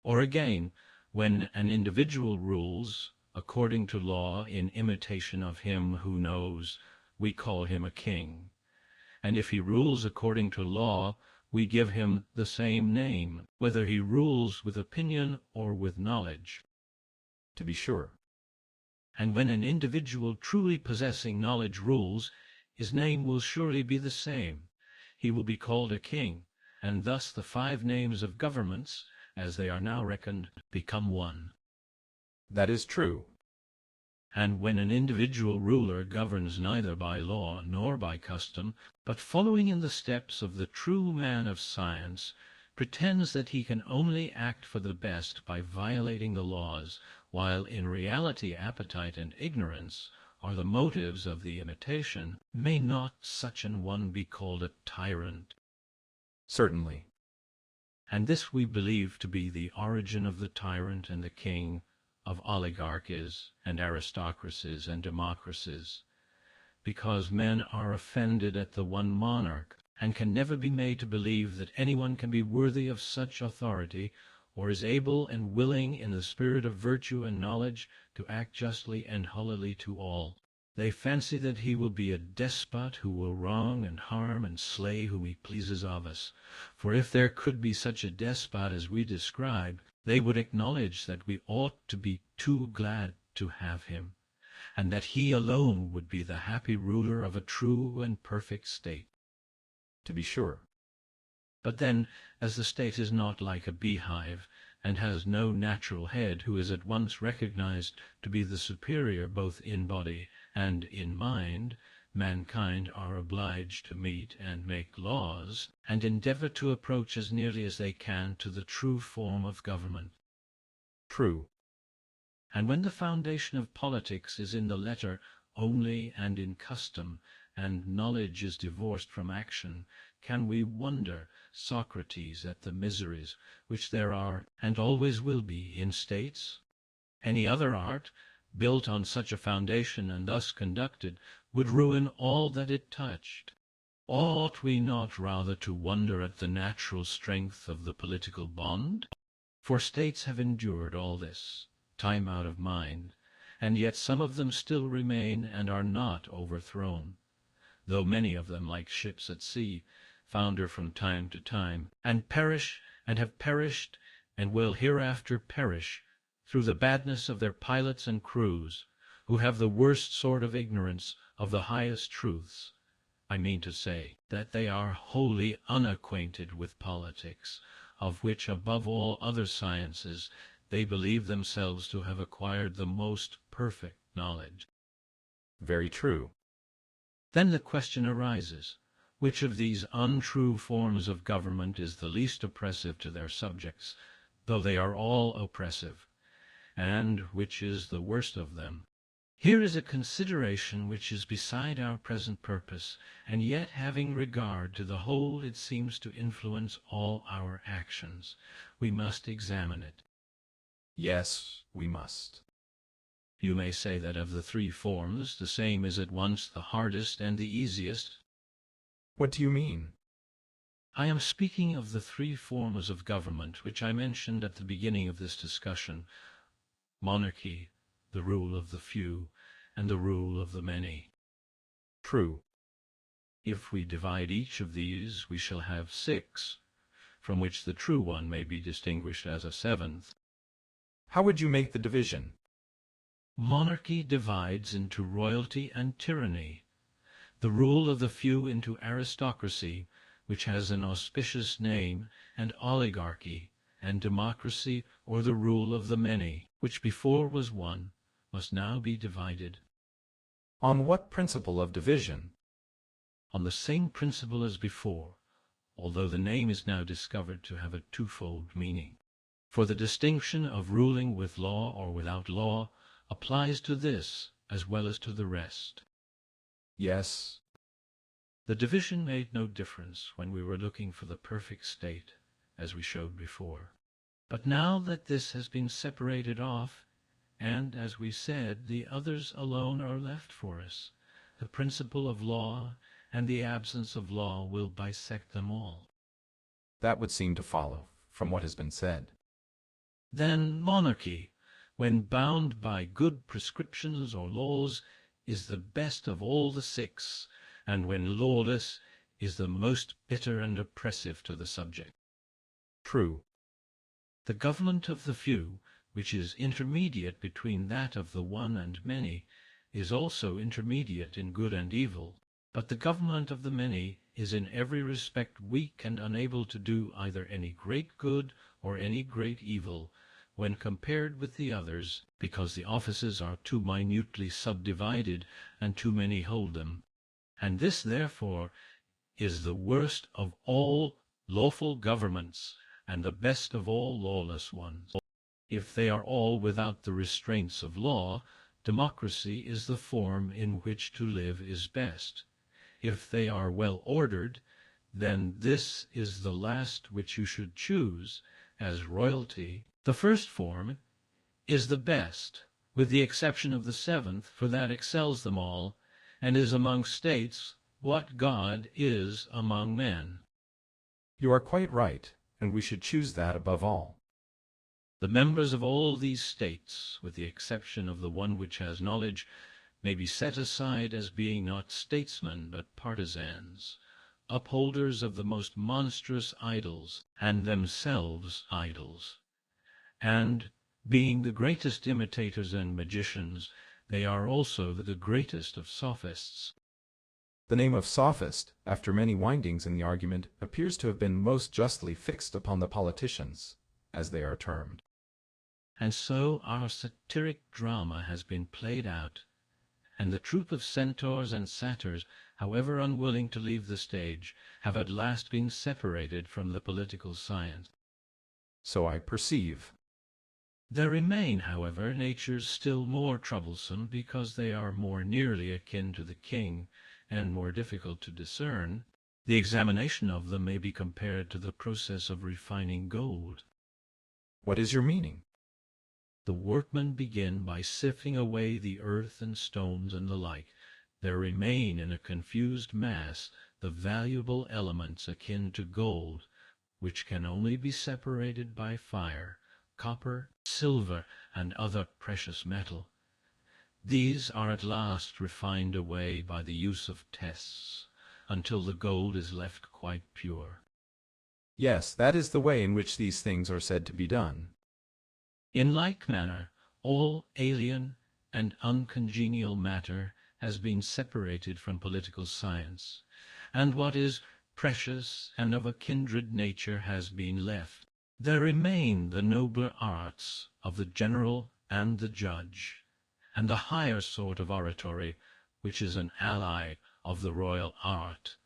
Or again, when an individual rules according to law in imitation of him who knows, we call him a king. And if he rules according to law, we give him the same name, whether he rules with opinion or with knowledge. To be sure. And when an individual truly possessing knowledge rules, his name will surely be the same. He will be called a king, and thus the 5 names of governments, as they are now reckoned, become one. That is true. And when an individual ruler governs neither by law nor by custom, but following in the steps of the true man of science, pretends that he can only act for the best by violating the laws, while in reality appetite and ignorance are the motives of the imitation, may not such an one be called a tyrant? Certainly. And this we believe to be the origin of the tyrant and the king, of oligarchies and aristocracies and democracies, because men are offended at the one monarch, and can never be made to believe that anyone can be worthy of such authority, or is able and willing in the spirit of virtue and knowledge to act justly and holily to all. They fancy that he will be a despot who will wrong and harm and slay whom he pleases of us. For if there could be such a despot as we describe, they would acknowledge that we ought to be too glad to have him, and that he alone would be the happy ruler of a true and perfect state. To be sure. But then, as the state is not like a beehive, and has no natural head who is at once recognized to be the superior both in body and in mind, mankind are obliged to meet and make laws, and endeavor to approach as nearly as they can to the true form of government. True. And when the foundation of politics is in the letter only and in custom, and knowledge is divorced from action, can we wonder, Socrates, at the miseries which there are and always will be in states? Any other art, built on such a foundation and thus conducted, would ruin all that it touched. Ought we not rather to wonder at the natural strength of the political bond? For states have endured all this, time out of mind, and yet some of them still remain and are not overthrown, though many of them, like ships at sea, founder from time to time, and perish, and have perished, and will hereafter perish, through the badness of their pilots and crews, who have the worst sort of ignorance of the highest truths. I mean to say, that they are wholly unacquainted with politics, of which, above all other sciences, they believe themselves to have acquired the most perfect knowledge. Very true. Then the question arises, which of these untrue forms of government is the least oppressive to their subjects, though they are all oppressive, and which is the worst of them? Here is a consideration which is beside our present purpose, and yet having regard to the whole it seems to influence all our actions. We must examine it. Yes, we must. You may say that of the three forms, the same is at once the hardest and the easiest. What do you mean? I am speaking of the three forms of government which I mentioned at the beginning of this discussion: monarchy, the rule of the few, and the rule of the many. True. If we divide each of these, we shall have 6, from which the true one may be distinguished as a 7th. How would you make the division? Monarchy divides into royalty and tyranny, the rule of the few into aristocracy, which has an auspicious name, and oligarchy, and democracy, or the rule of the many, which before was one, must now be divided. On what principle of division? On the same principle as before, although the name is now discovered to have a twofold meaning. For the distinction of ruling with law or without law applies to this as well as to the rest. Yes. The division made no difference when we were looking for the perfect state, as we showed before. But now that this has been separated off, and, as we said, the others alone are left for us, the principle of law and the absence of law will bisect them all. That would seem to follow from what has been said. Then monarchy, when bound by good prescriptions or laws, is the best of all the 6, and when lawless, is the most bitter and oppressive to the subject. True. The government of the few, which is intermediate between that of the one and many, is also intermediate in good and evil, but the government of the many is in every respect weak and unable to do either any great good or any great evil, when compared with the others, because the offices are too minutely subdivided, and too many hold them. And this, therefore, is the worst of all lawful governments, and the best of all lawless ones. If they are all without the restraints of law, democracy is the form in which to live is best. If they are well ordered, then this is the last which you should choose, as royalty. The first form is the best, with the exception of the 7th, for that excels them all, and is among states what God is among men. You are quite right, and we should choose that above all. The members of all these states, with the exception of the one which has knowledge, may be set aside as being not statesmen but partisans, upholders of the most monstrous idols, and themselves idols. And, being the greatest imitators and magicians, they are also the greatest of sophists. The name of sophist, after many windings in the argument, appears to have been most justly fixed upon the politicians, as they are termed. And so our satiric drama has been played out, and the troupe of centaurs and satyrs, however unwilling to leave the stage, have at last been separated from the political science. So I perceive. There remain, however, natures still more troublesome, because they are more nearly akin to the king, and more difficult to discern. The examination of them may be compared to the process of refining gold. What is your meaning? The workmen begin by sifting away the earth and stones and the like. There remain in a confused mass the valuable elements akin to gold, which can only be separated by fire, copper, silver, and other precious metal. These are at last refined away by the use of tests, until the gold is left quite pure. Yes, that is the way in which these things are said to be done. In like manner, all alien and uncongenial matter has been separated from political science, and what is precious and of a kindred nature has been left. There remain the nobler arts of the general and the judge, and the higher sort of oratory, which is an ally of the royal art,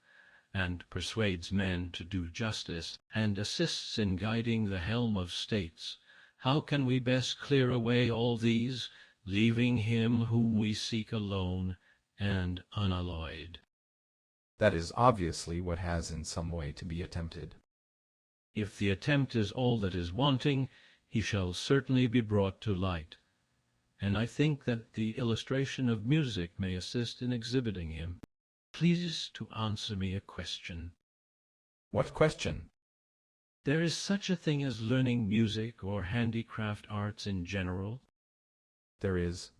and persuades men to do justice, and assists in guiding the helm of states. How can we best clear away all these, leaving him whom we seek alone and unalloyed? That is obviously what has in some way to be attempted. If the attempt is all that is wanting, he shall certainly be brought to light, and I think that the illustration of music may assist in exhibiting him. Please to answer me a question. What question? There is such a thing as learning music or handicraft arts in general? There is.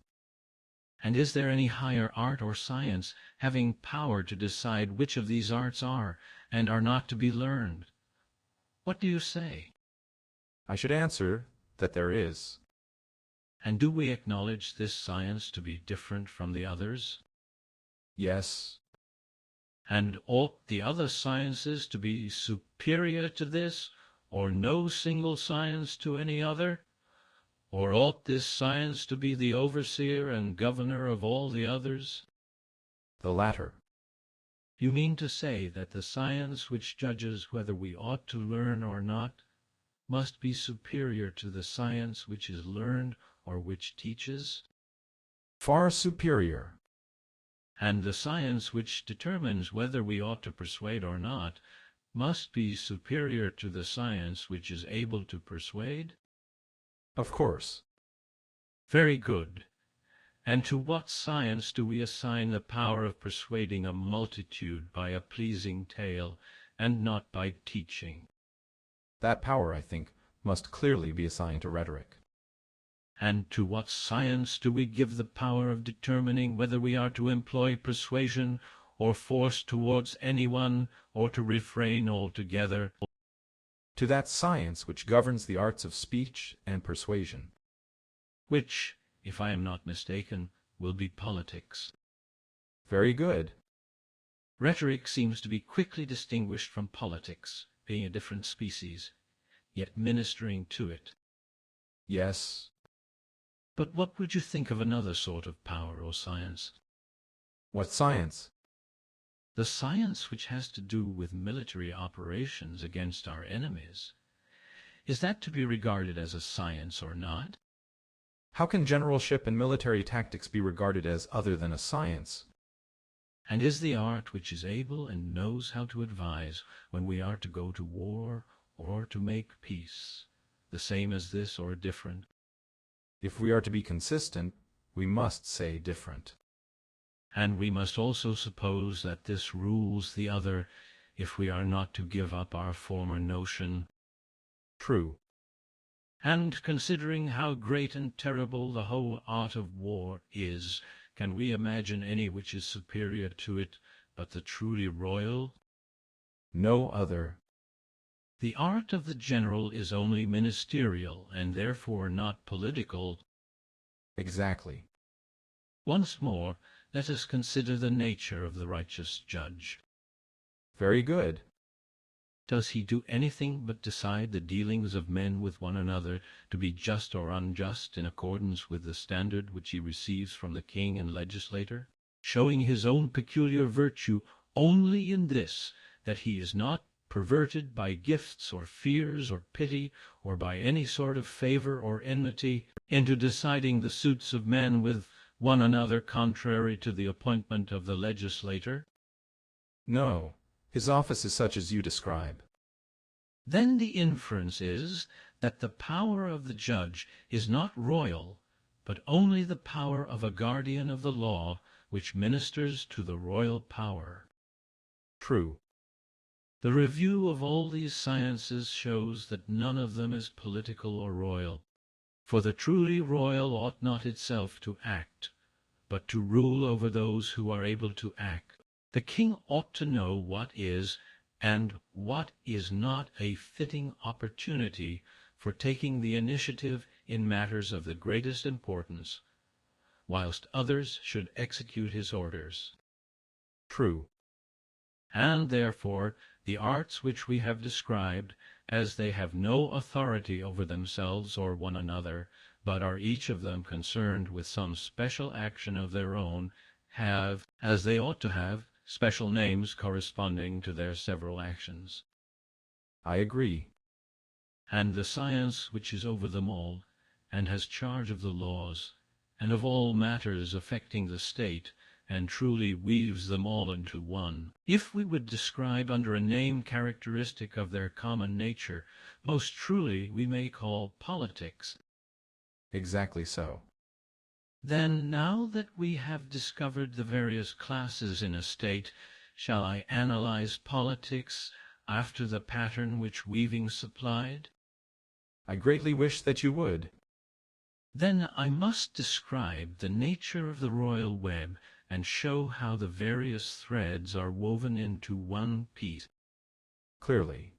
And is there any higher art or science having power to decide which of these arts are and are not to be learned? What do you say? I should answer that there is. And do we acknowledge this science to be different from the others? Yes. And ought the other sciences to be superior to this, or no single science to any other? Or ought this science to be the overseer and governor of all the others? The latter. You mean to say that the science which judges whether we ought to learn or not must be superior to the science which is learned or which teaches? Far superior. And the science which determines whether we ought to persuade or not must be superior to the science which is able to persuade? Of course. Very good. And to what science do we assign the power of persuading a multitude by a pleasing tale, and not by teaching? That power, I think, must clearly be assigned to rhetoric. And to what science do we give the power of determining whether we are to employ persuasion or force towards anyone, or to refrain altogether? To that science which governs the arts of speech and persuasion. Which, if I am not mistaken, will be politics. Very good. Rhetoric seems to be quickly distinguished from politics, being a different species, yet ministering to it. Yes. But what would you think of another sort of power or science? What science? The science which has to do with military operations against our enemies. Is that to be regarded as a science or not? How can generalship and military tactics be regarded as other than a science? And is the art which is able and knows how to advise when we are to go to war or to make peace the same as this or different? If we are to be consistent, we must say different. And we must also suppose that this rules the other, if we are not to give up our former notion. True. And considering how great and terrible the whole art of war is, can we imagine any which is superior to it but the truly royal? No other. The art of the general is only ministerial, and therefore not political. Exactly. Once more, let us consider the nature of the righteous judge. Very good. Does he do anything but decide the dealings of men with one another to be just or unjust in accordance with the standard which he receives from the king and legislator, showing his own peculiar virtue only in this, that he is not perverted by gifts or fears or pity, or by any sort of favor or enmity, into deciding the suits of men with one another contrary to the appointment of the legislator? No. His office is such as you describe. Then the inference is that the power of the judge is not royal, but only the power of a guardian of the law which ministers to the royal power. True. The review of all these sciences shows that none of them is political or royal, for the truly royal ought not itself to act, but to rule over those who are able to act. The king ought to know what is and what is not a fitting opportunity for taking the initiative in matters of the greatest importance, whilst others should execute his orders. True. And therefore the arts which we have described, as they have no authority over themselves or one another, but are each of them concerned with some special action of their own, have, as they ought to have, special names corresponding to their several actions. I agree. And the science which is over them all, and has charge of the laws, and of all matters affecting the state, and truly weaves them all into one, if we would describe under a name characteristic of their common nature, most truly we may call politics. Exactly so. Then, now that we have discovered the various classes in a state, shall I analyze politics after the pattern which weaving supplied? I greatly wish that you would. Then I must describe the nature of the royal web, and show how the various threads are woven into one piece. Clearly.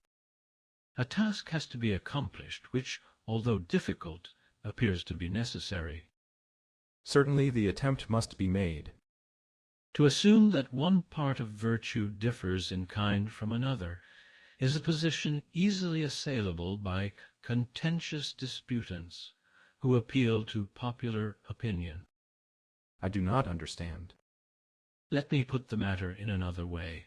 A task has to be accomplished which, although difficult, appears to be necessary. Certainly the attempt must be made. To assume that one part of virtue differs in kind from another is a position easily assailable by contentious disputants who appeal to popular opinion. I do not understand. Let me put the matter in another way.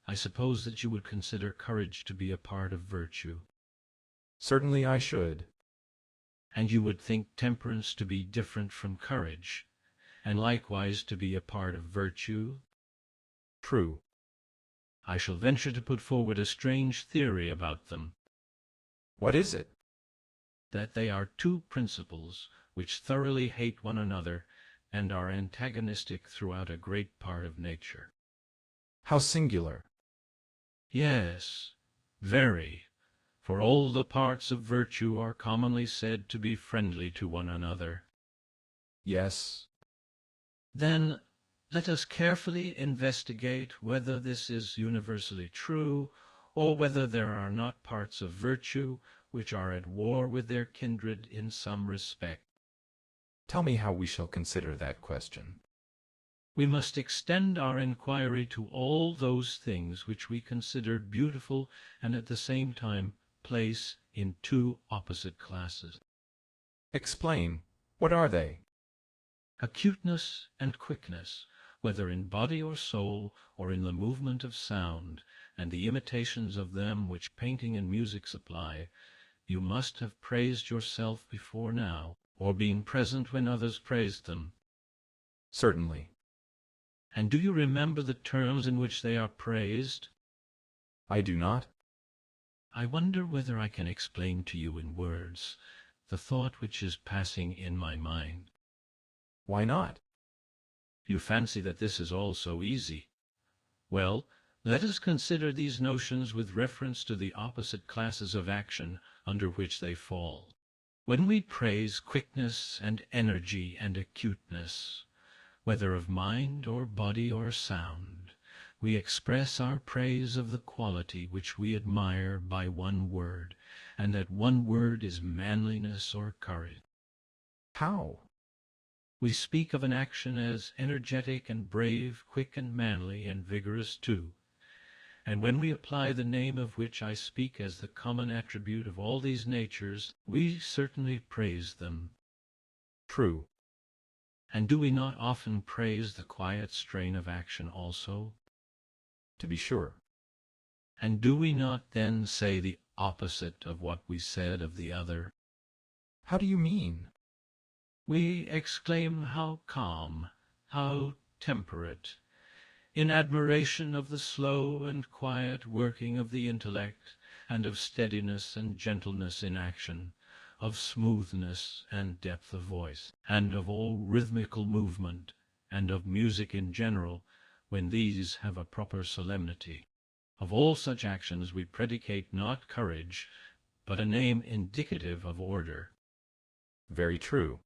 I suppose that you would consider courage to be a part of virtue. Certainly I should. And you would think temperance to be different from courage, and likewise to be a part of virtue? True. I shall venture to put forward a strange theory about them. What is it? That they are two principles which thoroughly hate one another, and are antagonistic throughout a great part of nature. How singular. Yes, very. For all the parts of virtue are commonly said to be friendly to one another. Yes. Then let us carefully investigate whether this is universally true, or whether there are not parts of virtue which are at war with their kindred in some respect. Tell me how we shall consider that question. We must extend our inquiry to all those things which we consider beautiful and at the same time place in two opposite classes. Explain. What are they? Acuteness and quickness, whether in body or soul, or in the movement of sound, and the imitations of them which painting and music supply, you must have praised yourself before now, or been present when others praised them. Certainly. And do you remember the terms in which they are praised? I do not. I wonder whether I can explain to you in words the thought which is passing in my mind. Why not? You fancy that this is all so easy. Well, let us consider these notions with reference to the opposite classes of action under which they fall. When we praise quickness and energy and acuteness, whether of mind or body or sound, we express our praise of the quality which we admire by one word, and that one word is manliness or courage. How? We speak of an action as energetic and brave, quick and manly and vigorous too. And when we apply the name of which I speak as the common attribute of all these natures, we certainly praise them. True. And do we not often praise the quiet strain of action also? To be sure. And do we not then say the opposite of what we said of the other? How do you mean? We exclaim how calm, how temperate, in admiration of the slow and quiet working of the intellect, and of steadiness and gentleness in action, of smoothness and depth of voice, and of all rhythmical movement, and of music in general, when these have a proper solemnity. Of all such actions we predicate not courage, but a name indicative of order. Very true.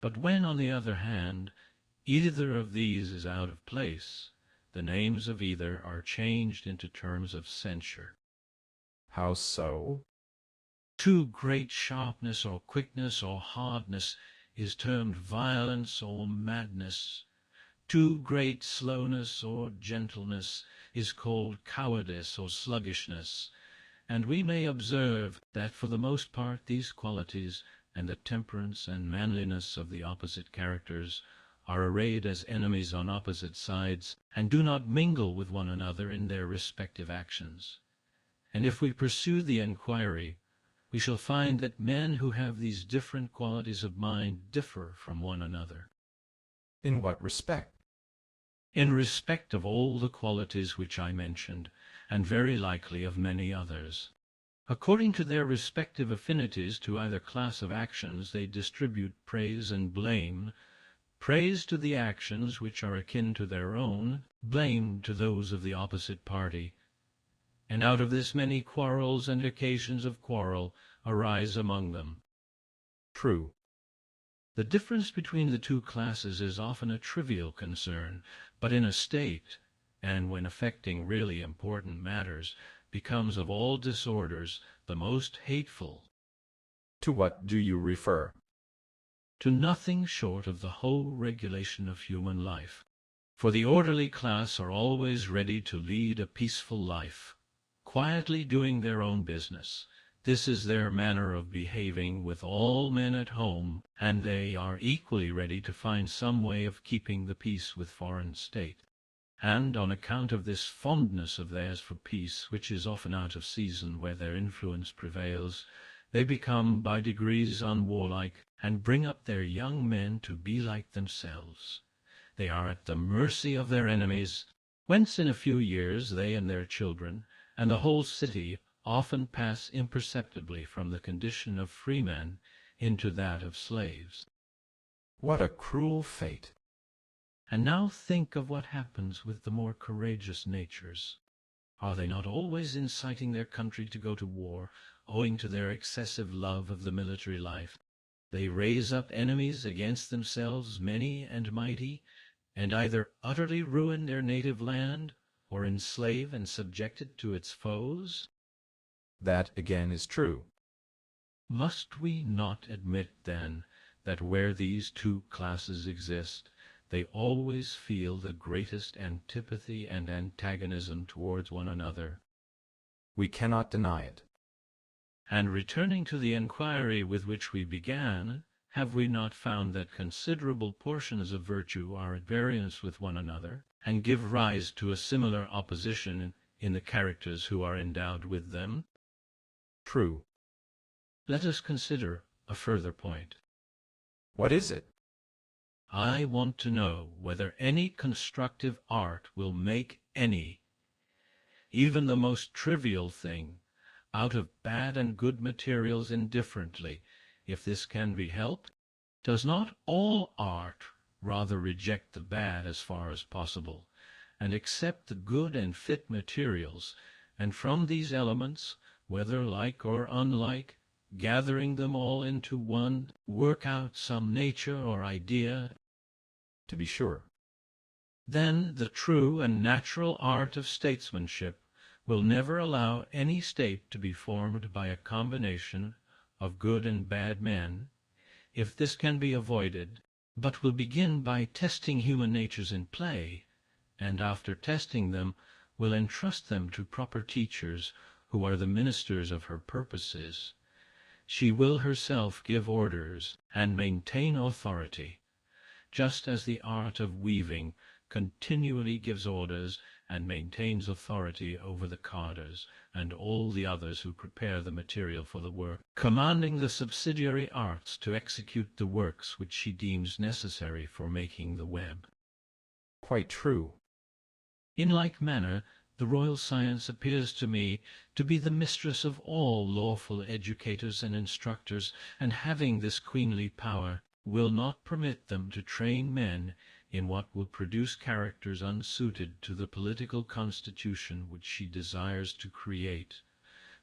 But when, on the other hand, either of these is out of place, the names of either are changed into terms of censure. How so? Too great sharpness or quickness or hardness is termed violence or madness. Too great slowness or gentleness is called cowardice or sluggishness. And we may observe that for the most part these qualities, and the temperance and manliness of the opposite characters, are arrayed as enemies on opposite sides, and do not mingle with one another in their respective actions. And if we pursue the enquiry, we shall find that men who have these different qualities of mind differ from one another. In what respect? In respect of all the qualities which I mentioned, and very likely of many others. According to their respective affinities to either class of actions, they distribute praise and blame, praise to the actions which are akin to their own, blame to those of the opposite party. And out of this many quarrels and occasions of quarrel arise among them. True. The difference between the two classes is often a trivial concern, but in a state, and when affecting really important matters, becomes of all disorders the most hateful. To what do you refer? To nothing short of the whole regulation of human life. For the orderly class are always ready to lead a peaceful life, quietly doing their own business. This is their manner of behaving with all men at home, and they are equally ready to find some way of keeping the peace with foreign state. And on account of this fondness of theirs for peace, which is often out of season where their influence prevails, they become by degrees unwarlike, and bring up their young men to be like themselves. They are at the mercy of their enemies, whence in a few years they and their children, and the whole city, often pass imperceptibly from the condition of freemen into that of slaves. What a cruel fate! And now think of what happens with the more courageous natures. Are they not always inciting their country to go to war, owing to their excessive love of the military life? They raise up enemies against themselves, many and mighty, and either utterly ruin their native land, or enslave and subject it to its foes? That again is true. Must we not admit, then, that where these two classes exist, they always feel the greatest antipathy and antagonism towards one another? We cannot deny it. And returning to the enquiry with which we began, have we not found that considerable portions of virtue are at variance with one another, and give rise to a similar opposition in the characters who are endowed with them? True. Let us consider a further point. What is it? I want to know whether any constructive art will make any, even the most trivial thing, out of bad and good materials indifferently, if this can be helped. Does not all art rather reject the bad as far as possible, and accept the good and fit materials, and from these elements, whether like or unlike, gathering them all into one, work out some nature or idea. To be sure. Then the true and natural art of statesmanship will never allow any state to be formed by a combination of good and bad men, if this can be avoided, but will begin by testing human natures in play, and after testing them will entrust them to proper teachers who are the ministers of her purposes. She will herself give orders and maintain authority, just as the art of weaving continually gives orders and maintains authority over the carders and all the others who prepare the material for the work, commanding the subsidiary arts to execute the works which she deems necessary for making the web. Quite true. In like manner, the royal science appears to me to be the mistress of all lawful educators and instructors, and having this queenly power, will not permit them to train men in what will produce characters unsuited to the political constitution which she desires to create,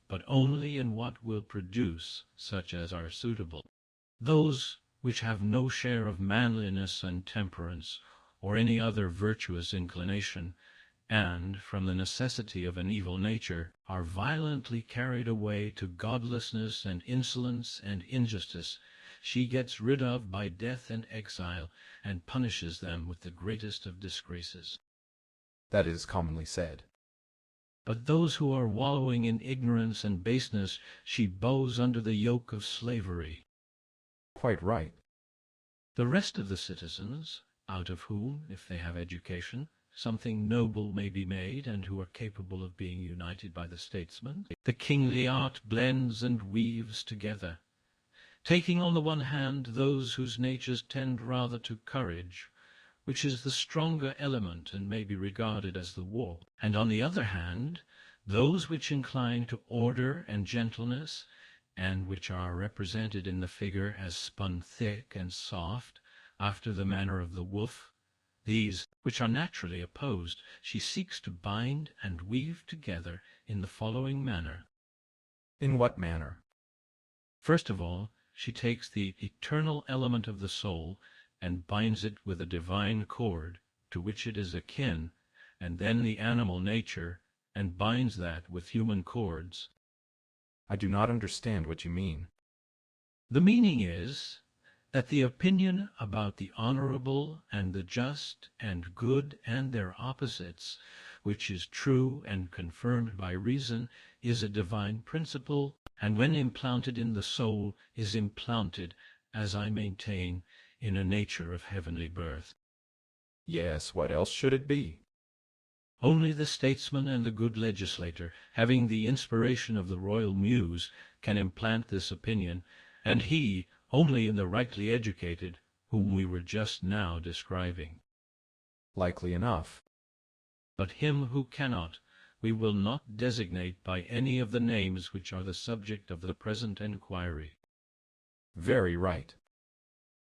but only in what will produce such as are suitable. Those which have no share of manliness and temperance, or any other virtuous inclination, and, from the necessity of an evil nature, are violently carried away to godlessness and insolence and injustice, she gets rid of by death and exile, and punishes them with the greatest of disgraces. That is commonly said. But those who are wallowing in ignorance and baseness she bows under the yoke of slavery. Quite right. The rest of the citizens, out of whom, if they have education, something noble may be made, and who are capable of being united by the statesman, the kingly art blends and weaves together, taking on the one hand those whose natures tend rather to courage, which is the stronger element and may be regarded as the war, and on the other hand those which incline to order and gentleness, and which are represented in the figure as spun thick and soft, after the manner of the wolf. These, which are naturally opposed, she seeks to bind and weave together in the following manner. In what manner? First of all, she takes the eternal element of the soul and binds it with a divine cord to which it is akin, and then the animal nature, and binds that with human cords. I do not understand what you mean. The meaning is that the opinion about the honorable and the just and good and their opposites, which is true and confirmed by reason, is a divine principle, and when implanted in the soul is implanted, as I maintain, in a nature of heavenly birth. Yes, what else should it be? Only the statesman and the good legislator, having the inspiration of the royal muse, can implant this opinion, and he only in the rightly educated, whom we were just now describing. Likely enough. But him who cannot, we will not designate by any of the names which are the subject of the present enquiry. Very right.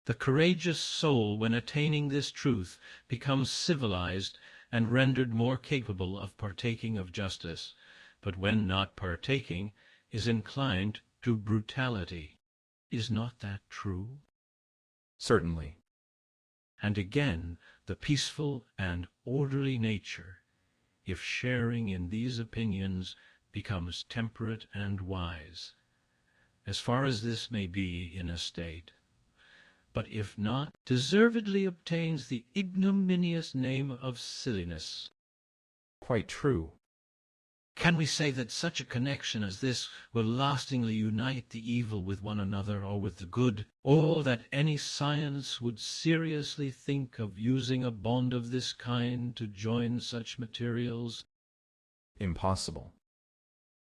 The courageous soul, when attaining this truth, becomes civilized and rendered more capable of partaking of justice, but when not partaking, is inclined to brutality. Is not that true? Certainly. And again, the peaceful and orderly nature, if sharing in these opinions, becomes temperate and wise, as far as this may be in a state, but if not, deservedly obtains the ignominious name of silliness. Quite true. Can we say that such a connection as this will lastingly unite the evil with one another or with the good, or that any science would seriously think of using a bond of this kind to join such materials? Impossible.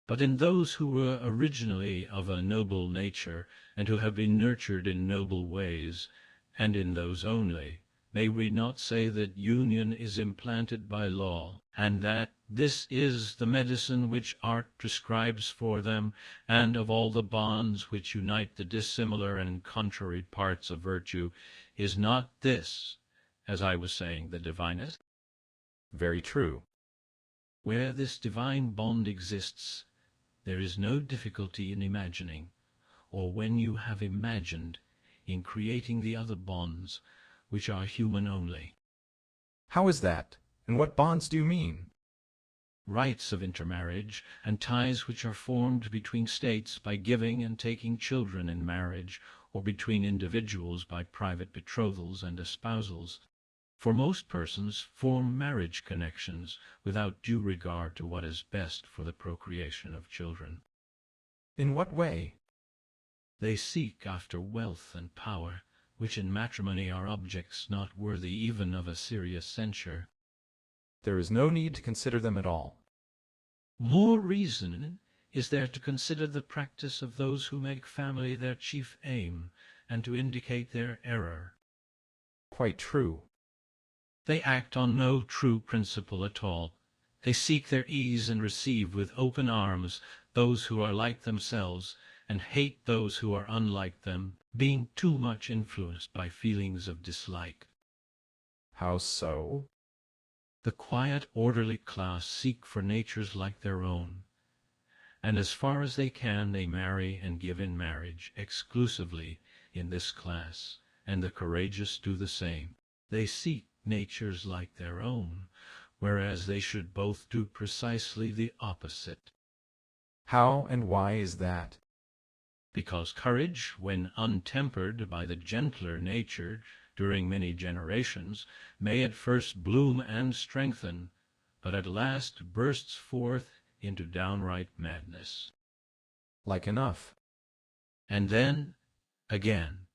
But in those who were originally of a noble nature, and who have been nurtured in noble ways, and in those only, may we not say that union is implanted by law, and that this is the medicine which art prescribes for them, and of all the bonds which unite the dissimilar and contrary parts of virtue, is not this as I was saying, the divinest? Very true. Where this divine bond exists, there is no difficulty in imagining, or when you have imagined, in creating the other bonds, which are human only. How is that? And what bonds do you mean? Rights of intermarriage, and ties which are formed between states by giving and taking children in marriage, or between individuals by private betrothals and espousals, for most persons form marriage connections without due regard to what is best for the procreation of children. In what way? They seek after wealth and power, which in matrimony are objects not worthy even of a serious censure. There is no need to consider them at all. More reason is there to consider the practice of those who make family their chief aim, and to indicate their error. Quite true. They act on no true principle at all. They seek their ease and receive with open arms those who are like themselves, and hate those who are unlike them, being too much influenced by feelings of dislike. How so? The quiet, orderly class seek for natures like their own, and as far as they can they marry and give in marriage exclusively in this class, and the courageous do the same. They seek natures like their own, whereas they should both do precisely the opposite. How and why is that? Because courage, when untempered by the gentler nature during many generations, may at first bloom and strengthen, but at last bursts forth into downright madness. Like enough. And then, again,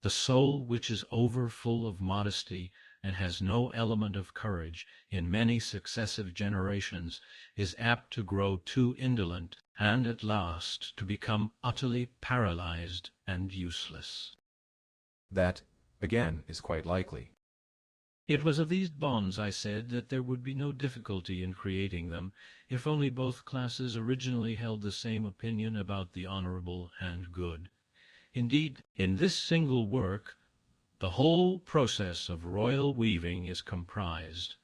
the soul which is over full of modesty and has no element of courage in many successive generations is apt to grow too indolent, and at last to become utterly paralyzed and useless. That, again, is quite likely. It was of these bonds I said that there would be no difficulty in creating them, if only both classes originally held the same opinion about the honorable and good. Indeed, in this single work, the whole process of royal weaving is comprised,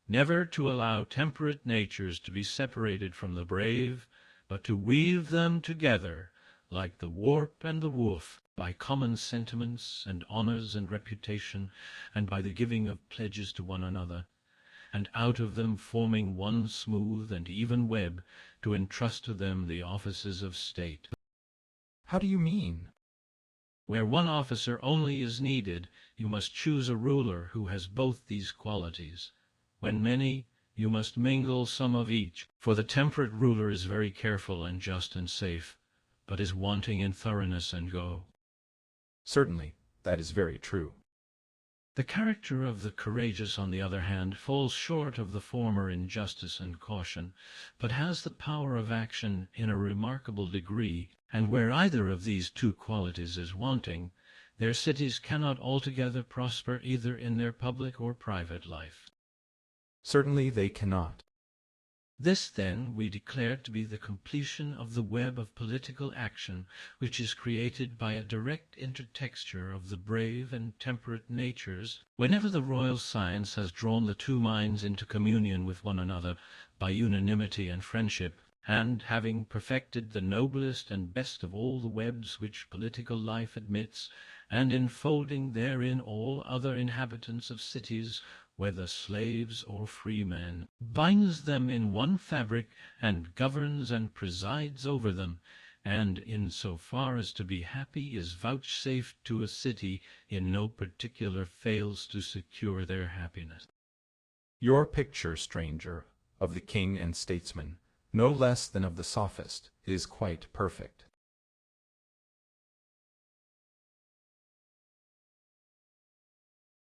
never to allow temperate natures to be separated from the brave, but to weave them together, like the warp and the woof, by common sentiments and honors and reputation, and by the giving of pledges to one another, and out of them forming one smooth and even web, to entrust to them the offices of state. How do you mean? Where one officer only is needed, you must choose a ruler who has both these qualities. When many, you must mingle some of each, for the temperate ruler is very careful and just and safe, but is wanting in thoroughness and go. Certainly, that is very true. The character of the courageous, on the other hand, falls short of the former in justice and caution, but has the power of action in a remarkable degree, and where either of these two qualities is wanting, their cities cannot altogether prosper either in their public or private life. Certainly they cannot. This, then, we declare to be the completion of the web of political action which is created by a direct intertexture of the brave and temperate natures, whenever the royal science has drawn the two minds into communion with one another by unanimity and friendship, and, having perfected the noblest and best of all the webs which political life admits, and enfolding therein all other inhabitants of cities, whether slaves or free men, binds them in one fabric, and governs and presides over them, and in so far as to be happy is vouchsafed to a city, in no particular fails to secure their happiness. Your picture, stranger, of the king and statesman, no less than of the sophist, is quite perfect.